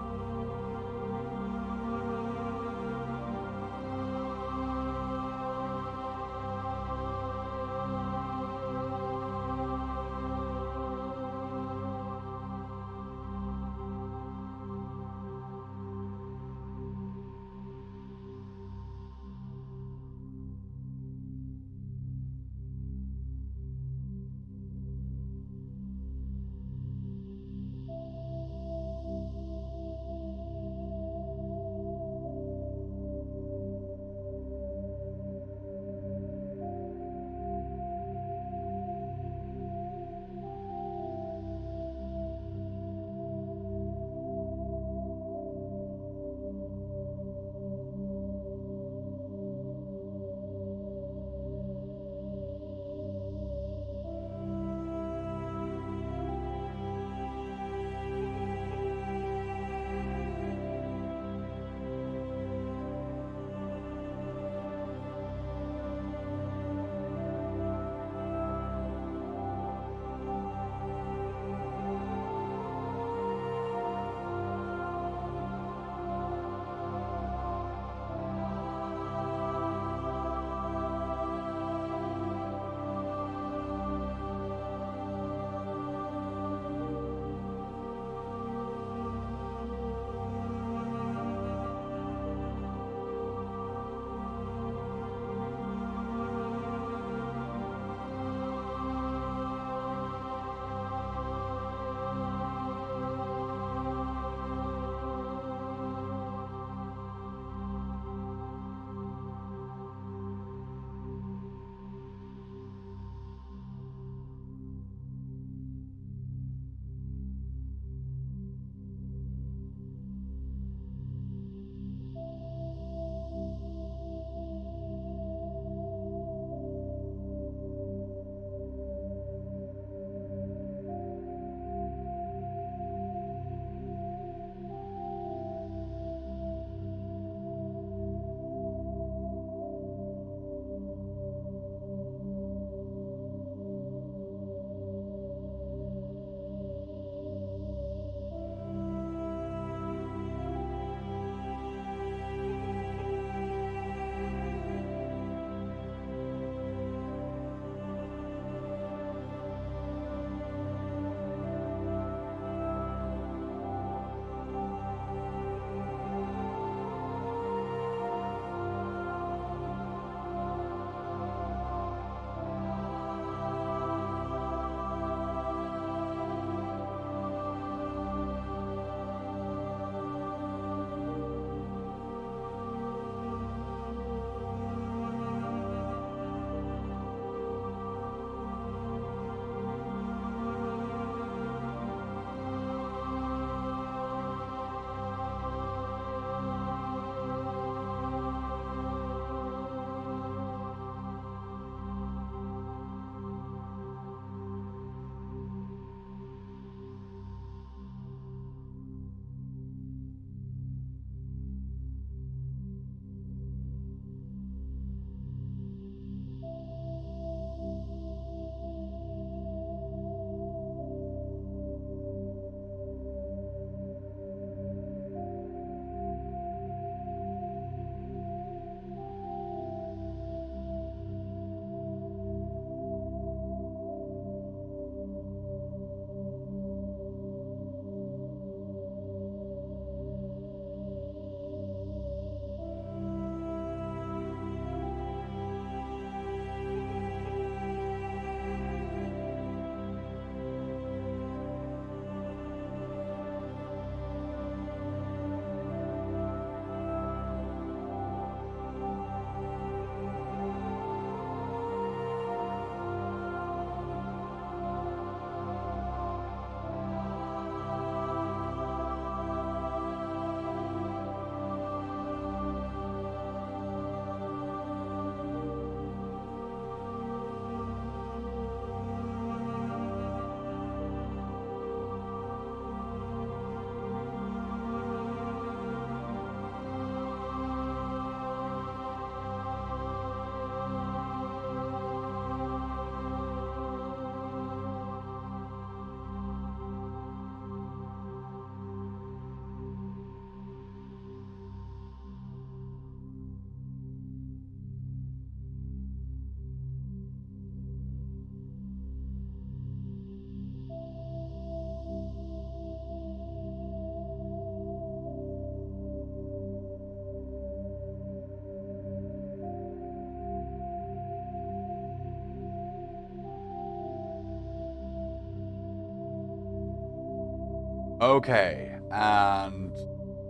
Okay, and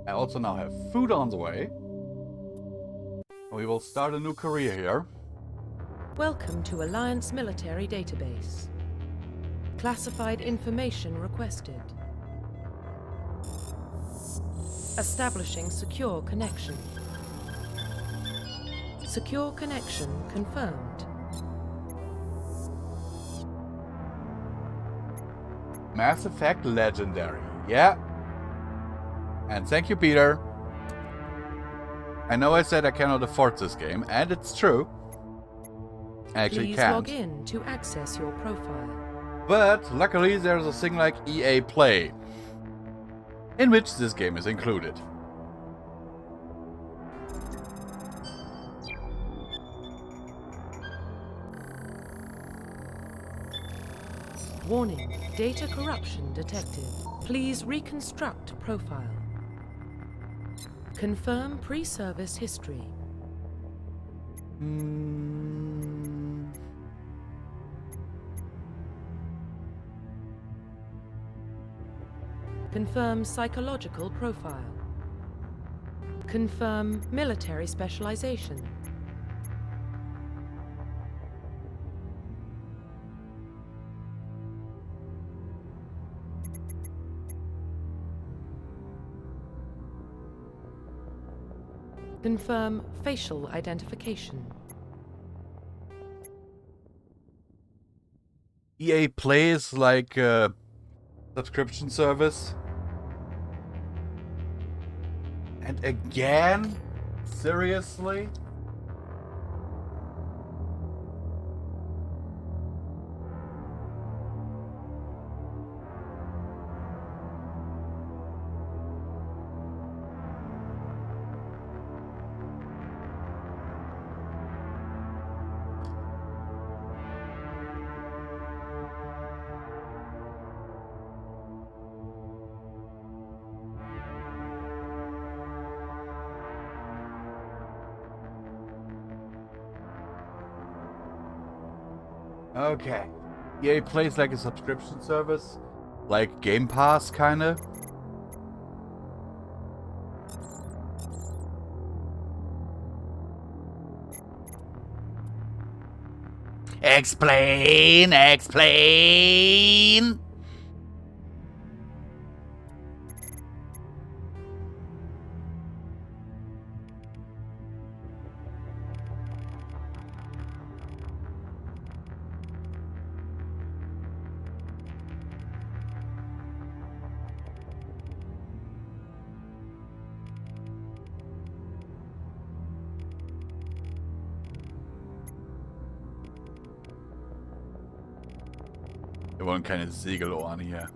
I also now have food on the way. We will start a new career here. Welcome to Alliance Military Database. Classified information requested. Establishing secure connection. Secure connection confirmed. Mass Effect Legendary. Yeah. And thank you, Peter. I know I said I cannot afford this game, and it's true. I actually Please can't. log in to access your profile. But luckily there's a thing like EA Play, in which this game is included. Warning, data corruption detected. Please reconstruct profile. Confirm pre-service history. Confirm psychological profile. Confirm military specialization. Confirm facial identification. EA Play is like a subscription service. And again? Seriously? Okay. EA plays like a subscription service. Like Game Pass, kinda. Explain! Explain! Wir wollen keine Segelohren hier.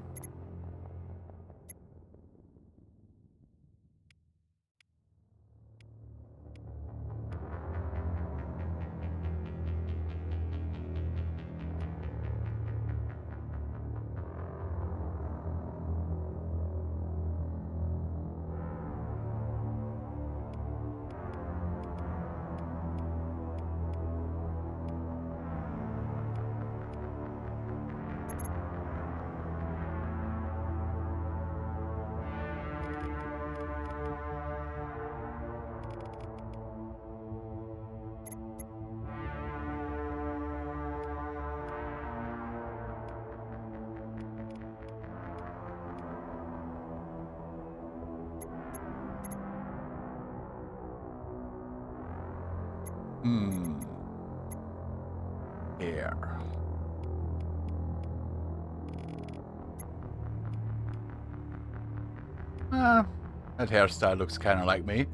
Here. That hairstyle looks kind of like me.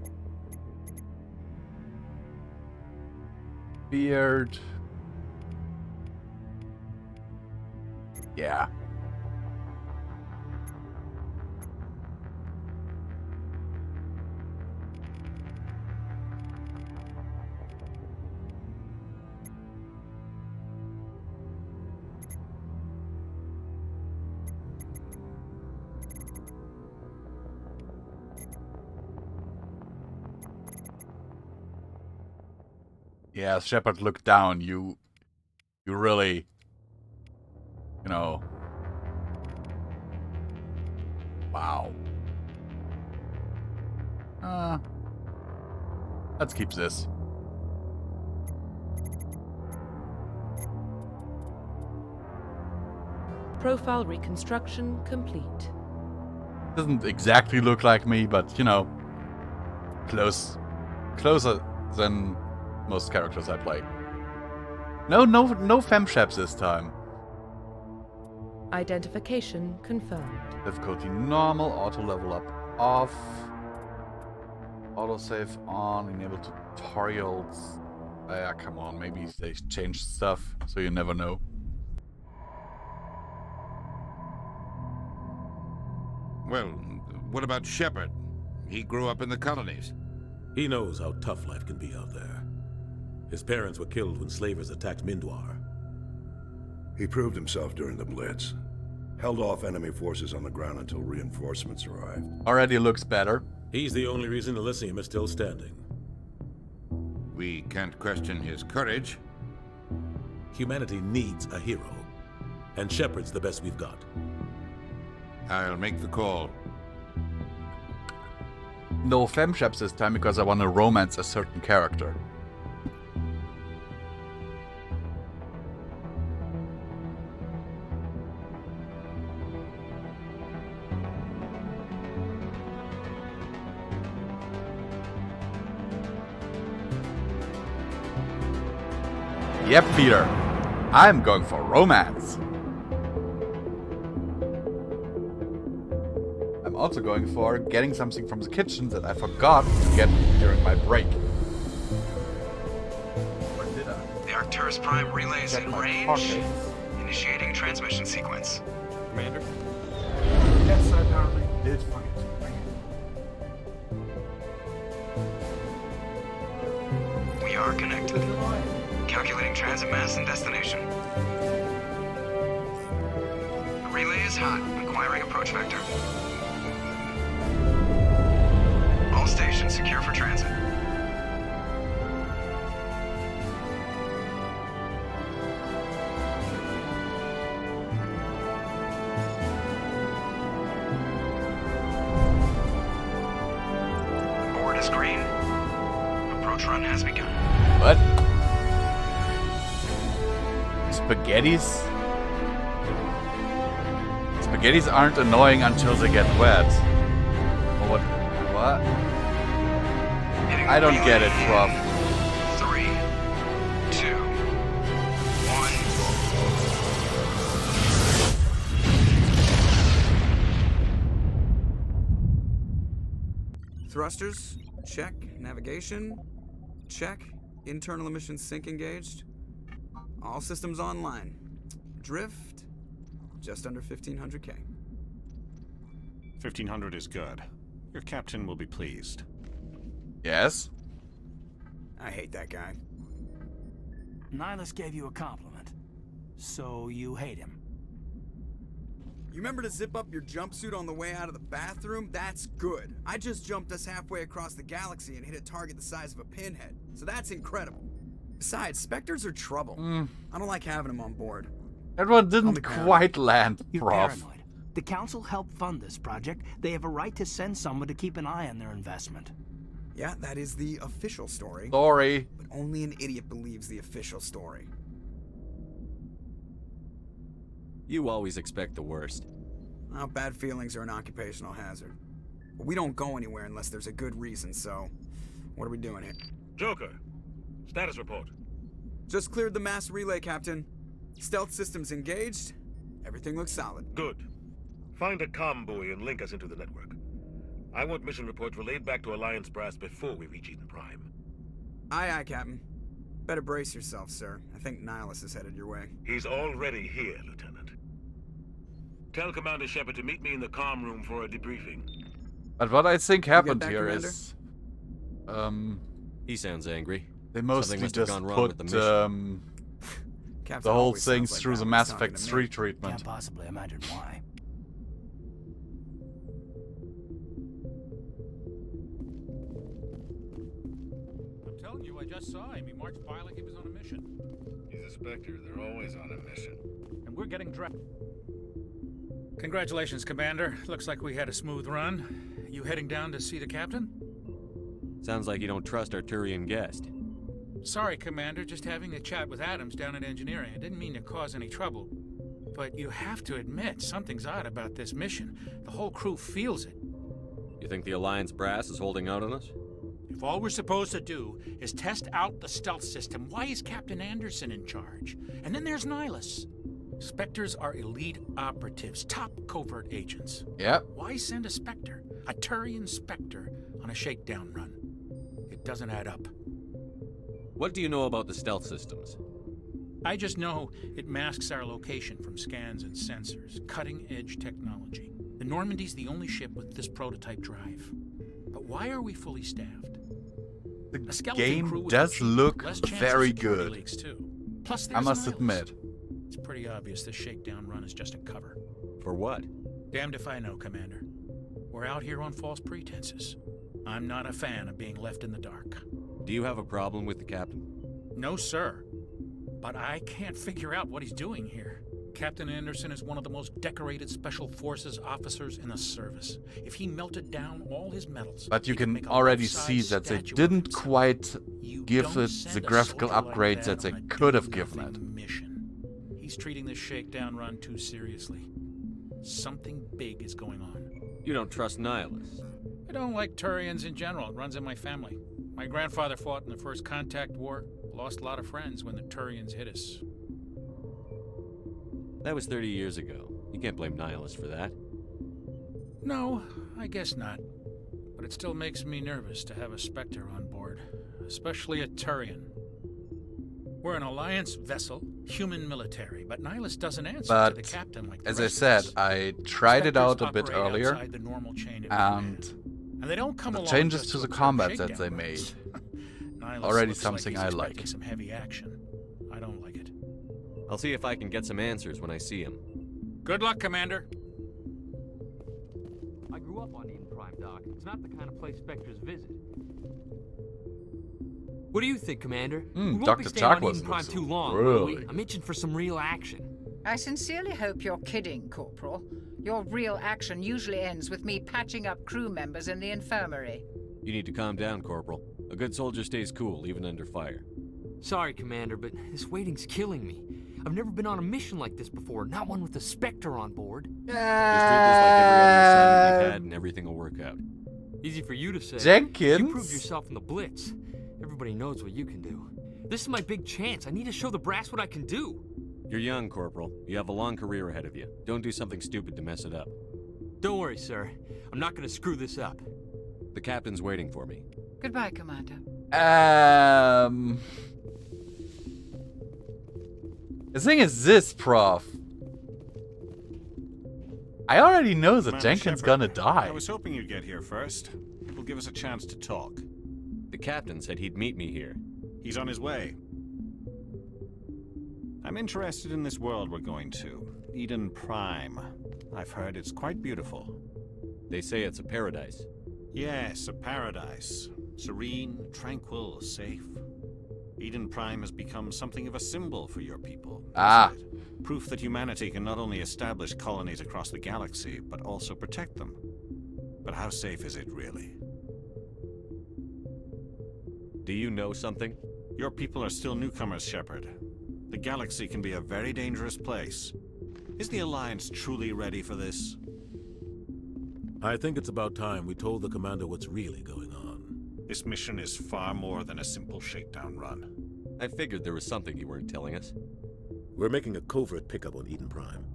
Beard. Yeah. Yeah, Shepard, look down. You really, you know. Wow. Let's keep this. Profile reconstruction complete. Doesn't exactly look like me, but you know, closer than most characters I play. No femshaps this time. Identification confirmed. Difficulty normal, auto level up off, autosave on, enable tutorials. Yeah, come on, maybe they changed stuff, so you never know. Well, what about Shepard? He grew up in the colonies. He knows how tough life can be out there. His parents were killed when slavers attacked Mindwar. He proved himself during the Blitz. Held off enemy forces on the ground until reinforcements arrived. Already looks better. He's the only reason Elysium is still standing. We can't question his courage. Humanity needs a hero. And Shepard's the best we've got. I'll make the call. No femshaps this time because I want to romance a certain character. Yep, Peter. I'm going for romance. I'm also going for getting something from the kitchen that I forgot to get during my break. Or did I? The Arcturus Prime relay is in range. Initiating transmission sequence. Commander? Yes, I apparently did forget. We are connected. Calculating transit mass and destination. The relay is hot. Acquiring approach vector. All stations secure for transit. Board is green. Approach run has begun. What? Spaghettis? Spaghettis aren't annoying until they get wet. Or what? I don't get it, Prof. 3, 2, 1. Thrusters, check. Navigation, check. Internal emissions sync engaged. All systems online. Drift, just under 1500K. 1500 is good. Your captain will be pleased. Yes? I hate that guy. Nihilus gave you a compliment. So you hate him. You remember to zip up your jumpsuit on the way out of the bathroom? That's good. I just jumped us halfway across the galaxy and hit a target the size of a pinhead. So that's incredible. Besides, Spectres are trouble. I don't like having them on board. Everyone didn't quite land, You're Prof. paranoid. The Council helped fund this project. They have a right to send someone to keep an eye on their investment. Yeah, that is the official story. Sorry. But only an idiot believes the official story. You always expect the worst. Well, bad feelings are an occupational hazard. But we don't go anywhere unless there's a good reason, so what are we doing here? Joker, status report. Just cleared the mass relay, Captain. Stealth systems engaged. Everything looks solid. Good. Find a comm buoy and link us into the network. I want mission reports relayed back to Alliance Brass before we reach Eden Prime. Aye, aye, Captain. Better brace yourself, sir. I think Nihilus is headed your way. He's already here, Lieutenant. Tell Commander Shepard to meet me in the comm room for a debriefing. But what I think happened here is... He sounds angry. They mostly Something must have just gone wrong put with the mission. the whole thing through the Mass Effect 3 treatment. Can't possibly imagine why. I'm telling you, I just saw him. He marched by like he was on a mission. He's a Spectre. They're always on a mission. And we're getting dressed. Congratulations, Commander. Looks like we had a smooth run. You heading down to see the captain? Sounds like you don't trust our Turian guest. Sorry, Commander. Just having a chat with Adams down at engineering. I didn't mean to cause any trouble. But you have to admit, something's odd about this mission. The whole crew feels it. You think the Alliance brass is holding out on us? If all we're supposed to do is test out the stealth system, why is Captain Anderson in charge? And then there's Nihilus. Spectres are elite operatives, top covert agents. Yep. Why send a Spectre, a Turian Spectre, on a shakedown run? It doesn't add up. What do you know about the stealth systems? I just know it masks our location from scans and sensors. Cutting-edge technology. The Normandy's the only ship with this prototype drive. But why are we fully staffed? The game does look very good. Plus, I must admit. It's pretty obvious this shakedown run is just a cover. For what? Damned if I know, Commander. We're out here on false pretenses. I'm not a fan of being left in the dark. Do you have a problem with the captain? No, sir. But I can't figure out what he's doing here. Captain Anderson is one of the most decorated Special Forces officers in the service. If he melted down all his medals... But you can already see that they didn't quite give it the graphical upgrades that they could have given it. He's treating this shakedown run too seriously. Something big is going on. You don't trust Nihilus? I don't like Turians in general. It runs in my family. My grandfather fought in the First Contact War. Lost a lot of friends when the Turians hit us. That was 30 years ago. You can't blame Nihilus for that. No, I guess not. But it still makes me nervous to have a Spectre on board. Especially a Turian. We're an Alliance vessel, human military, but Nihilus doesn't answer to the captain like the as I rest said, of us. I tried it out a Spectres bit operate earlier, outside the normal chain of and command. They don't come the along changes just to the observe combat that shakedown they runs. made Nihilus already looks something like I he's like. expecting some heavy action. I don't like it. I'll see if I can get some answers when I see him. Good luck, Commander. I grew up on Eden Prime, Doc. It's not the kind of place Spectres visit. What do you think, Commander? We won't be Dr. staying on Chakwas Eden Prime looks too long, will we? really- I'm itching for some real action. I sincerely hope you're kidding, Corporal. Your real action usually ends with me patching up crew members in the infirmary. You need to calm down, Corporal. A good soldier stays cool, even under fire. Sorry, Commander, but this waiting's killing me. I've never been on a mission like this before, not one with a Spectre on board. Just treat this like every other assignment we've had and everything will work out. Easy for you to say. Jenkins? You proved yourself in the Blitz. Everybody knows what you can do. This is my big chance. I need to show the brass what I can do. You're young, Corporal. You have a long career ahead of you. Don't do something stupid to mess it up. Don't worry, sir. I'm not gonna screw this up. The captain's waiting for me. Goodbye, Commander. The thing is this, Prof. I already know that Commander Jenkins Shepard, gonna die. I was hoping you'd get here first. It will give us a chance to talk. The captain said he'd meet me here. He's on his way. I'm interested in this world we're going to. Eden Prime. I've heard it's quite beautiful. They say it's a paradise. Yes, a paradise. Serene, tranquil, safe. Eden Prime has become something of a symbol for your people. Ah. Proof that humanity can not only establish colonies across the galaxy, but also protect them. But how safe is it really? Do you know something? Your people are still newcomers, Shepard. The galaxy can be a very dangerous place. Is the Alliance truly ready for this? I think it's about time we told the commander what's really going on. This mission is far more than a simple shakedown run. I figured there was something you weren't telling us. We're making a covert pickup on Eden Prime.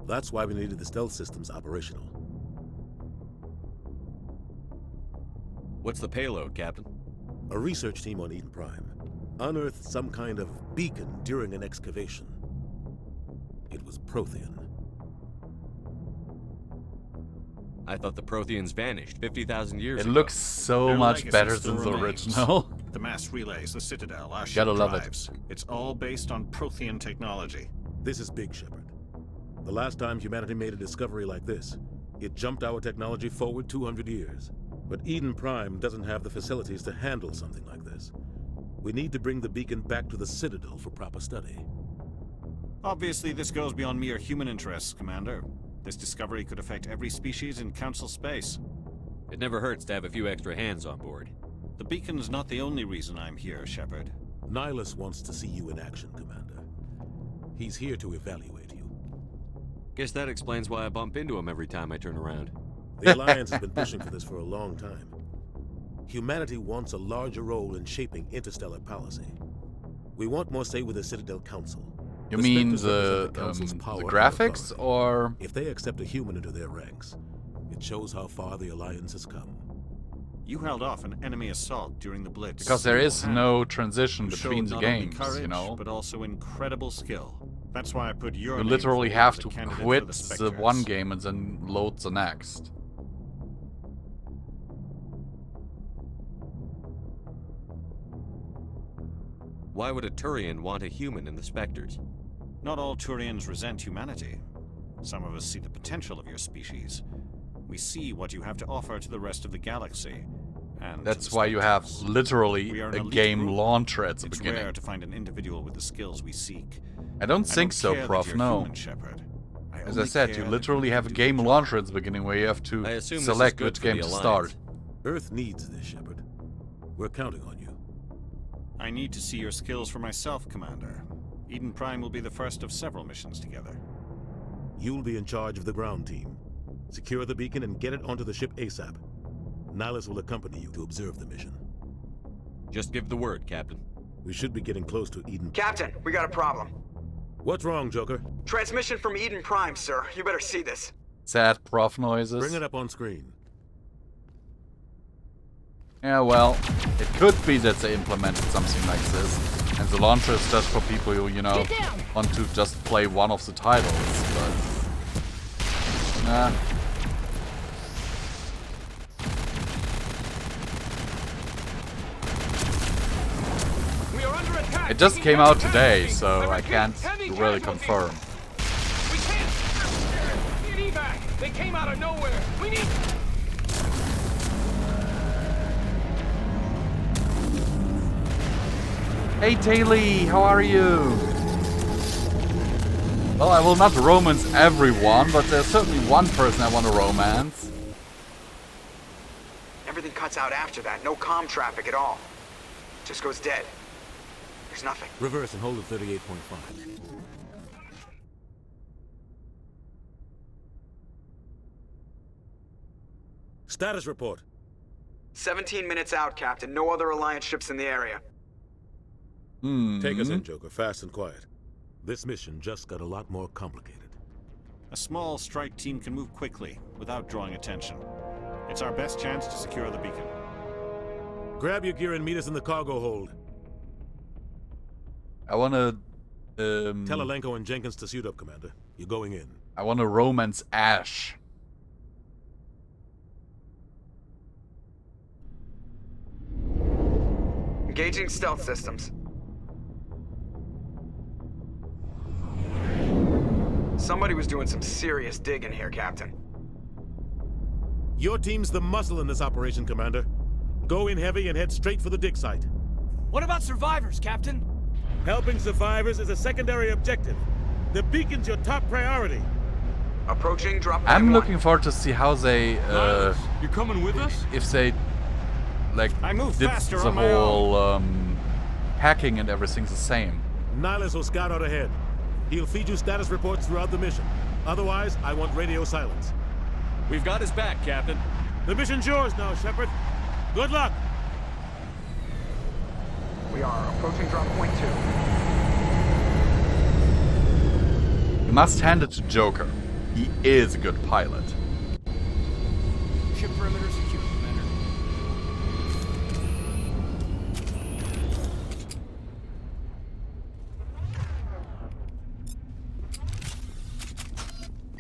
That's why we needed the stealth systems operational. What's the payload, Captain? A research team on Eden Prime unearthed some kind of beacon during an excavation. It was Prothean. I thought the Protheans vanished 50,000 years ago. It looks so Their much legacy better still than the remains. original. The mass relays, the Citadel, our Gotta ship love it. drives. It's all based on Prothean technology. This is big, Shepard. The last time humanity made a discovery like this, it jumped our technology forward 200 years. But Eden Prime doesn't have the facilities to handle something like this. We need to bring the beacon back to the Citadel for proper study. Obviously, this goes beyond mere human interests, Commander. This discovery could affect every species in Council space. It never hurts to have a few extra hands on board. The beacon's not the only reason I'm here, Shepard. Nihilus wants to see you in action, Commander. He's here to evaluate you. Guess that explains why I bump into him every time I turn around. The Alliance has been pushing for this for a long time. Humanity wants a larger role in shaping interstellar policy. We want more say with the Citadel Council. You mean the graphics, or...? If they accept a human into their ranks, it shows how far the Alliance has come. You held off an enemy assault during the Blitz. Because there is no transition You between showed the not only games, courage, you know? but also incredible skill. That's why I put your You name literally forward have as a to candidate quit for the the Spectres. one game and then load the next. Why would a Turian want a human in the Spectres? Not all Turians resent humanity. Some of us see the potential of your species. We see what you have to offer to the rest of the galaxy. And that's why you have literally a game launcher at the it's beginning. Rare to find an individual with the skills we seek. I don't think so, Prof, no. As I said, you literally have a game launcher at the beginning where you have to select which game to start. Earth needs this, Shepard. We're counting on you. I need to see your skills for myself, Commander. Eden Prime will be the first of several missions together. You'll be in charge of the ground team. Secure the beacon and get it onto the ship ASAP. Nihilus will accompany you to observe the mission. Just give the word, Captain. We should be getting close to Eden. Captain, we got a problem. What's wrong, Joker? Transmission from Eden Prime, sir. You better see this. Sad prof noises. Bring it up on screen. Yeah, well, it could be that they implemented something like this, and the launcher is just for people who, you know, want to just play one of the titles, but... Nah. It just came out today, so I can't really confirm. We can't! Need evac! They came out of nowhere! We need... Hey Taylor, how are you? Well, I will not romance everyone, but there's certainly one person I want to romance. Everything cuts out after that. No comm traffic at all. Just goes dead. There's nothing. Reverse and hold at 38.5. Status report. 17 minutes out, Captain. No other Alliance ships in the area. Take us in, Joker, fast and quiet. This mission just got a lot more complicated. A small strike team can move quickly, without drawing attention. It's our best chance to secure the beacon. Grab your gear and meet us in the cargo hold. I wanna... Tell Alenko and Jenkins to suit up, Commander. You're going in. I wanna romance Ash. Engaging stealth systems. Somebody was doing some serious digging here, Captain. Your team's the muscle in this operation, Commander. Go in heavy and head straight for the dig site. What about survivors, Captain? Helping survivors is a secondary objective. The beacon's your top priority. Approaching drop. I'm looking forward to see how they you coming with us? If they like I move did faster the on my whole hacking and everything's the same. Nihilus will scout out ahead. He'll feed you status reports throughout the mission. Otherwise, I want radio silence. We've got his back, Captain. The mission's yours now, Shepard. Good luck. We are approaching drop point 2. You must hand it to Joker. He is a good pilot. Ship perimeter secure, Commander.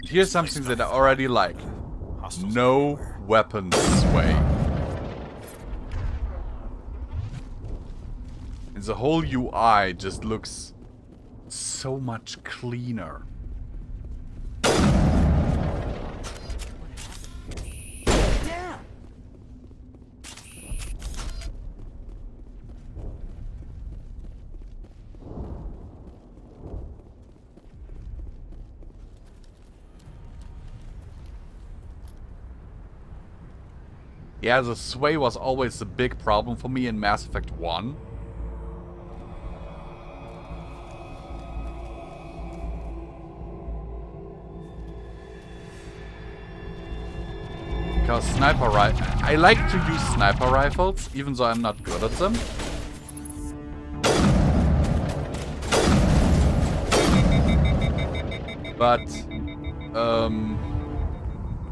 Here's something that I already like. No weapons sway. And the whole UI just looks so much cleaner. Damn! Yeah, the sway was always a big problem for me in Mass Effect 1. Because I like to use sniper rifles, even though I'm not good at them. But,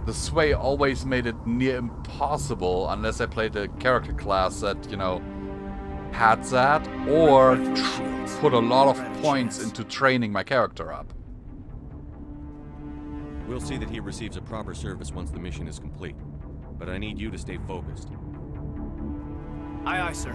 the sway always made it near impossible unless I played a character class that, you know, had that, or put a lot of points into training my character up. We'll see that he receives a proper service once the mission is complete. But I need you to stay focused. Aye, aye, sir.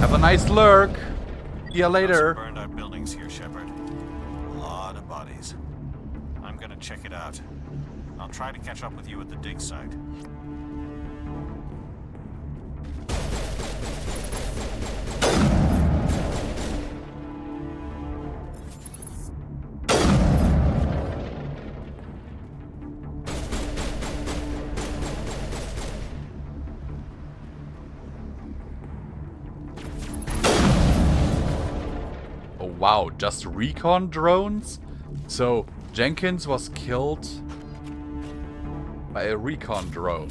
Have a nice lurk. See ya later. Burned out buildings here, Shepard. A lot of bodies. I'm gonna check it out. I'll try to catch up with you at the dig site. Wow, just recon drones? So, Jenkins was killed by a recon drone.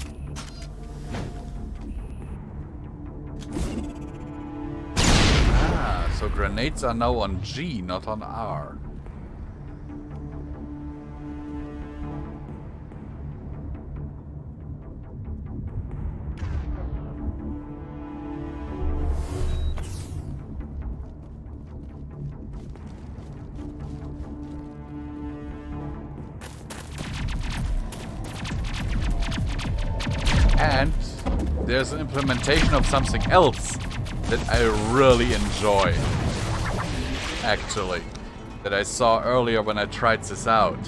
Ah, so grenades are now on G, not on R. And there's an implementation of something else that I really enjoy, actually, that I saw earlier when I tried this out.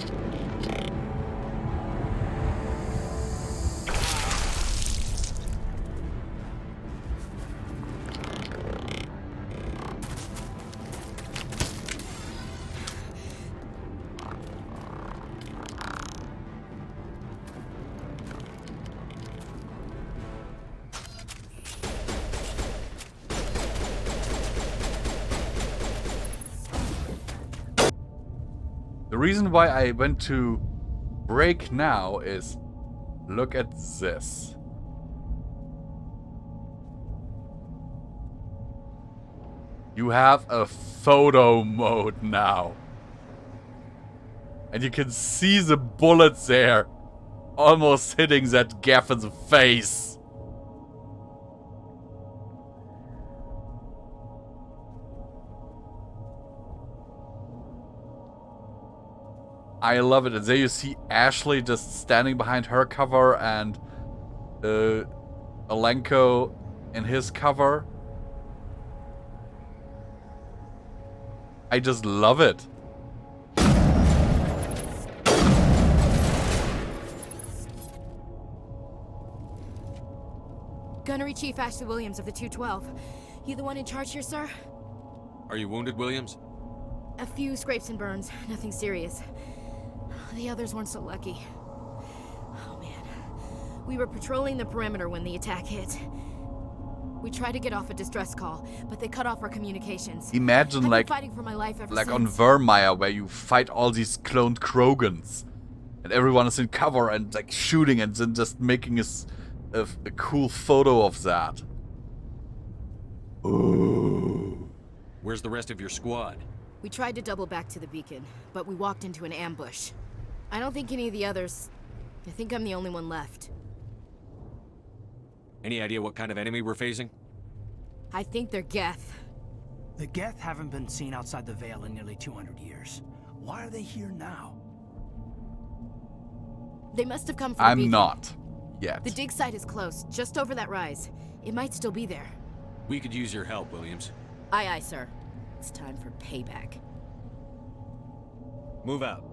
The reason why I went to break now is, look at this. You have a photo mode now. And you can see the bullets there almost hitting that gaff in the face. I love it. And there you see Ashley just standing behind her cover and Alenko in his cover. I just love it. Gunnery Chief Ashley Williams of the 212. You the one in charge here, sir? Are you wounded, Williams? A few scrapes and burns, nothing serious. The others weren't so lucky. Oh man. We were patrolling the perimeter when the attack hit. We tried to get off a distress call, but they cut off our communications. Imagine like fighting for my life ever like since. on Vermeer, where you fight all these cloned Krogans. And everyone is in cover and like shooting and then just making a cool photo of that. Ooh. Where's the rest of your squad? We tried to double back to the beacon, but we walked into an ambush. I don't think any of the others... I think I'm the only one left. Any idea what kind of enemy we're facing? I think they're Geth. The Geth haven't been seen outside the Veil in nearly 200 years. Why are they here now? They must have come from the beacon. I'm not. Yet. The dig site is close, just over that rise. It might still be there. We could use your help, Williams. Aye, aye, sir. It's time for payback. Move out.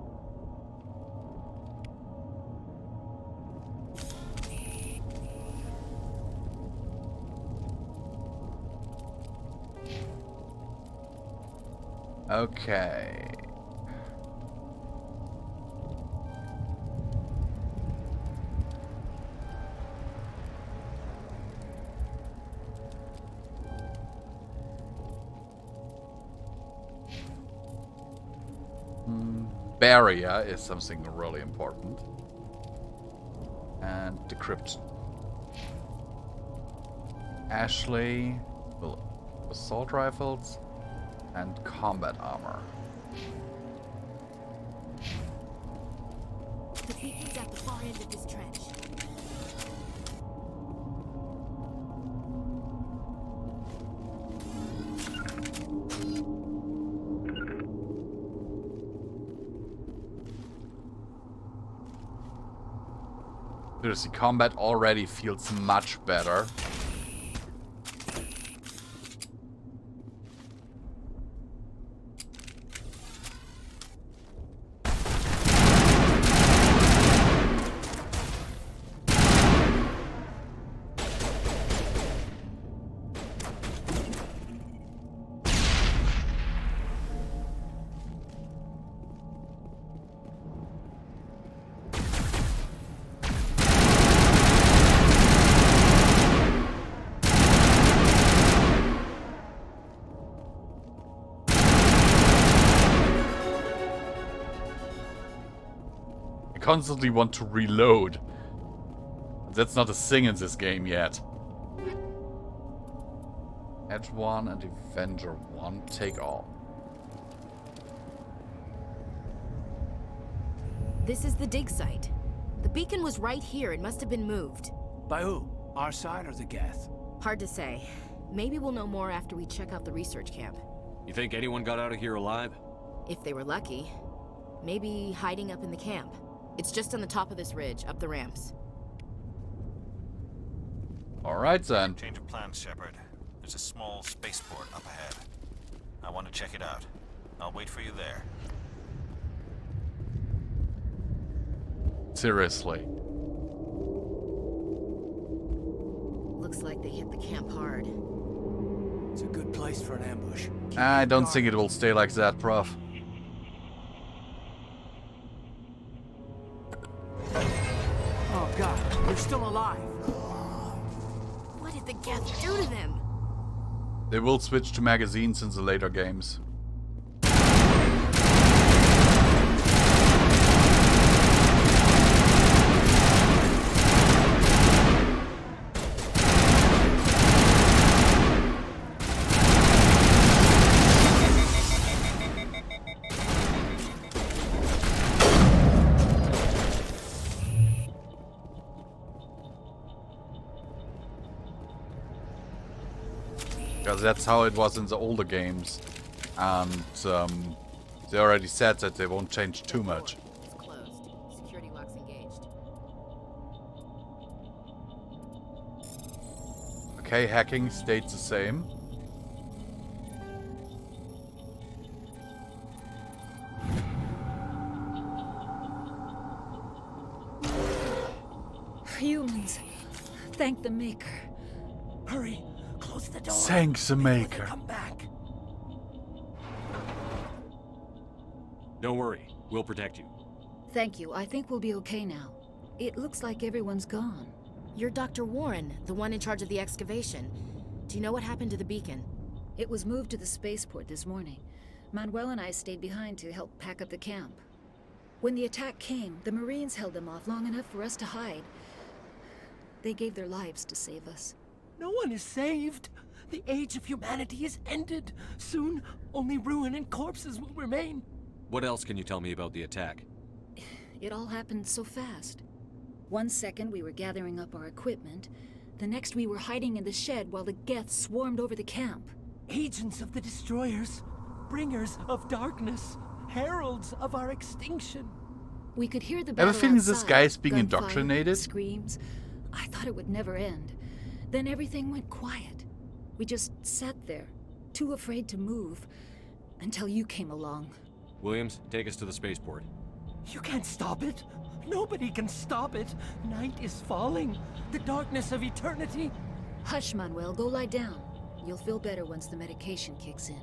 Okay. Barrier is something really important. And decryption. Ashley will assault rifles and combat armor. The beacon's at the far end of this trench. Seriously, combat already feels much better. Constantly want to reload. That's not a thing in this game yet. Edge 1 and Avenger 1 take all. This is the dig site. The beacon was right here. It must have been moved. By who? Our side or the Geth? Hard to say. Maybe we'll know more after we check out the research camp. You think anyone got out of here alive? If they were lucky. Maybe hiding up in the camp. It's just on the top of this ridge, up the ramps. Alright then. Change of plans, Shepard. There's a small spaceport up ahead. I want to check it out. I'll wait for you there. Seriously. Looks like they hit the camp hard. It's a good place for an ambush. I don't think it will stay like that, Prof. Oh god, they're still alive. What did the Geth do to them? They will switch to magazines in the later games. Because that's how it was in the older games. And they already said that they won't change too much. It's closed. Security lock's engaged. Okay, hacking stayed the same. Humans, thank the Maker. Hurry, close the door. Thanks, the Maker. Come back. Don't worry, we'll protect you. Thank you. I think we'll be okay now. It looks like everyone's gone. You're Dr. Warren, the one in charge of the excavation. Do you know what happened to the beacon? It was moved to the spaceport this morning. Manuel and I stayed behind to help pack up the camp. When the attack came, the Marines held them off long enough for us to hide. They gave their lives to save us. No one is saved. The age of humanity is ended. Soon, only ruin and corpses will remain. What else can you tell me about the attack? It all happened so fast. 1 second we were gathering up our equipment. The next we were hiding in the shed while the Geth swarmed over the camp. Agents of the Destroyers, bringers of darkness, heralds of our extinction. We could hear the I battle have a feeling outside. this guy is being Gunfire, indoctrinated. Screams. I thought it would never end. Then everything went quiet. We just sat there, too afraid to move, until you came along. Williams, take us to the spaceport. You can't stop it. Nobody can stop it. Night is falling. The darkness of eternity. Hush, Manuel. Go lie down. You'll feel better once the medication kicks in.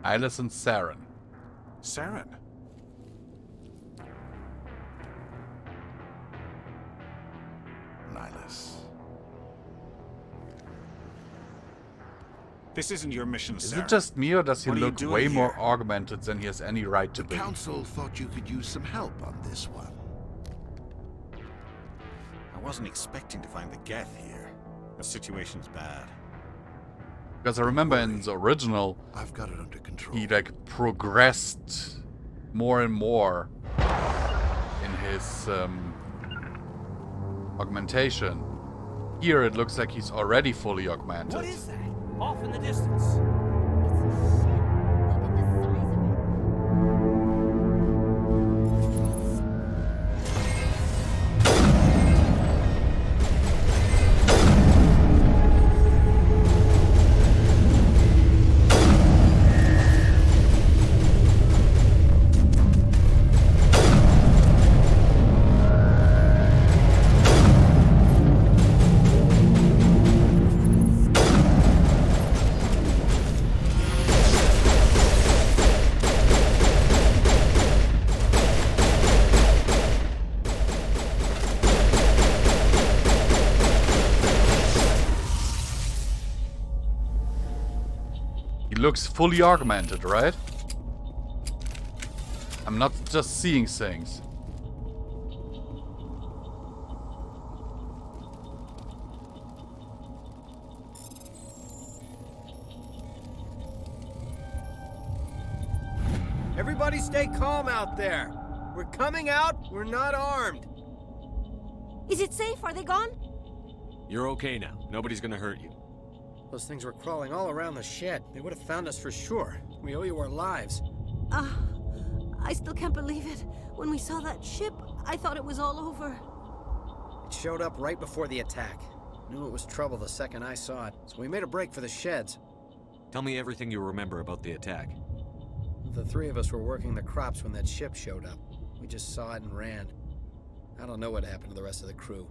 Alice and Saren. Saren? Nihilus. This isn't your mission, Is Saren. it just me, or does he What are you look doing way here? more augmented than he has any right to The be? council thought you could use some help on this one. I wasn't expecting to find the Geth here. The situation's bad. Because I remember in the original, I've got it under control. he like progressed more and more in his augmentation. Here it looks like he's already fully augmented. What is that? Off in the distance. Looks fully augmented, right? I'm not just seeing things. Everybody stay calm out there. We're coming out. We're not armed. Is it safe? Are they gone? You're okay now. Nobody's gonna hurt you. Those things were crawling all around the shed. They would have found us for sure. We owe you our lives. I still can't believe it. When we saw that ship, I thought it was all over. It showed up right before the attack. Knew it was trouble the second I saw it, so we made a break for the sheds. Tell me everything you remember about the attack. The three of us were working the crops when that ship showed up. We just saw it and ran. I don't know what happened to the rest of the crew.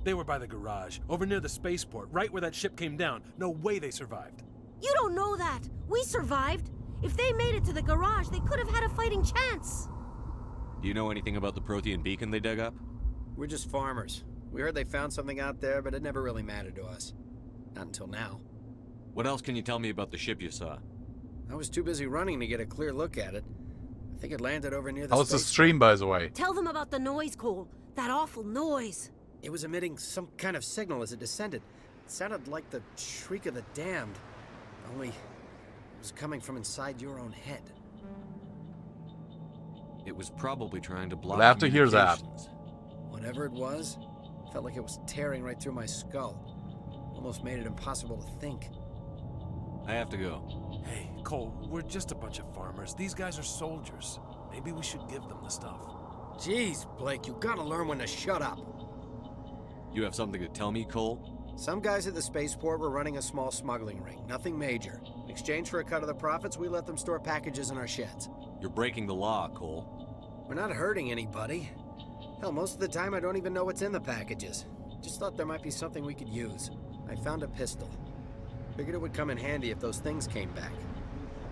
They were by the garage, over near the spaceport, right where that ship came down. No way they survived. You don't know that. We survived. If they made it to the garage, they could have had a fighting chance. Do you know anything about the Prothean beacon they dug up? We're just farmers. We heard they found something out there, but it never really mattered to us. Not until now. What else can you tell me about the ship you saw? I was too busy running to get a clear look at it. I think it landed over near the How's the space stream, by the way? Tell them about the noise, Cole. That awful noise. It was emitting some kind of signal as it descended. It sounded like the shriek of the damned. Only it was coming from inside your own head. It was probably trying to block We'll have to hear that. communications. Whatever it was, felt like it was tearing right through my skull. Almost made it impossible to think. I have to go. Hey, Cole, we're just a bunch of farmers. These guys are soldiers. Maybe we should give them the stuff. Jeez, Blake, you gotta learn when to shut up. You have something to tell me, Cole? Some guys at the spaceport were running a small smuggling ring, nothing major. In exchange for a cut of the profits, we let them store packages in our sheds. You're breaking the law, Cole. We're not hurting anybody. Hell, most of the time I don't even know what's in the packages. Just thought there might be something we could use. I found a pistol. Figured it would come in handy if those things came back.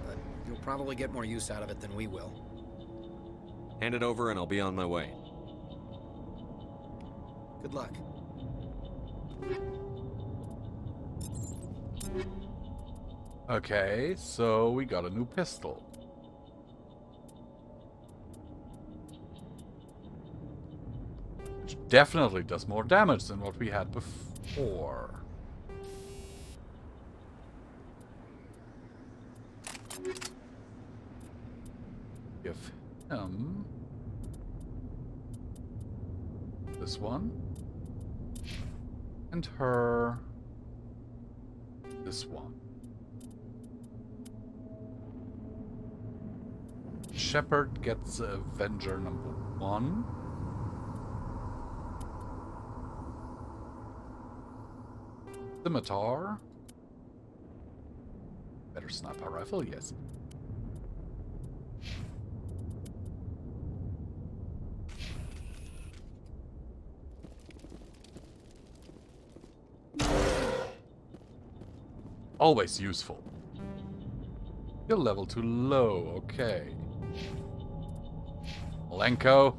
But you'll probably get more use out of it than we will. Hand it over and I'll be on my way. Good luck. Okay, so we got a new pistol. Which definitely does more damage than what we had before. give him this one. And her this one. Shepard gets Avenger number 1. Scimitar. Better sniper rifle, yes. Always useful. Skill level too low, okay. Malenko.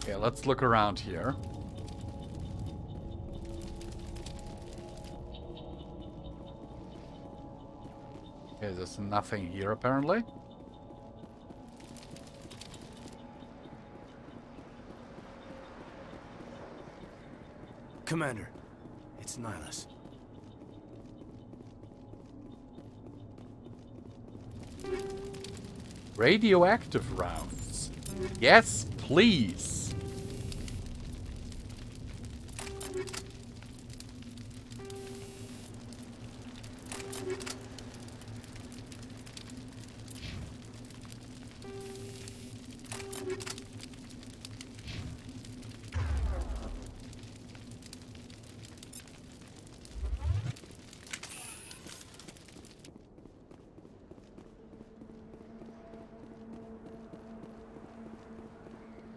Okay, let's look around here. Okay, there's nothing here apparently. Commander, it's Nihilus. Radioactive rounds. Yes, please.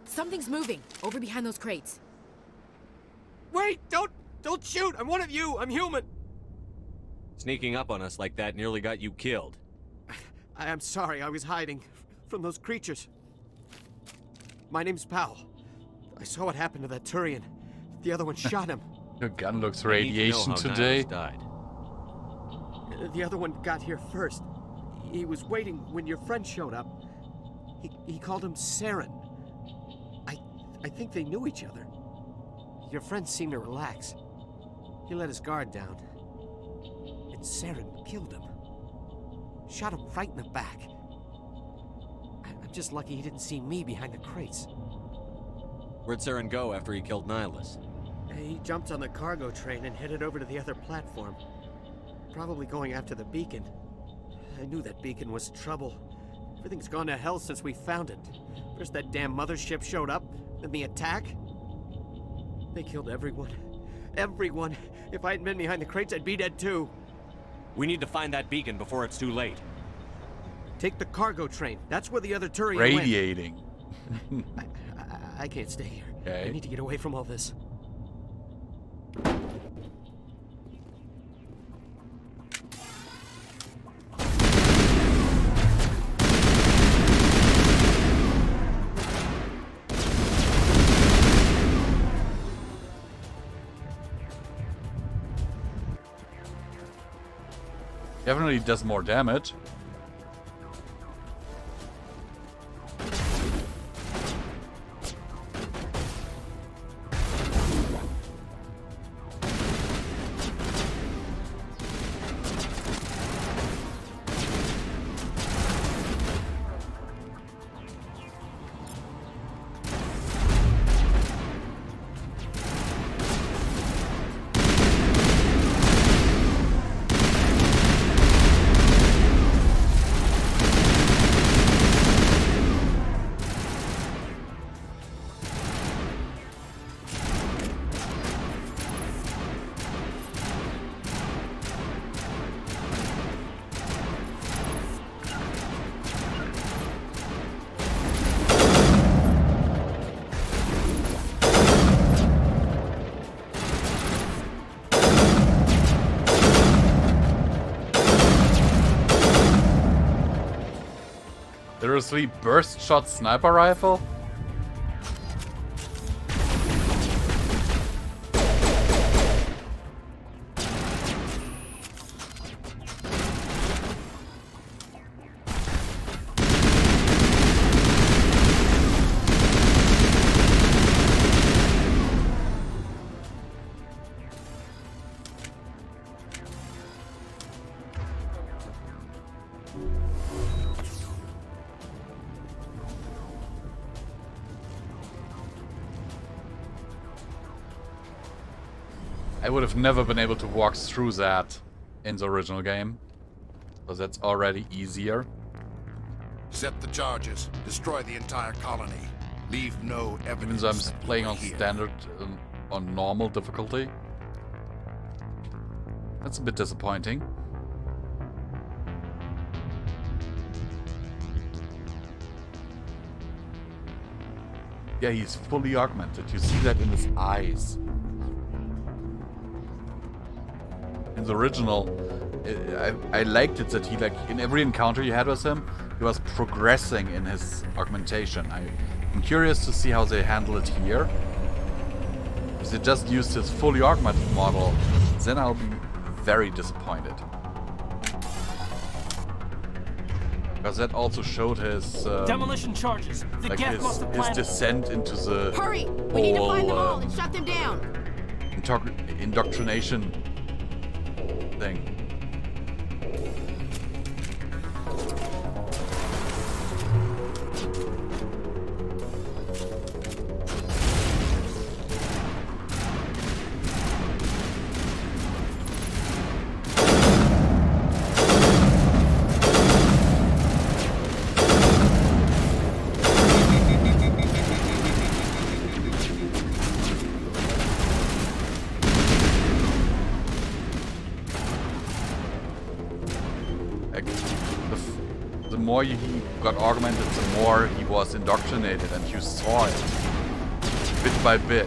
Something's moving over behind those crates. Wait! Don't shoot! I'm one of you! I'm human! Sneaking up on us like that nearly got you killed. I'm sorry, I was hiding from those creatures. My name's Powell. I saw what happened to that Turian. The other one shot him. Your gun looks radiation today. Died. The other one got here first. He was waiting when your friend showed up. He called him Saren. I think they knew each other. Your friend seemed to relax. He let his guard down. And Saren killed him. Shot him right in the back. I'm just lucky he didn't see me behind the crates. Where'd Saren go after he killed Nihilus? He jumped on the cargo train and headed over to the other platform. Probably going after the beacon. I knew that beacon was trouble. Everything's gone to hell since we found it. First that damn mothership showed up, then the attack. They killed everyone. Everyone. If I hadn't been behind the crates, I'd be dead too. We need to find that beacon before it's too late. Take the cargo train. That's where the other Turian Radiating. went. I can't stay here. Okay. I need to get away from all this. Definitely does more damage. Seriously, burst shot sniper rifle? I would have never been able to walk through that in the original game, because that's already easier. Set the charges. Destroy the entire colony. Leave no evidence. Even though I'm playing on standard, on normal difficulty. That's a bit disappointing. Yeah, he's fully augmented. You see that in his eyes. In the original, I liked it that he, like, in every encounter you had with him, he was progressing in his augmentation. I'm curious to see how they handle it here. If they just used his fully augmented model, then I'll be very disappointed. Because that also showed his demolition charges. The like Geth must have his planned. descent into the Hurry! We need to find them all and shut them down. Indoctrination thing. The more he got augmented, the more he was indoctrinated, and you saw it bit by bit.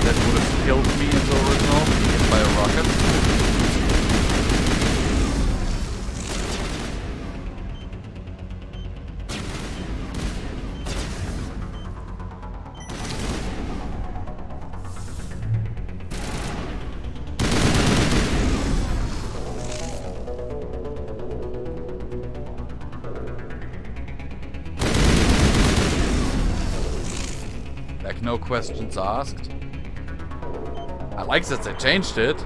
That would have killed me in the original, hit by a rocket. Like, no questions asked. I like that they changed it.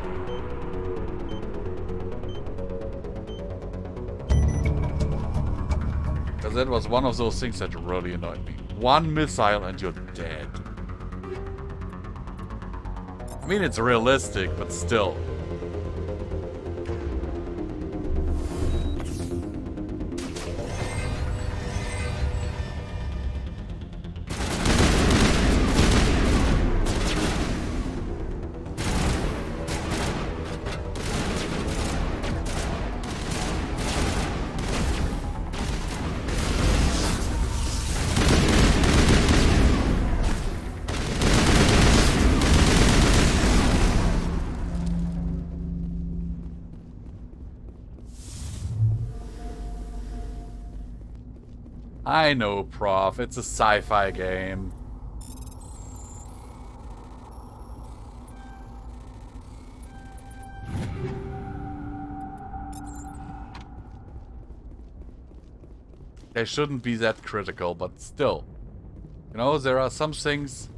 Because that was one of those things that really annoyed me. One missile and you're dead. I mean, it's realistic, but still. I know, Prof. It's a sci-fi game. They shouldn't be that critical, but still. You know, there are some things...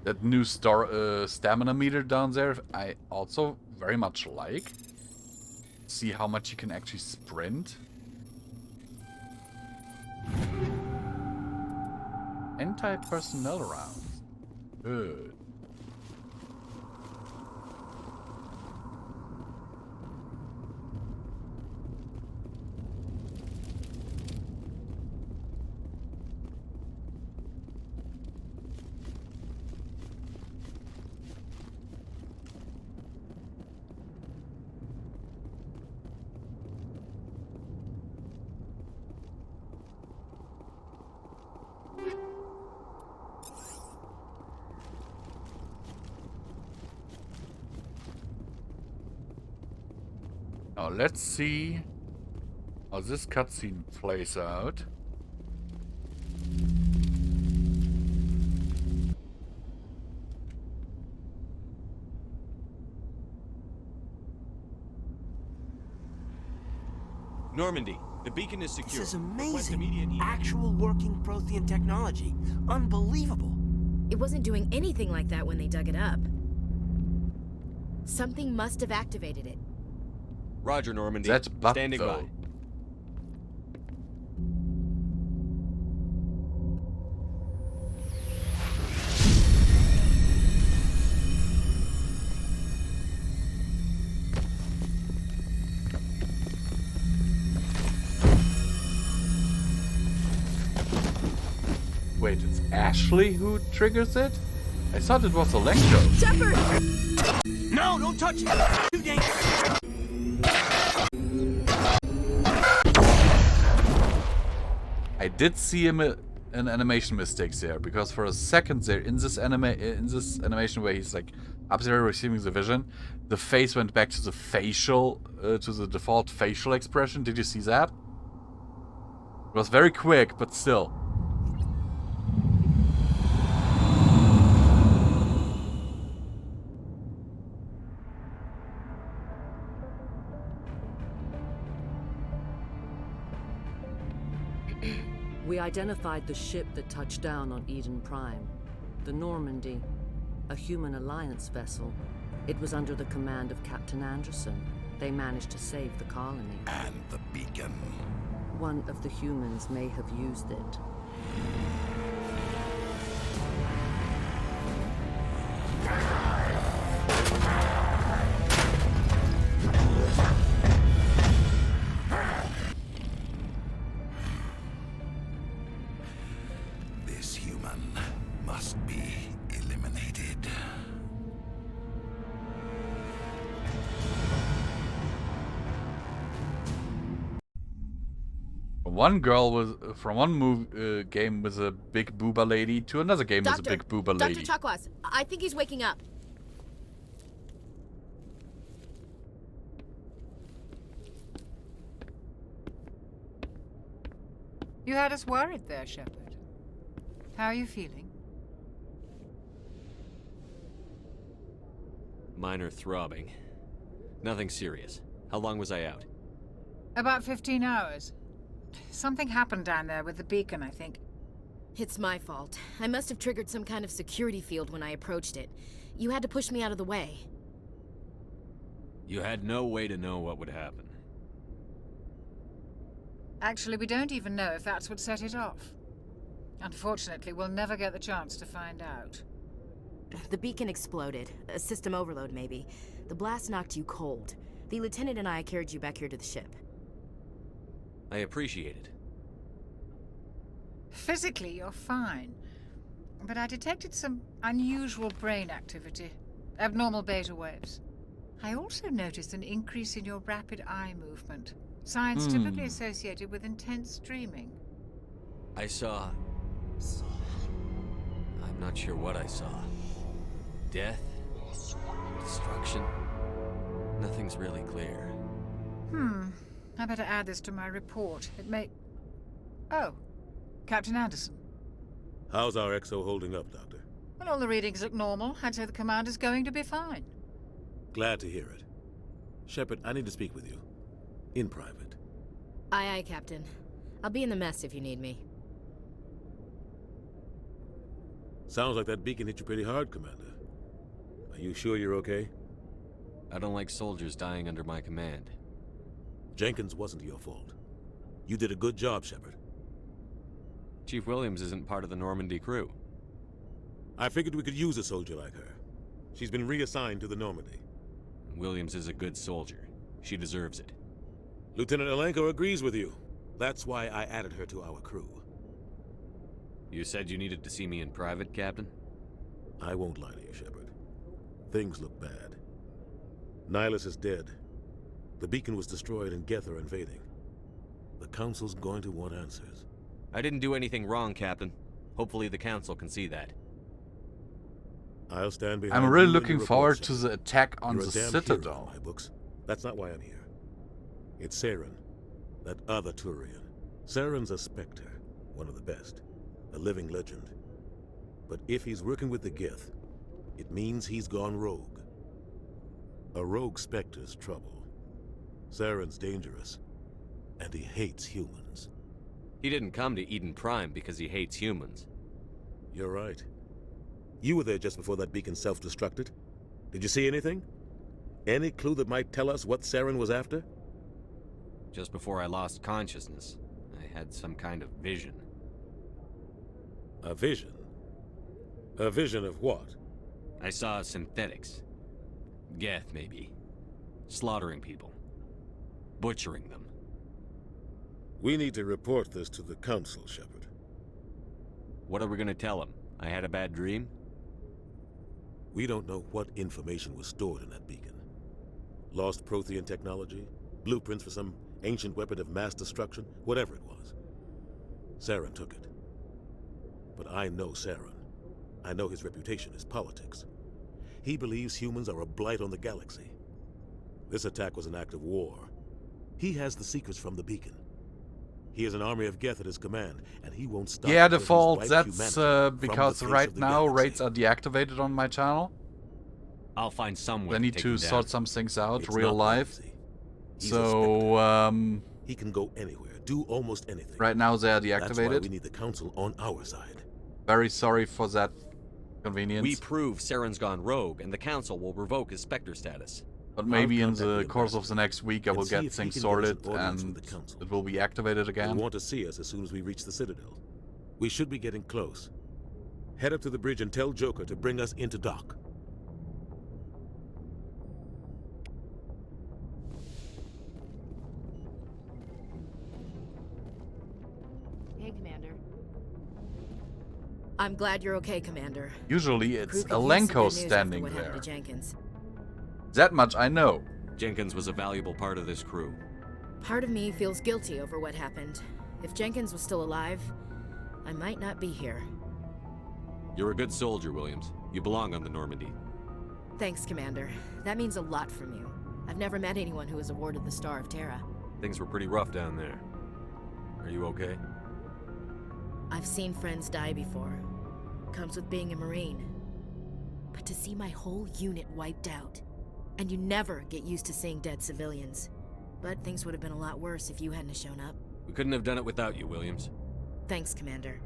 That new stamina meter down there, I also very much like. See how much you can actually sprint. Anti-personnel rounds. Good. Now let's see how this cutscene plays out. Normandy, the beacon is secure. This is Request amazing. immediate- Actual working Prothean technology. Unbelievable. It wasn't doing anything like that when they dug it up. Something must have activated it. Roger, Normandy. That's Buck, Standing though. by. Wait, it's Ashley who triggers it? I thought it was Electro. Shepard! No, don't touch it! Too dangerous! I did see an animation mistakes there, because for a second there in this animation where he's like absolutely receiving the vision, the face went back to the facial to the default facial expression. Did you see that? It was very quick, but still. We identified the ship that touched down on Eden Prime. The Normandy, a human alliance vessel. It was under the command of Captain Anderson. They managed to save the colony. And the beacon. One of the humans may have used it. This human must be eliminated. One girl was from one game was a big booba lady to another game was a big booba lady. Dr. Chakwas, I think he's waking up. You had us worried there, Shepard. How are you feeling? Minor throbbing. Nothing serious. How long was I out? About 15 hours. Something happened down there with the beacon, I think. It's my fault. I must have triggered some kind of security field when I approached it. You had to push me out of the way. You had no way to know what would happen. Actually, we don't even know if that's what set it off. Unfortunately, we'll never get the chance to find out. The beacon exploded. A system overload, maybe. The blast knocked you cold. The lieutenant and I carried you back here to the ship. I appreciate it. Physically, you're fine. But I detected some unusual brain activity. Abnormal beta waves. I also noticed an increase in your rapid eye movement. Signs typically associated with intense dreaming. I saw... I'm not sure what I saw. Death? Destruction? Nothing's really clear. I better add this to my report. It may... Oh, Captain Anderson. How's our XO holding up, Doctor? Well, all the readings look normal. I'd say the commander's going to be fine. Glad to hear it. Shepard, I need to speak with you. In private. Aye, Captain. I'll be in the mess if you need me. Sounds like that beacon hit you pretty hard, Commander. Are you sure you're okay? I don't like soldiers dying under my command. Jenkins wasn't your fault. You did a good job, Shepard. Chief Williams isn't part of the Normandy crew. I figured we could use a soldier like her. She's been reassigned to the Normandy. Williams is a good soldier. She deserves it. Lieutenant Alenko agrees with you. That's why I added her to our crew. You said you needed to see me in private, Captain? I won't lie to you, Shepard. Things look bad. Nihilus is dead. The beacon was destroyed and Geth are invading. The Council's going to want answers. I didn't do anything wrong, Captain. Hopefully the Council can see that. I'll stand behind I'm really you looking and forward report, to the attack on You're the a damn hero Citadel. in my books. That's not why I'm here. It's Saren, that other Turian. Saren's a Spectre, one of the best, a living legend. But if he's working with the Geth, it means he's gone rogue. A rogue Spectre's trouble. Saren's dangerous, and he hates humans. He didn't come to Eden Prime because he hates humans. You're right. You were there just before that beacon self-destructed. Did you see anything? Any clue that might tell us what Saren was after? Just before I lost consciousness, I had some kind of vision. A vision? A vision of what? I saw synthetics. Geth, maybe. Slaughtering people. Butchering them. We need to report this to the Council, Shepard. What are we gonna tell him? I had a bad dream? We don't know what information was stored in that beacon. Lost Prothean technology? Blueprints for some ancient weapon of mass destruction? Whatever it was. Saren took it. But I know Saren. I know his reputation is politics. He believes humans are a blight on the galaxy. This attack was an act of war. He has the secrets from the beacon. He has an army of Geth at his command, and he won't stop. Yeah, default. That's because right now raids are deactivated on my channel. I'll find some way. I need to sort some things out real life. So he can go anywhere, do almost anything. Right now they are That's deactivated. why we need the Council on our side. Very sorry for that convenience. We prove Saren's gone rogue, and the Council will revoke his Spectre status. But maybe in the course of the next week I will get things sorted and it will be activated again. He'll want to see us as soon as we reach the Citadel. We should be getting close. Head up to the bridge and tell Joker to bring us into dock. Hey, Commander. I'm glad you're okay, Commander. Usually it's Crew could use some Alenko good news after standing what happened there. to Jenkins. That much I know. Jenkins was a valuable part of this crew. Part of me feels guilty over what happened. If Jenkins was still alive, I might not be here. You're a good soldier, Williams. You belong on the Normandy. Thanks, Commander. That means a lot from you. I've never met anyone who was awarded the Star of Terra. Things were pretty rough down there. Are you okay? I've seen friends die before. Comes with being a Marine. But to see my whole unit wiped out, and you never get used to seeing dead civilians. But things would have been a lot worse if you hadn't shown up. We couldn't have done it without you, Williams. Thanks, Commander.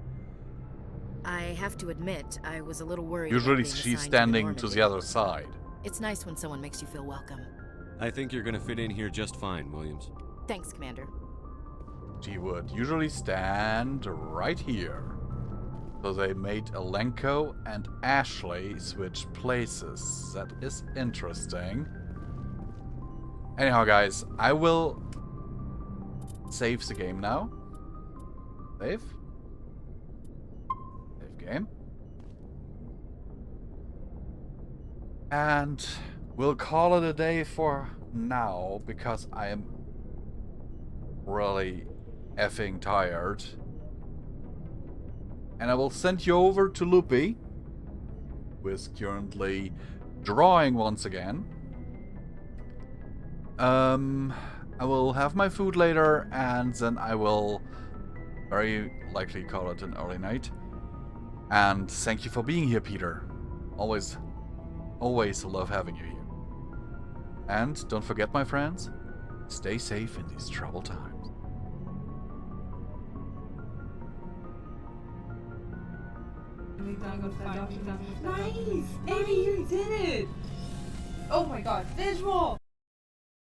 I have to admit, I was a little worried. Usually about being she's assigned standing to Normandy. the other side. It's nice when someone makes you feel welcome. I think you're gonna fit in here just fine, Williams. Thanks, Commander. She would usually stand right here. So they made Alenko and Ashley switch places. That is interesting. Anyhow, guys, I will save the game now. Save. Save game. And we'll call it a day for now because I am really effing tired. And I will send you over to Loopy, who is currently drawing once again. I will have my food later, and then I will very likely call it an early night. And thank you for being here, Peter. Always love having you here. And don't forget, my friends, stay safe in these troubled times. Nice! Amy, you did it! Oh my god, visual!